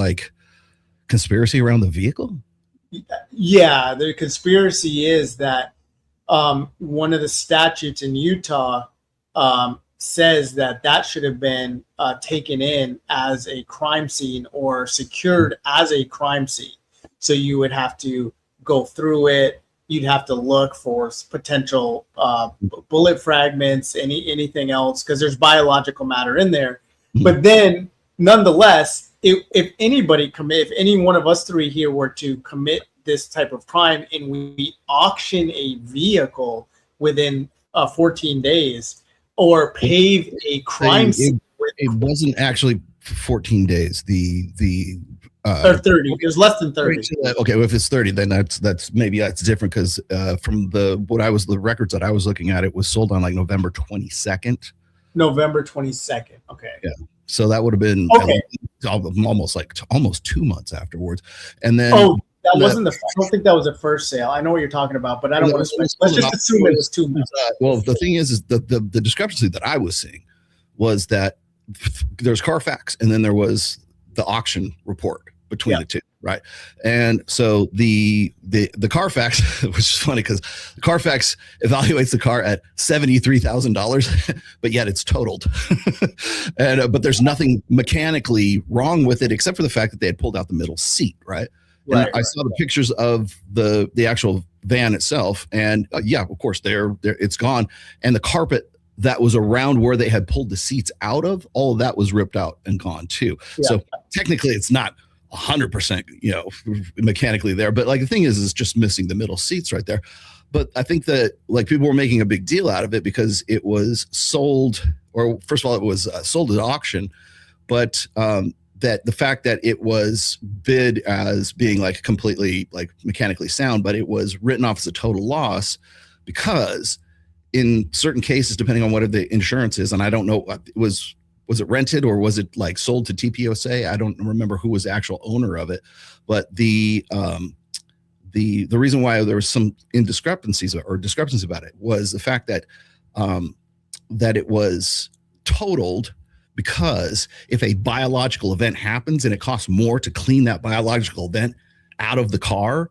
conspiracy around the vehicle? Yeah, the conspiracy is that one of the statutes in Utah says that should have been taken in as a crime scene or secured as a crime scene. So you would have to go through it. You'd have to look for potential bullet fragments, anything else, because there's biological matter in there. But then, nonetheless, if any one of us three here were to commit this type of crime and we auction a vehicle within 14 days or pave a crime scene. It wasn't actually 14 days. Or 30. It was less than 30. Okay, well, if it's 30, then that's different because from the records that I was looking at, it was sold on like November 22nd. November 22nd. Okay. Yeah. So that would have been almost 2 months afterwards. And then that wasn't I don't think that was the first sale. I know what you're talking about, but I don't want to let's just assume it was 2 months. Well, the thing is the discrepancy that I was seeing was that there's Carfax and then there was the auction report between the two, right? And so the Carfax, which is funny because the Carfax evaluates the car at $73,000, but yet it's totaled. And but there's nothing mechanically wrong with it except for the fact that they had pulled out the middle seat, right? And I saw the pictures of the actual van itself, and of course, it's gone, and the carpet that was around where they had pulled the seats out of, all of that was ripped out and gone too. Yeah. So technically, it's not 100%, mechanically there, but like the thing is just missing the middle seats right there. But I think that like people were making a big deal out of it because it was sold, or first of all, it was sold at auction, but that the fact that it was bid as being like completely like mechanically sound, but it was written off as a total loss because in certain cases, depending on what the insurance is, and I don't know, was it rented or was it like sold to TPOSA? I don't remember who was the actual owner of it, but the reason why there was some discrepancies about it was the fact that that it was totaled because if a biological event happens and it costs more to clean that biological event out of the car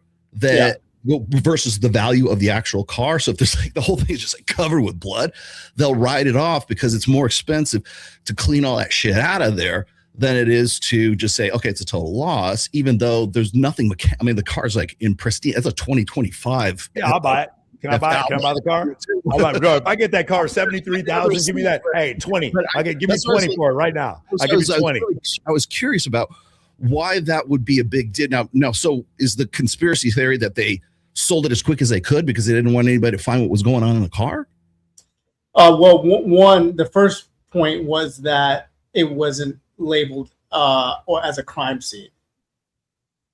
versus the value of the actual car. So if there's like the whole thing is just like covered with blood, they'll write it off because it's more expensive to clean all that shit out of there than it is to just say, okay, it's a total loss, even though there's nothing. I mean, the car's like in pristine. That's a 2025. Yeah, I'll buy it. Can I buy it? Can I buy the car? I'll buy it. If I get that car, 73,000, give me that. Hey, 20. Give me 20 for it right now. I give you 20. I was curious about why that would be a big deal. Now, so is the conspiracy theory that they sold it as quick as they could because they didn't want anybody to find what was going on in the car? Well, the first point was that it wasn't labeled or as a crime scene.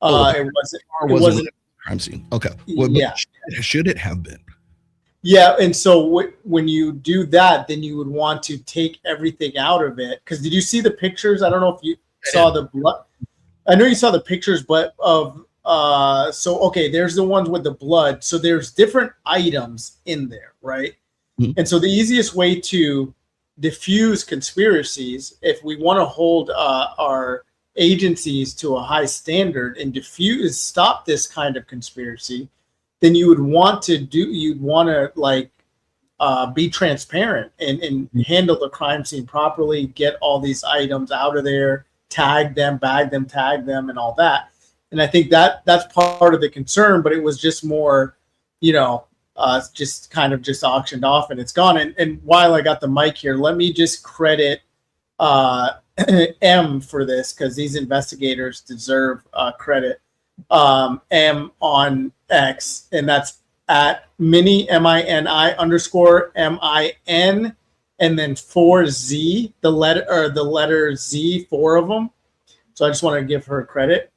It wasn't a crime scene. Okay. Well, should it have been? Yeah, and so when you do that, then you would want to take everything out of it. Because did you see the pictures? I don't know if you saw the blood. I know you saw the pictures, but there's the ones with the blood. So there's different items in there, right? Mm-hmm. And so the easiest way to diffuse conspiracies, if we want to hold our agencies to a high standard and stop this kind of conspiracy, then you'd want to be transparent and handle the crime scene properly, get all these items out of there, tag them, bag them, tag them, and all that. And I think that's part of the concern, but it was just more, just kind of just auctioned off and it's gone. And while I got the mic here, let me just credit M for this because these investigators deserve credit. M on X, and that's at mini MINI _MIN and then 4Z, the letter Z, 4 of them. So I just want to give her credit.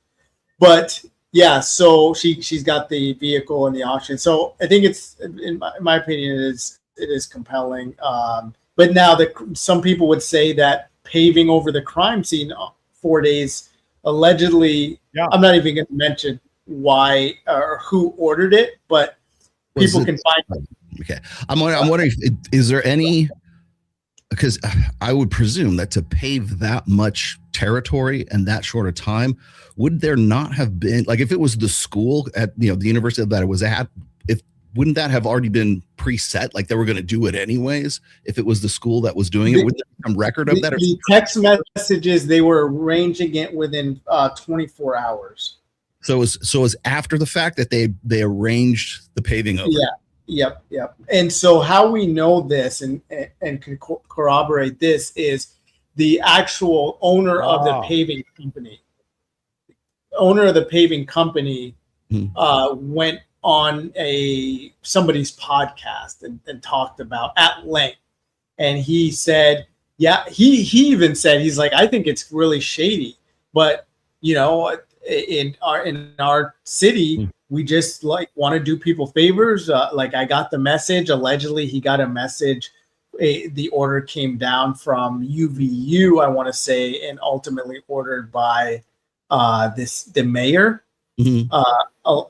But yeah, so she's got the vehicle in the auction. So I think it's, in my opinion, it is compelling. But now some people would say that paving over the crime scene 4 days allegedly. Yeah. I'm not even going to mention why or who ordered it, but people can find it. Okay, I'm wondering, is there any? Because I would presume that to pave that much territory in that short a time, would there not have been, like if it was the school at the university that it was at, wouldn't that have already been preset? Like they were going to do it anyways. If it was the school that was doing it, wouldn't there be some record of that? The text messages, they were arranging it within 24 hours. So it was after the fact that they arranged the paving over. Yeah. Yep. And so how we know this and can corroborate this is the actual owner of the paving company. Owner of the paving company went on somebody's podcast and talked about at length. And he said, he even said, he's like, I think it's really shady, but in our city, we just like want to do people favors. Like I got the message. Allegedly, he got a message. The order came down from UVU, I want to say, and ultimately ordered by the mayor.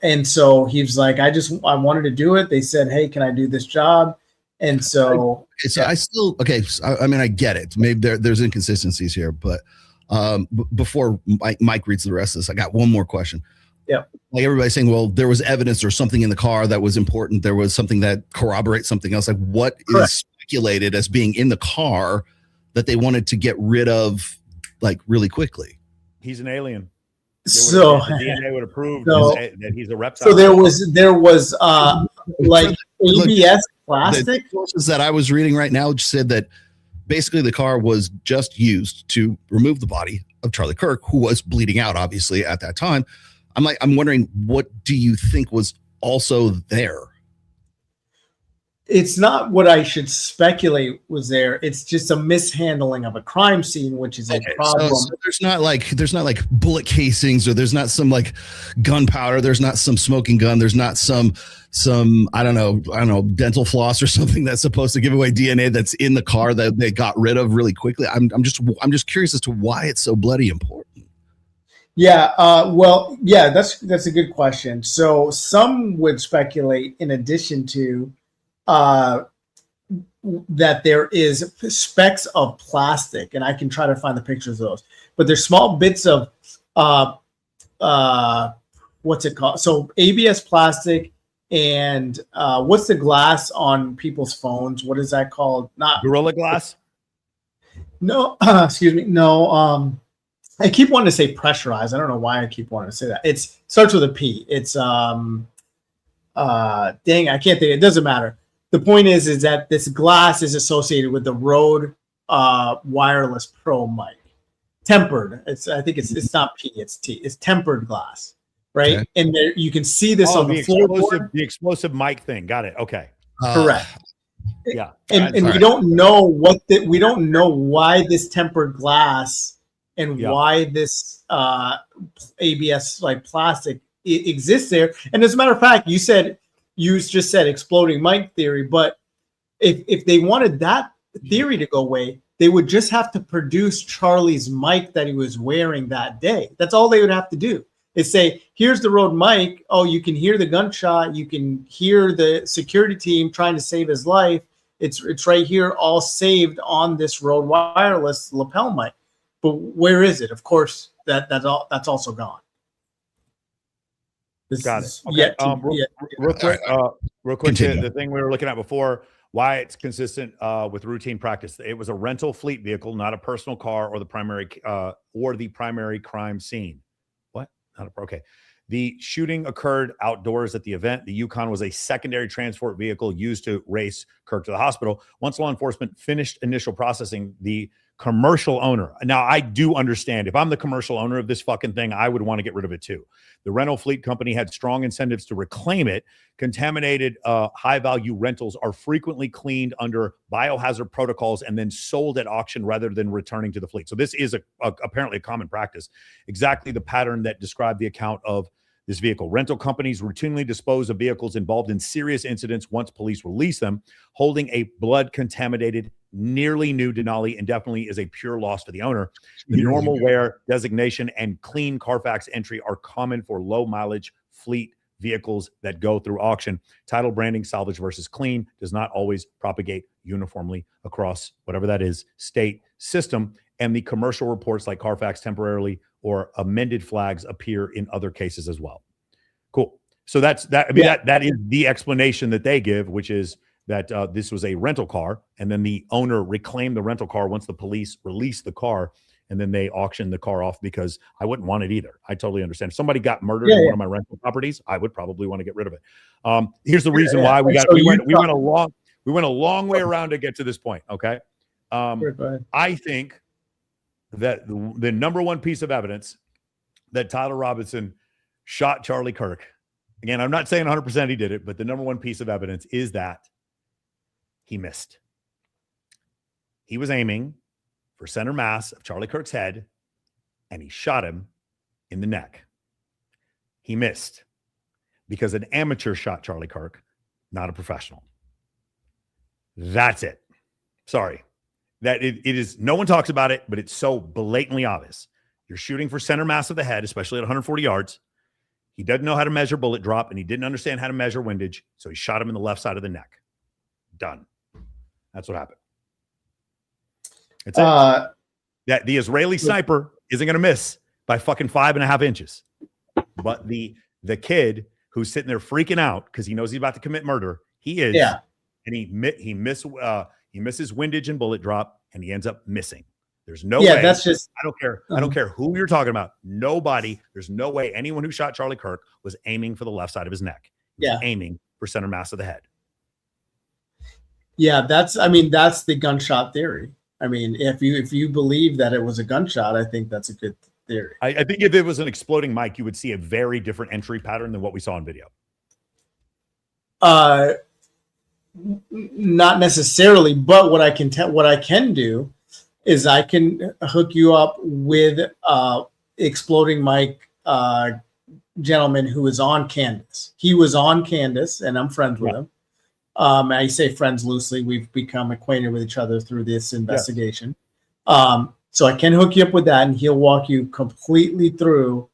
And so he was like, I wanted to do it. They said, hey, can I do this job? And so I mean, I get it. Maybe there's inconsistencies here, but before Mike reads the rest of this, I got one more question. Yeah. Like everybody's saying, well, there was evidence or something in the car that was important. There was something that corroborates something else. Like what is speculated as being in the car that they wanted to get rid of like really quickly? He's an alien. So the DNA would have proved that he's a reptile. So there was like ABS plastic. The sources that I was reading right now said that basically the car was just used to remove the body of Charlie Kirk, who was bleeding out, obviously, at that time. I'm wondering, what do you think was also there? It's not what I should speculate was there. It's just a mishandling of a crime scene, which is a problem. So there's not like bullet casings, or there's not some like gunpowder. There's not some smoking gun. There's not some I don't know dental floss or something that's supposed to give away DNA that's in the car that they got rid of really quickly. I'm just curious as to why it's so bloody important. Yeah. That's a good question. So some would speculate, in addition to that there is specks of plastic, and I can try to find the pictures of those, but there's small bits of what's it called? So ABS plastic and what's the glass on people's phones? What is that called? Not Gorilla Glass? No, excuse me. No, I keep wanting to say pressurized. I don't know why I keep wanting to say that. It starts with a P. It's dang, I can't think. It doesn't matter. The point is that this glass is associated with the Rode Wireless Pro mic. Tempered. I think it's not P, it's T. It's tempered glass, right? Okay. And there you can see this on the floorboard. The explosive mic thing. Got it. Okay. Correct. Yeah. And we don't know we don't know why this tempered glass and why this ABS like plastic exists there. And as a matter of fact, you just said exploding mic theory, but if they wanted that theory to go away, they would just have to produce Charlie's mic that he was wearing that day. That's all they would have to do, is say, here's the Rode mic. Oh, you can hear the gunshot. You can hear the security team trying to save his life. It's right here, all saved on this Rode Wireless lapel mic. But where is it? Of course, that's also gone. Got it. Okay. Real quick, the thing we were looking at before, why it's consistent with routine practice. It was a rental fleet vehicle, not a personal car or the primary crime scene. What? Okay. The shooting occurred outdoors at the event. The Yukon was a secondary transport vehicle used to race Kirk to the hospital. Once law enforcement finished initial processing, the commercial owner. Now, I do understand if I'm the commercial owner of this fucking thing, I would want to get rid of it too. The rental fleet company had strong incentives to reclaim it. Contaminated high-value rentals are frequently cleaned under biohazard protocols and then sold at auction rather than returning to the fleet. So this is apparently a common practice. Exactly the pattern that described the account of this vehicle. Rental companies routinely dispose of vehicles involved in serious incidents once police release them. Holding a blood-contaminated, nearly new Denali indefinitely is a pure loss for the owner. The normal wear designation and clean Carfax entry are common for low-mileage fleet vehicles that go through auction. Title branding, salvage versus clean, does not always propagate uniformly across whatever that is, state system. And the commercial reports like Carfax temporarily or amended flags appear in other cases as well. Cool. So that's that. I mean, that is the explanation that they give, which is that this was a rental car, and then the owner reclaimed the rental car once the police released the car, and then they auctioned the car off because I wouldn't want it either. I totally understand. If somebody got murdered in one of my rental properties, I would probably want to get rid of it. Here's the reason why we went a long way around to get to this point. Okay. I think that the number one piece of evidence that Tyler Robinson shot Charlie Kirk, again, I'm not saying 100% he did it, but the number one piece of evidence is that he missed. He was aiming for center mass of Charlie Kirk's head, and he shot him in the neck. He missed because an amateur shot Charlie Kirk, not a professional. That's it. Sorry. That it is, no one talks about it, but it's so blatantly obvious. You're shooting for center mass of the head, especially at 140 yards. He doesn't know how to measure bullet drop, and he didn't understand how to measure windage, so he shot him in the left side of the neck. Done. That's what happened. It's that the Israeli sniper isn't going to miss by fucking 5.5 inches, but the kid who's sitting there freaking out because he knows he's about to commit murder, he is, and he misses windage and bullet drop, and he ends up missing. There's no way. That's just. I don't care. I don't care who you're talking about. Nobody. There's no way anyone who shot Charlie Kirk was aiming for the left side of his neck. He was aiming for center mass of the head. Yeah, that's the gunshot theory. I mean, if you believe that it was a gunshot, I think that's a good theory. I think if it was an exploding mic, you would see a very different entry pattern than what we saw in video. Not necessarily, but what I can do is I can hook you up with exploding mic gentleman who is on Candace. He was on Candace, and I'm friends with him. I say friends loosely. We've become acquainted with each other through this investigation. So I can hook you up with that, and he'll walk you completely through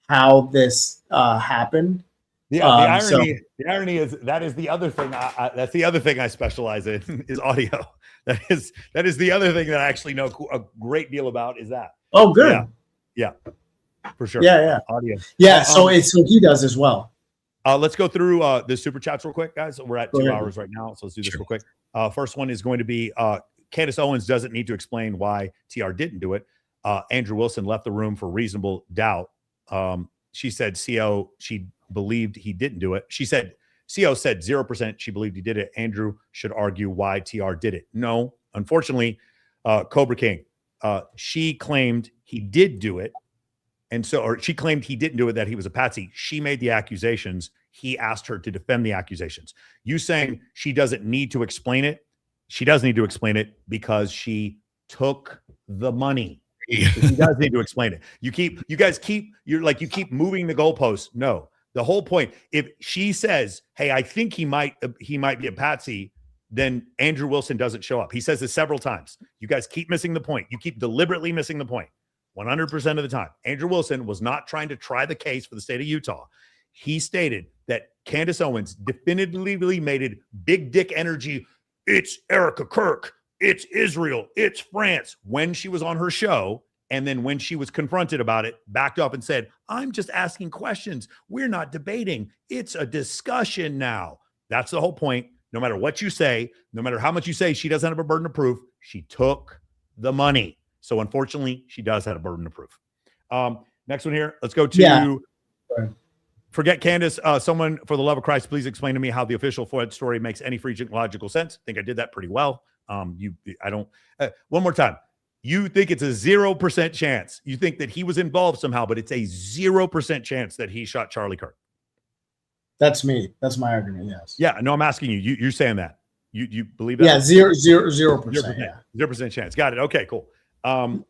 how this happened. Yeah, the irony is that is the other thing. That's the other thing I specialize in is audio. That is the other thing that I actually know a great deal about is that. Oh, good. Yeah, for sure. Yeah. Audio. Yeah. So he does as well. Let's go through the super chats real quick, guys. We're at 2 hours right now, so let's do this real quick. First one is going to be Candace Owens doesn't need to explain why TR didn't do it. Andrew Wilson left the room for reasonable doubt. She said CO, she believed he didn't do it. She said CO said 0% she believed he did it. Andrew should argue why TR did it. No, unfortunately, Cobra King, she claimed he did do it. And so, or she claimed he didn't do it, that he was a patsy. She made the accusations. He asked her to defend the accusations. You saying she doesn't need to explain it? She does need to explain it because she took the money. She does need to explain it. You keep moving the goalposts. No, the whole point. If she says, "Hey, I think he might be a patsy," then Andrew Wilson doesn't show up. He says this several times. You guys keep missing the point. You keep deliberately missing the point. 100% of the time, Andrew Wilson was not trying to try the case for the state of Utah. He stated that Candace Owens definitively made it big dick energy. It's Erica Kirk. It's Israel. It's France when she was on her show. And then when she was confronted about it, backed up and said, "I'm just asking questions. We're not debating. It's a discussion now." That's the whole point. No matter what you say, no matter how much you say, she doesn't have a burden of proof. She took the money. So unfortunately, she does have a burden of proof. Next one here. Let's go to forget Candace. Someone, for the love of Christ, please explain to me how the official Floyd story makes any free logical sense. I think I did that pretty well. One more time. You think it's a 0% chance. You think that he was involved somehow, but it's a 0% chance that he shot Charlie Kirk. That's me. That's my argument. Yes. Yeah. No, I'm asking you. You're saying that. You believe that? Yeah. 0%. Yeah. 0% chance. Got it. Okay, cool. And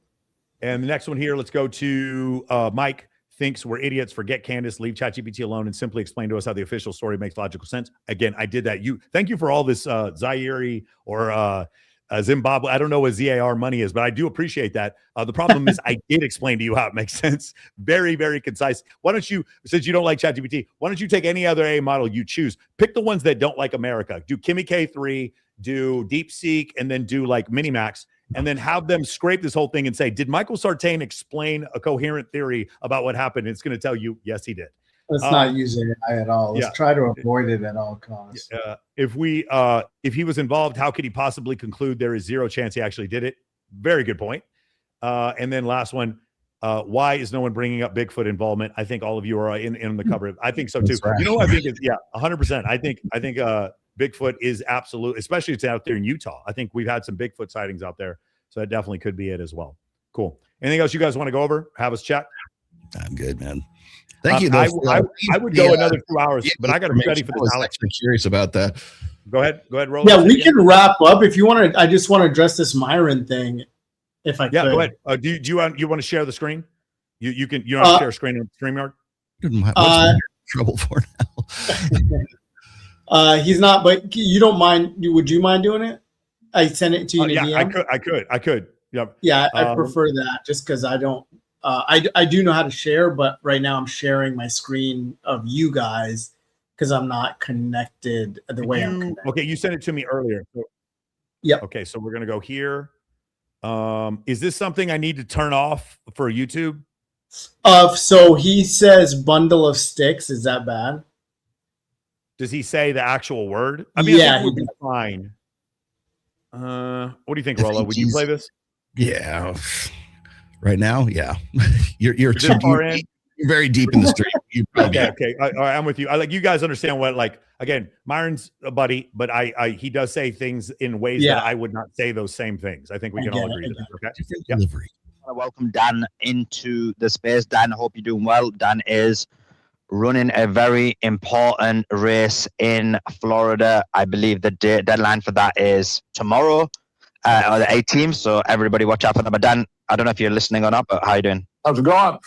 the next one here, let's go to Mike thinks we're idiots. Forget Candace, leave ChatGPT alone and simply explain to us how the official story makes logical sense. Again, I did that. Thank you for all this Zaire or Zimbabwe. I don't know what ZAR money is, but I do appreciate that. The problem is I did explain to you how it makes sense. Very, very concise. Why don't you, since you don't like ChatGPT, why don't you take any other AI model you choose? Pick the ones that don't like America. Do Kimi K3, do DeepSeek, and then do like Minimax. And then have them scrape this whole thing and say, did Michael Sartain explain a coherent theory about what happened? And it's going to tell you, yes, he did. Let's not use AI at all. Let's try to avoid it at all costs. If he was involved, how could he possibly conclude there is zero chance he actually did it? Very good point. And then last one, why is no one bringing up Bigfoot involvement? I think all of you are in the cover. I think so too. Right. You know what I think is 100%. I think Bigfoot is absolute, especially it's out there in Utah. I think we've had some Bigfoot sightings out there, so that definitely could be it as well. Cool. Anything else you guys want to go over? Have us chat? I'm good, man. Thank you. I would go another 2 hours, but I got to be ready for this. I was actually curious about that. Go ahead, Roland. Yeah, we can wrap up if you want to. I just want to address this Myron thing, if I could. Go ahead. Do you want to share the screen? You can. You don't have to share a screen on StreamYard. What's trouble for now? He's not, but you don't mind. Would you mind doing it? I sent it to you. I could. Yep. Yeah, I prefer that just because I don't. I do know how to share, but right now I'm sharing my screen of you guys because I'm not connected the way I'm connected. Okay, you sent it to me earlier. Yeah. Okay, so we're gonna go here. Is this something I need to turn off for YouTube? So he says bundle of sticks. Is that bad? Does he say the actual word? I mean, I think we'll be fine. What do you think, Rollo? Would you play this? Yeah. Right now, yeah. You're very deep in the street. Okay. All right, I'm with you. I like you guys understand what, like, again, Myron's a buddy, but he does say things in ways that I would not say those same things. I think we can all agree to that. Okay. Delivery. I want to welcome Dan into the space. Dan, I hope you're doing well. Dan is running a very important race in Florida. I believe the deadline for that is tomorrow, or the 18th. So everybody watch out for that. But Dan, I don't know if you're listening or not, but how you doing? How's it going?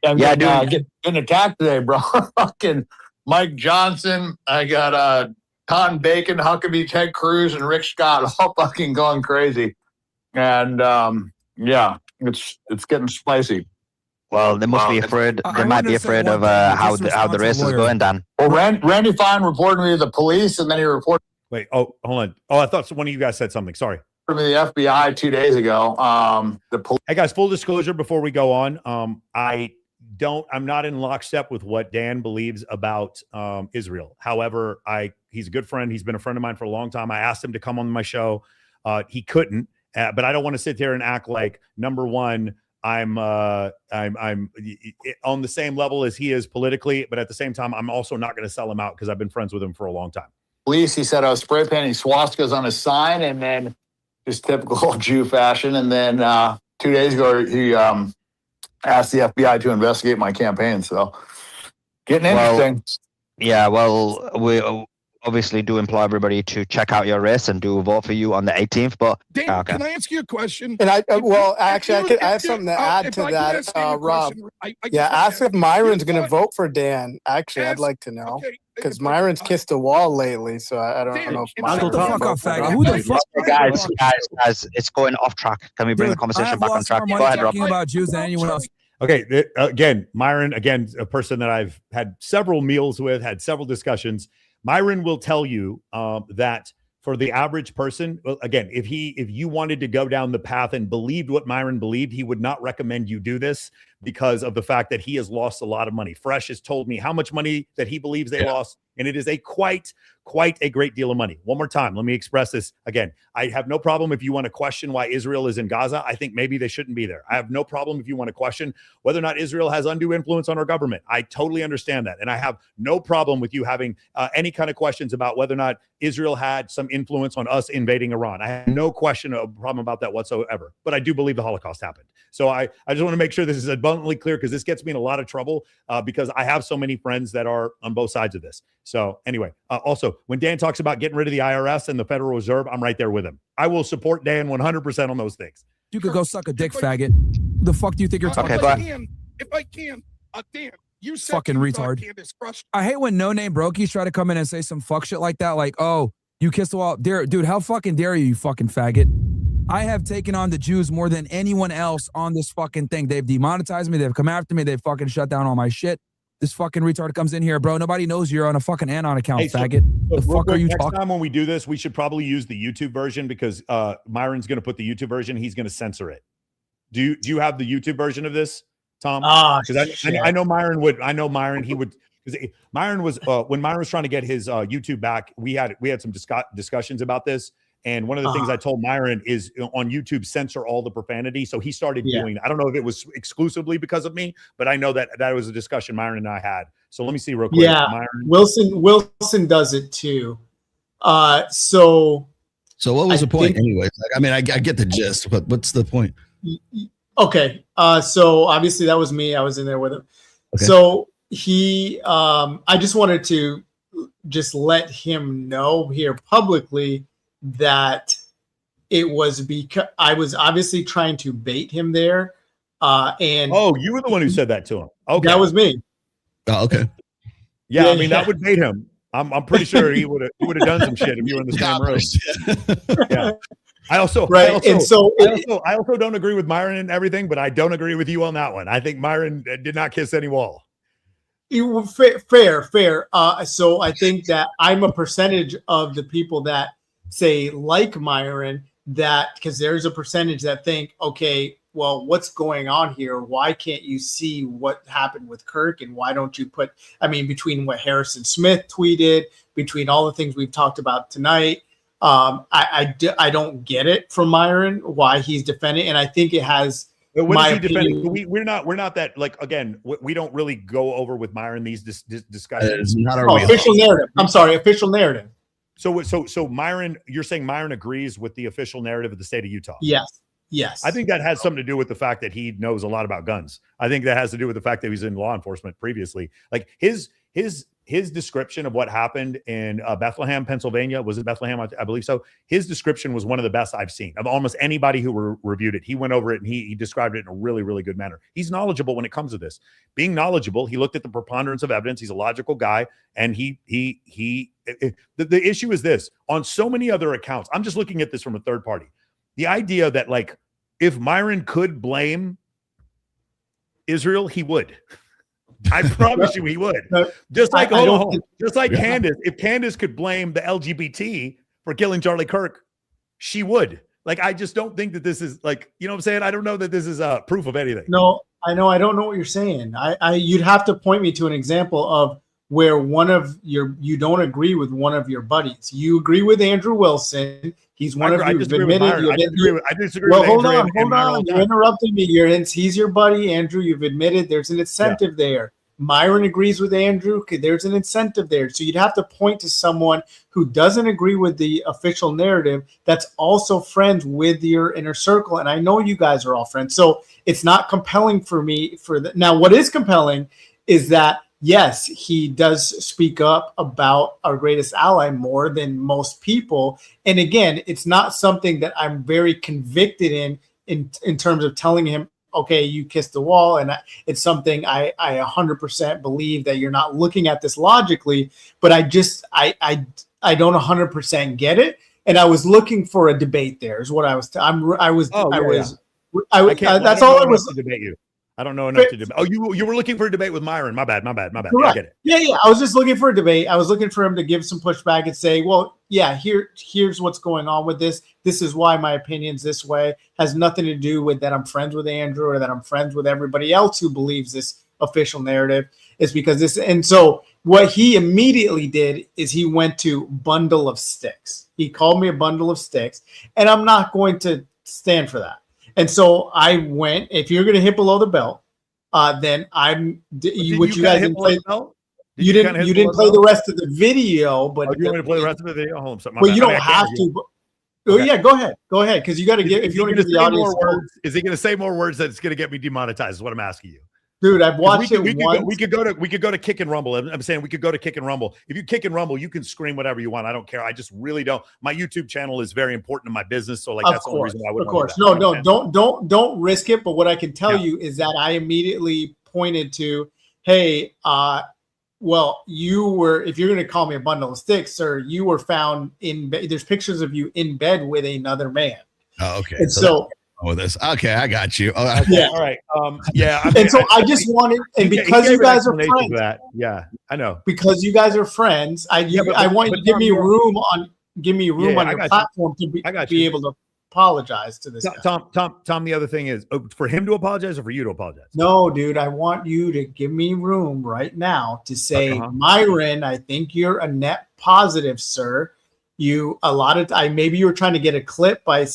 I'm getting attacked today, bro. Fucking Mike Johnson. I got Con Bacon, Huckabee, Ted Cruz, and Rick Scott all fucking going crazy. And it's getting spicy. Well, they must be afraid. They might be afraid of how the race is going, Dan. Well, Randy Fine reported me to the police, and then he reported. Wait. Oh, hold on. Oh, I thought one of you guys said something. Sorry. Me the FBI 2 days ago. Hey guys, full disclosure before we go on. I'm not in lockstep with what Dan believes about Israel. However, he's a good friend. He's been a friend of mine for a long time. I asked him to come on my show. He couldn't, but I don't want to sit there and act like, number one, I'm on the same level as he is politically, but at the same time, I'm also not going to sell him out because I've been friends with him for a long time. Police, he said I was spray painting swastikas on his sign, and then just typical Jew fashion. And then 2 days ago, he asked the FBI to investigate my campaign. So getting interesting. Well, we obviously do implore everybody to check out your race and do vote for you on the 18th. But Dan, can I ask you a question? And I have something to add to that, Rob. Ask if Myron's going to vote for Dan. Actually, I'd like to know. Because Myron's kissed a wall lately, so I don't know if Myron's Who the fuck? Guys, it's going off track. Can we bring the conversation back on track? Go ahead, Rob. About Jews than anyone else. Okay, again, Myron, a person that I've had several meals with, had several discussions. Myron will tell you that for the average person, well, again, if you wanted to go down the path and believed what Myron believed, he would not recommend you do this because of the fact that he has lost a lot of money. Fresh has told me how much money that he believes they lost, and it is a quite a great deal of money. One more time, let me express this again. I have no problem if you want to question why Israel is in Gaza. I think maybe they shouldn't be there. I have no problem if you want to question whether or not Israel has undue influence on our government. I totally understand that. And I have no problem with you having any kind of questions about whether or not Israel had some influence on us invading Iran. I have no problem about that whatsoever. But I do believe the Holocaust happened. So I just want to make sure this is abundantly clear because this gets me in a lot of trouble because I have so many friends that are on both sides of this. So anyway, also, when Dan talks about getting rid of the IRS and the Federal Reserve, I'm right there with him. I will support Dan 100% on those things. You could go suck a dick, faggot. The fuck do you think you're talking about? If I can, Dan, you said fucking retard. I hate when no-name brokies try to come in and say some fuck shit like that. Like, oh, you kissed the wall. Dude, how fucking dare you fucking faggot? I have taken on the Jews more than anyone else on this fucking thing. They've demonetized me. They've come after me. They've fucking shut down all my shit. This fucking retard comes in here, bro. Nobody knows you're on a fucking Anon account, faggot. The fuck are you talking? Next time when we do this, we should probably use the YouTube version because Myron's going to put the YouTube version. He's going to censor it. Do you have the YouTube version of this? Tom? Ah, Because I know Myron would. I know Myron. He would. Because Myron was when Myron was trying to get his YouTube back. We had some discussions about this. And one of the things I told Myron is on YouTube, censor all the profanity. So he started doing. I don't know if it was exclusively because of me, but I know that was a discussion Myron and I had. So let me see real quick. Yeah, Myron. Wilson does it too. So what was the point, anyways? Like, I mean, I get the gist, but what's the point? Okay. So obviously that was me. I was in there with him. Okay. So he, I just wanted to just let him know here publicly that it was because I was obviously trying to bait him there. And you were the one who said that to him. Okay, that was me. Oh, okay. Yeah, I mean that would bait him. I'm pretty sure he would have done some shit if you were in the same room. Yeah. I also don't agree with Myron and everything, but I don't agree with you on that one. I think Myron did not kiss any wall. Fair. So I think that I'm a percentage of the people that say like Myron, that because there's a percentage that think, okay, well, what's going on here? Why can't you see what happened with Kirk? And why don't you put, I mean, between what Harrison Smith tweeted, between all the things we've talked about tonight, I don't get it from Myron, why he's defending. And I think it has what is he defending? We're not that, like, again, we don't really go over with Myron these discussions. Not our official narrative. I'm sorry, official narrative. So Myron, you're saying Myron agrees with the official narrative of the state of Utah? Yes. I think that has something to do with the fact that he knows a lot about guns. I think that has to do with the fact that he was in law enforcement previously. Like his description of what happened in Bethlehem, Pennsylvania, was it Bethlehem? I believe so. His description was one of the best I've seen of almost anybody who reviewed it. He went over it and he described it in a really, really good manner. He's knowledgeable when it comes to this. Being knowledgeable, he looked at the preponderance of evidence. He's a logical guy, and the issue is this: on so many other accounts, I'm just looking at this from a third party. The idea that, like, if Myron could blame Israel, he would. I promise you he would. Just like Candace, if Candace could blame the LGBT for killing Charlie Kirk, she would. Like, I just don't think that this is, like, you know what I'm saying? I don't know that this is proof of anything. No, I know. I don't know what you're saying. You'd have to point me to an example of where you don't agree with one of your buddies. You agree with Andrew Wilson. He's one of you. I disagree with Andrew. Hold on. You interrupted me. He's your buddy, Andrew. You've admitted there's an incentive there. Myron agrees with Andrew. There's an incentive there. So you'd have to point to someone who doesn't agree with the official narrative that's also friends with your inner circle. And I know you guys are all friends. So it's not compelling for me for that. Now, what is compelling is that, yes, he does speak up about our greatest ally more than most people. And again, it's not something that I'm very convicted in terms of telling him, okay, you kissed the wall. And it's something I 100% believe that you're not looking at this logically, but I don't 100% get it. And I was looking for a debate there is what I was. That's all I was. To debate you. I don't know enough to debate. Oh, you were looking for a debate with Myron. My bad. Correct. I get it. Yeah. I was just looking for a debate. I was looking for him to give some pushback and say, well, yeah, here's what's going on with this. This is why my opinion's this way. Has nothing to do with that I'm friends with Andrew or that I'm friends with everybody else who believes this official narrative. It's because this. And so what he immediately did is he went to bundle of sticks. He called me a bundle of sticks, and I'm not going to stand for that. And so I went, if you're going to hit below the belt, then you didn't play the rest of the video, but you want me to play the rest of the video? Hold on, something. Well, you don't have to. Yeah, go ahead, because you got to get. If you want to get the audience, is he going to say more words that's going to get me demonetized? Is what I'm asking you. Dude, I've watched it once. We could go to Kick and Rumble. I'm saying we could go to Kick and Rumble. If you Kick and Rumble, you can scream whatever you want. I don't care. I just really don't. My YouTube channel is very important to my business, so like that's the only reason I would. Of course, no, don't risk it. But what I can tell you is that I immediately pointed to, hey, well, you were. If you're going to call me a bundle of sticks, sir, you were found in. There's pictures of you in bed with another man. Oh, okay. And so this. Okay, I got you. Oh, okay. Yeah. All right. Yeah. I mean, and so I just wanted, and because you guys are friends, yeah, I know. Because you guys are friends, I want you to give me room on your platform to be able to apologize to this guy. Tom, the other thing is for him to apologize or for you to apologize? No, dude, I want you to give me room right now to say, Myron, I think you're a net positive, sir. Maybe you were trying to get a clip by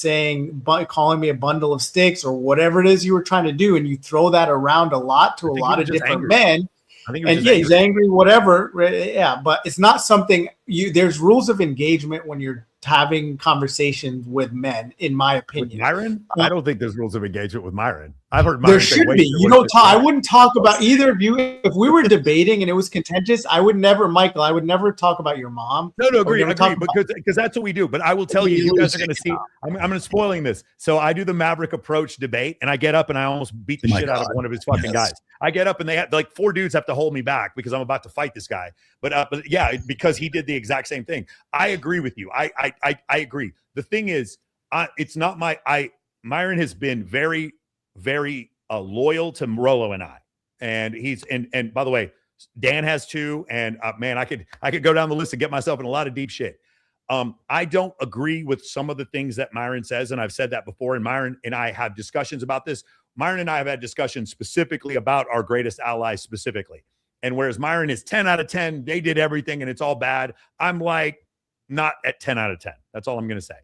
calling me a bundle of sticks or whatever it is you were trying to do. And you throw that around a lot to a lot of different men. He's angry, whatever. Yeah, but it's not something there's rules of engagement when you're having conversations with men, in my opinion. With Myron? I don't think there's rules of engagement with Myron. I've heard Myron there should be. You don't talk. I wouldn't talk about either of you. If we were debating and it was contentious, I would never talk about your mom. No, agree, because that's what we do. But I will tell you guys are going to see. I'm going to spoiling this. So I do the Maverick approach debate, and I get up and I almost beat the shit out of one of his fucking guys. I get up and they have like 4 dudes have to hold me back because I'm about to fight this guy. But yeah, because he did the exact same thing. I agree with you. I agree. The thing is, it's not Myron has been very, very loyal to Rollo and I, and and by the way, Dan has too. And man, I could go down the list and get myself in a lot of deep shit. I don't agree with some of the things that Myron says, and I've said that before. And Myron and I have discussions about this. Myron and I have had discussions specifically about our greatest allies specifically. And whereas Myron is 10 out of 10, they did everything and it's all bad. I'm like not at 10 out of 10. That's all I'm going to say.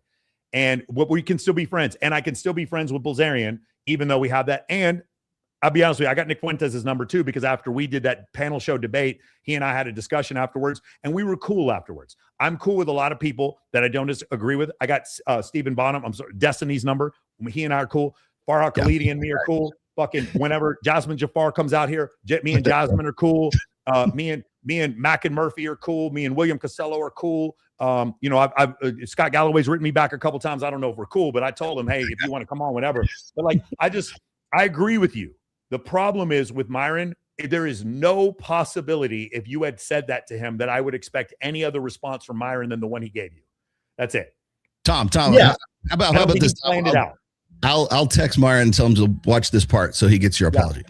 And we can still be friends. And I can still be friends with Bilzerian, even though we have that. And I'll be honest with you, I got Nick Fuentes as number 2 because after we did that panel show debate, he and I had a discussion afterwards and we were cool afterwards. I'm cool with a lot of people that I don't disagree with. I got Stephen Bonham. I'm sorry, Destiny's number. He and I are cool. Farhad Khalidi and me are cool. Fucking whenever Jasmine Jafar comes out here, me and Jasmine are cool. Me and Mac and Murphy are cool. Me and William Costello are cool. Scott Galloway's written me back a couple times. I don't know if we're cool, but I told him, hey, if you want to come on, whatever. But like, I agree with you. The problem is with Myron, there is no possibility if you had said that to him that I would expect any other response from Myron than the one he gave you. That's it. Tom. Yeah. How about this? I'll text Myron and tell him to watch this part so he gets your apology.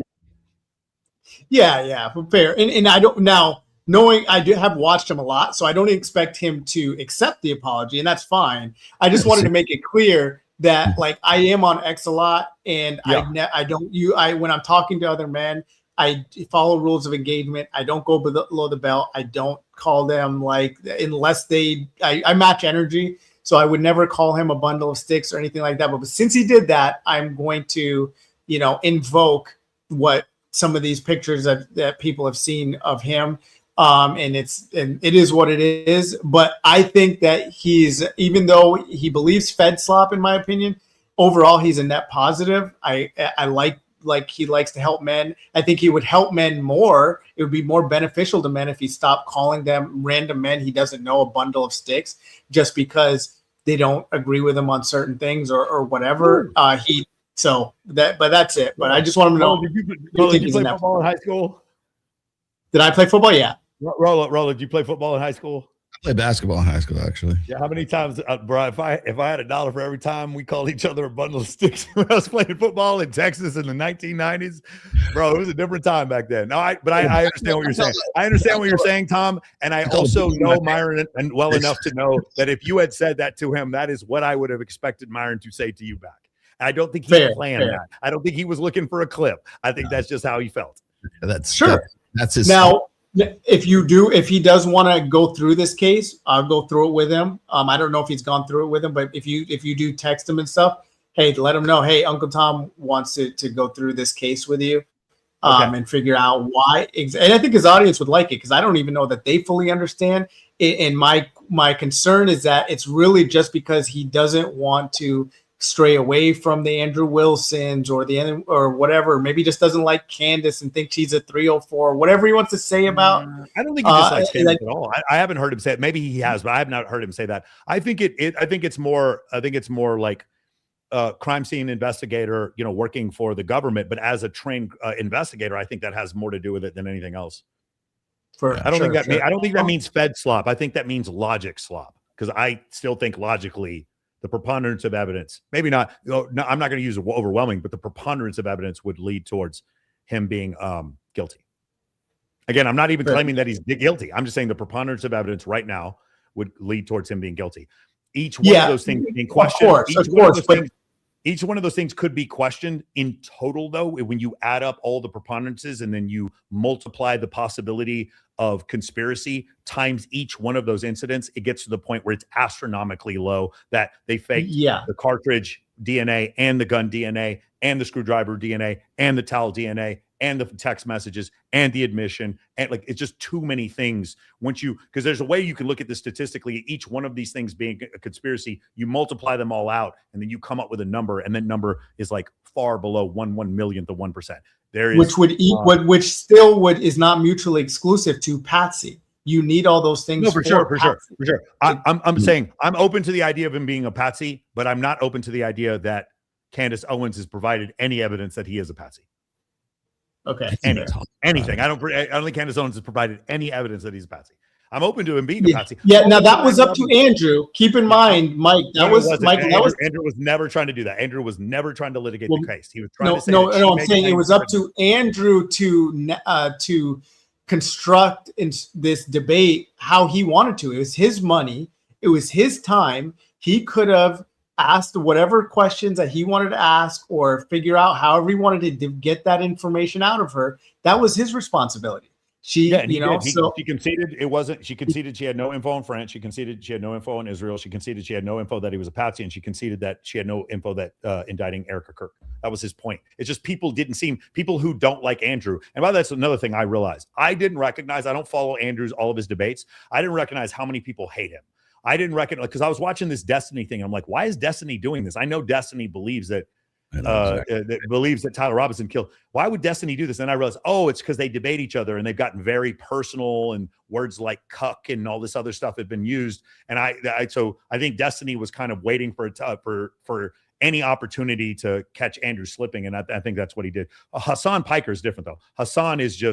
Yeah, fair. And I don't now knowing I have watched him a lot, so I don't expect him to accept the apology, and that's fine. I just wanted to make it clear that like I am on X a lot, and when I'm talking to other men, I follow rules of engagement. I don't go below the belt. I don't call them like unless I match energy. So I would never call him a bundle of sticks or anything like that. But since he did that, I'm going to, invoke what some of these pictures that people have seen of him. And it is what it is. But I think that even though he believes Fed slop, in my opinion, overall, he's a net positive. I like he likes to help men. I think he would help men more. It would be more beneficial to men if he stopped calling them random men he doesn't know a bundle of sticks just because they don't agree with him on certain things or whatever. But that's it. But I just want him to know. Did you play football in high school? Did I play football? Yeah. Rolla, did you play football in high school? I played basketball in high school, actually. Yeah. How many times, bro? If I had $1 for every time we called each other a bundle of sticks when I was playing football in Texas in the 1990s, bro, it was a different time back then. No, I understand what you're saying. I understand what you're saying, Tom, and I also know Myron and well enough to know that if you had said that to him, that is what I would have expected Myron to say to you back. I don't think he planned that. I don't think he was looking for a clip. I think that's just how he felt. That's sure. That's his. Now, if he does want to go through this case, I'll go through it with him. I don't know if he's gone through it with him, but if you do text him and stuff, hey, let him know. Hey, Uncle Tom wants to go through this case with you, and figure out why. And I think his audience would like it because I don't even know that they fully understand. And my concern is that it's really just because he doesn't want to stray away from the Andrew Wilsons or whatever. Maybe he just doesn't like Candace and thinks she's a 304, whatever he wants to say about. I don't think he dislikes Candace at all. I haven't heard him say it. Maybe he has, but I have not heard him say that. I think it's more like a crime scene investigator, working for the government, but as a trained investigator, I think that has more to do with it than anything else. I don't think that means Fed slop. I think that means logic slop because I still think logically the preponderance of evidence, maybe not, no, I'm not going to use overwhelming, but the preponderance of evidence would lead towards him being guilty. Again, I'm not even claiming that he's guilty. I'm just saying the preponderance of evidence right now would lead towards him being guilty. each one of those things being questioned. Of course. Each one of those things could be questioned. In total, though, when you add up all the preponderances and then you multiply the possibility of conspiracy times each one of those incidents, it gets to the point where it's astronomically low that they faked the cartridge DNA and the gun DNA and the screwdriver DNA and the towel DNA and the text messages and the admission. And like, it's just too many things because there's a way you can look at this statistically, each one of these things being a conspiracy, you multiply them all out and then you come up with a number, and that number is like far below 1 millionth of 1%. There is, which still is not mutually exclusive to Patsy. You need all those things. No, for sure. I'm saying I'm open to the idea of him being a patsy, but I'm not open to the idea that Candace Owens has provided any evidence that he is a patsy. Okay. Anything. I don't think Candace Owens has provided any evidence that he's a patsy. I'm open to him being a patsy. Yeah. Now that was up to Andrew. Keep in mind, Mike. Andrew was never trying to do that. Andrew was never trying to litigate the case. He was trying to say. No. I'm saying it was up to Andrew to construct in this debate how he wanted to. It was his money. It was his time. He could have asked whatever questions that he wanted to ask or figure out however he wanted to get that information out of her. That was his responsibility. She conceded it wasn't. She conceded she had no info in France. She conceded she had no info in Israel. She conceded she had no info that he was a patsy, and she conceded that she had no info that indicting Erica Kirk. That was his point. It's just people who don't like Andrew. And by that's another thing I realized. I didn't recognize. I don't follow Andrew's all of his debates. I didn't recognize how many people hate him. I didn't recognize because I was watching this Destiny thing. And I'm like, why is Destiny doing this? I know Destiny believes that. That Tyler Robinson killed. Why would Destiny do this? And I realized, it's because they debate each other and they've gotten very personal, and words like cuck and all this other stuff have been used. And so I think Destiny was kind of waiting for any opportunity to catch Andrew slipping, and I think that's what he did. Hassan Piker is different though. Hassan is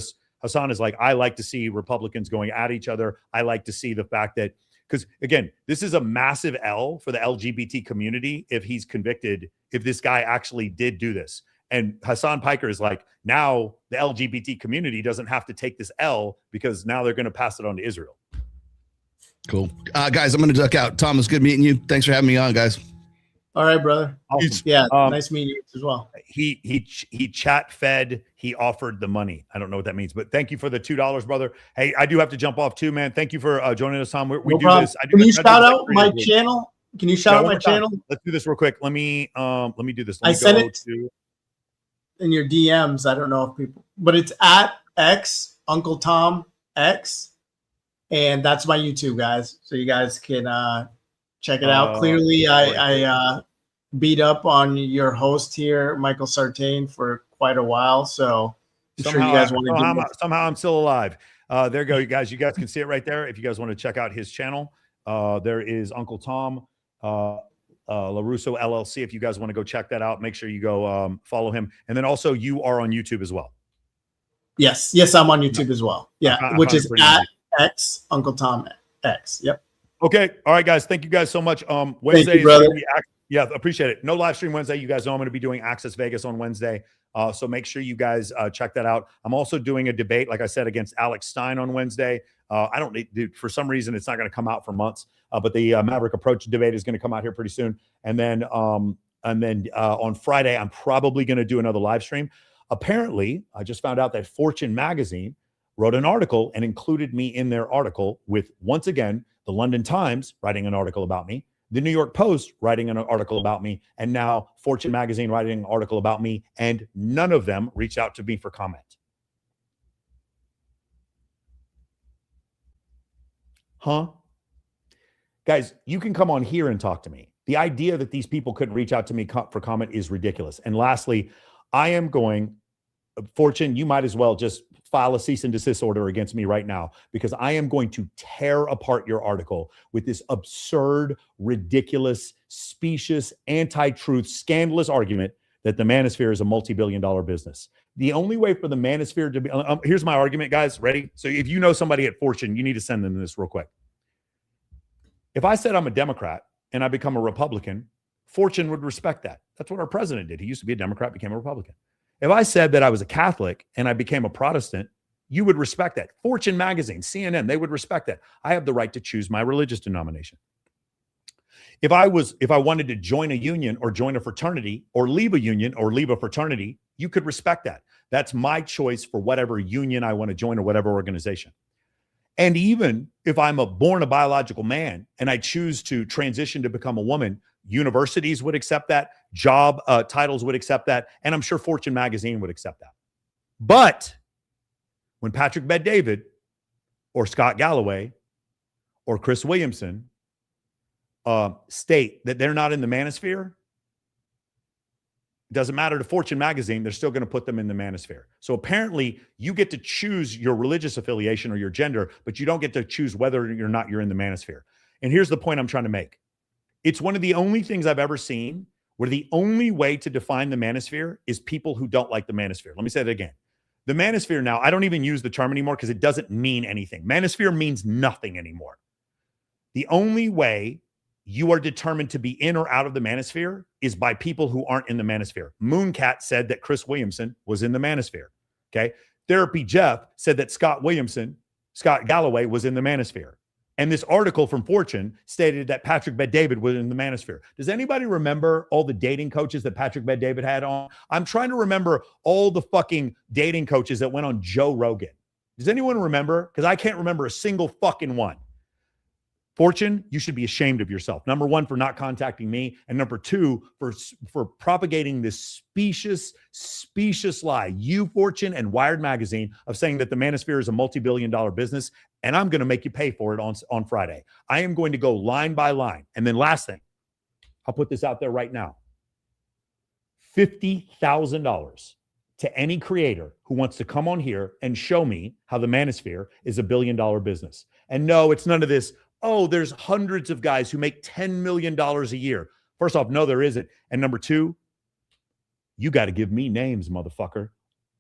like, I like to see Republicans going at each other. I like to see the fact that. Because again, this is a massive L for the LGBT community if he's convicted, if this guy actually did do this. And Hassan Piker is like, now the LGBT community doesn't have to take this L because now they're going to pass it on to Israel. Cool. Guys, I'm going to duck out. Thomas, good meeting you. Thanks for having me on, guys. All right, brother. Awesome. Yeah, nice meeting you as well. He chat fed. He offered the money. I don't know what that means, but thank you for the $2, brother. Hey, I do have to jump off too, man. Thank you for joining us, Tom. We do this. Can you shout out my channel? Can you shout out my channel? Let's do this real quick. Let me do this. I sent it in your DMs. I don't know if people, but it's at X Uncle Tom X, and that's my YouTube, guys. So you guys can check it out. Clearly, I beat up on your host here, Michael Sartain, for quite a while. So I'm sure you guys want to somehow I'm still alive. There you go, you guys. You guys can see it right there. If you guys want to check out his channel, there is Uncle Tom LaRusso LLC. If you guys want to go check that out, make sure you go follow him. And then also you are on YouTube as well. Yes, I'm on YouTube as well. Yeah, which is at X Uncle Tom X. Yep. Okay. All right, guys. Thank you guys so much. Wednesday, appreciate it. No live stream Wednesday. You guys know I'm going to be doing Access Vegas on Wednesday. So make sure you guys check that out. I'm also doing a debate, like I said, against Alex Stein on Wednesday. I don't need, for some reason, it's not going to come out for months, but the Maverick Approach debate is going to come out here pretty soon. And then on Friday, I'm probably going to do another live stream. Apparently, I just found out that Fortune magazine wrote an article and included me in their article with, once again, the London Times writing an article about me, the New York Post writing an article about me, and now Fortune magazine writing an article about me, and none of them reached out to me for comment. Huh? Guys, you can come on here and talk to me. The idea that these people couldn't reach out to me for comment is ridiculous. And lastly, I am going, Fortune, you might as well just file a cease and desist order against me right now, because I am going to tear apart your article with this absurd, ridiculous, specious, anti-truth, scandalous argument that the manosphere is a multi-billion-dollar business. The only way for the manosphere to be, here's my argument, guys. Ready? So if you know somebody at Fortune, you need to send them this real quick. If I said I'm a Democrat and I become a Republican, Fortune would respect that. That's what our president did. He used to be a Democrat, became a Republican. If I said that I was a Catholic and I became a Protestant, you would respect that. Fortune magazine, CNN, they would respect that. I have the right to choose my religious denomination. If I wanted to join a union or join a fraternity or leave a union or leave a fraternity, you could respect that. That's my choice for whatever union I want to join or whatever organization. And even if I'm born a biological man and I choose to transition to become a woman, universities would accept that, job titles would accept that, and I'm sure Fortune magazine would accept that. But when Patrick Bet-David or Scott Galloway or Chris Williamson state that they're not in the manosphere, it doesn't matter to Fortune magazine, they're still going to put them in the manosphere. So apparently you get to choose your religious affiliation or your gender, but you don't get to choose whether or not you're in the manosphere. And here's the point I'm trying to make. It's one of the only things I've ever seen where the only way to define the manosphere is people who don't like the manosphere. Let me say that again. The manosphere now, I don't even use the term anymore because it doesn't mean anything. Manosphere means nothing anymore. The only way you are determined to be in or out of the manosphere is by people who aren't in the manosphere. Mooncat said that Chris Williamson was in the manosphere. Okay. Therapy Jeff said that Scott Galloway was in the manosphere. And this article from Fortune stated that Patrick Bet-David was in the manosphere. Does anybody remember all the dating coaches that Patrick Bet-David had on? I'm trying to remember all the fucking dating coaches that went on Joe Rogan. Does anyone remember? Because I can't remember a single fucking one. Fortune, you should be ashamed of yourself. Number one, for not contacting me. And number two, for propagating this specious lie. You, Fortune, and Wired Magazine of saying that the manosphere is a multi-billion-dollar business. And I'm going to make you pay for it on Friday. I am going to go line by line. And then last thing, I'll put this out there right now. $50,000 to any creator who wants to come on here and show me how the manosphere is a billion-dollar business. And no, it's none of this, oh, there's hundreds of guys who make $10 million a year. First off, no, there isn't. And number two, you got to give me names, motherfucker.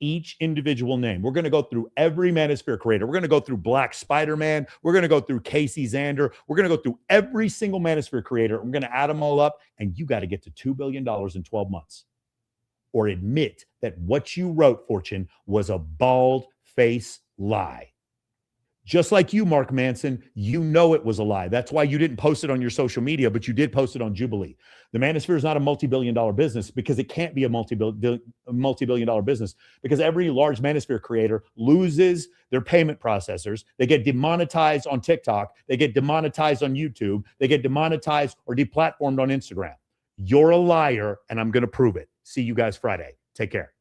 Each individual name. We're going to go through every manosphere creator. We're going to go through Black Spider-Man. We're going to go through Casey Zander. We're going to go through every single manosphere creator. We're going to add them all up, and you got to get to $2 billion in 12 months. Or admit that what you wrote, Fortune, was a bald-faced lie. Just like you, Mark Manson, you know it was a lie. That's why you didn't post it on your social media, but you did post it on Jubilee. The manosphere is not a multi-billion-dollar business because it can't be a multi-billion-dollar business because every large manosphere creator loses their payment processors. They get demonetized on TikTok. They get demonetized on YouTube. They get demonetized or deplatformed on Instagram. You're a liar, and I'm going to prove it. See you guys Friday. Take care.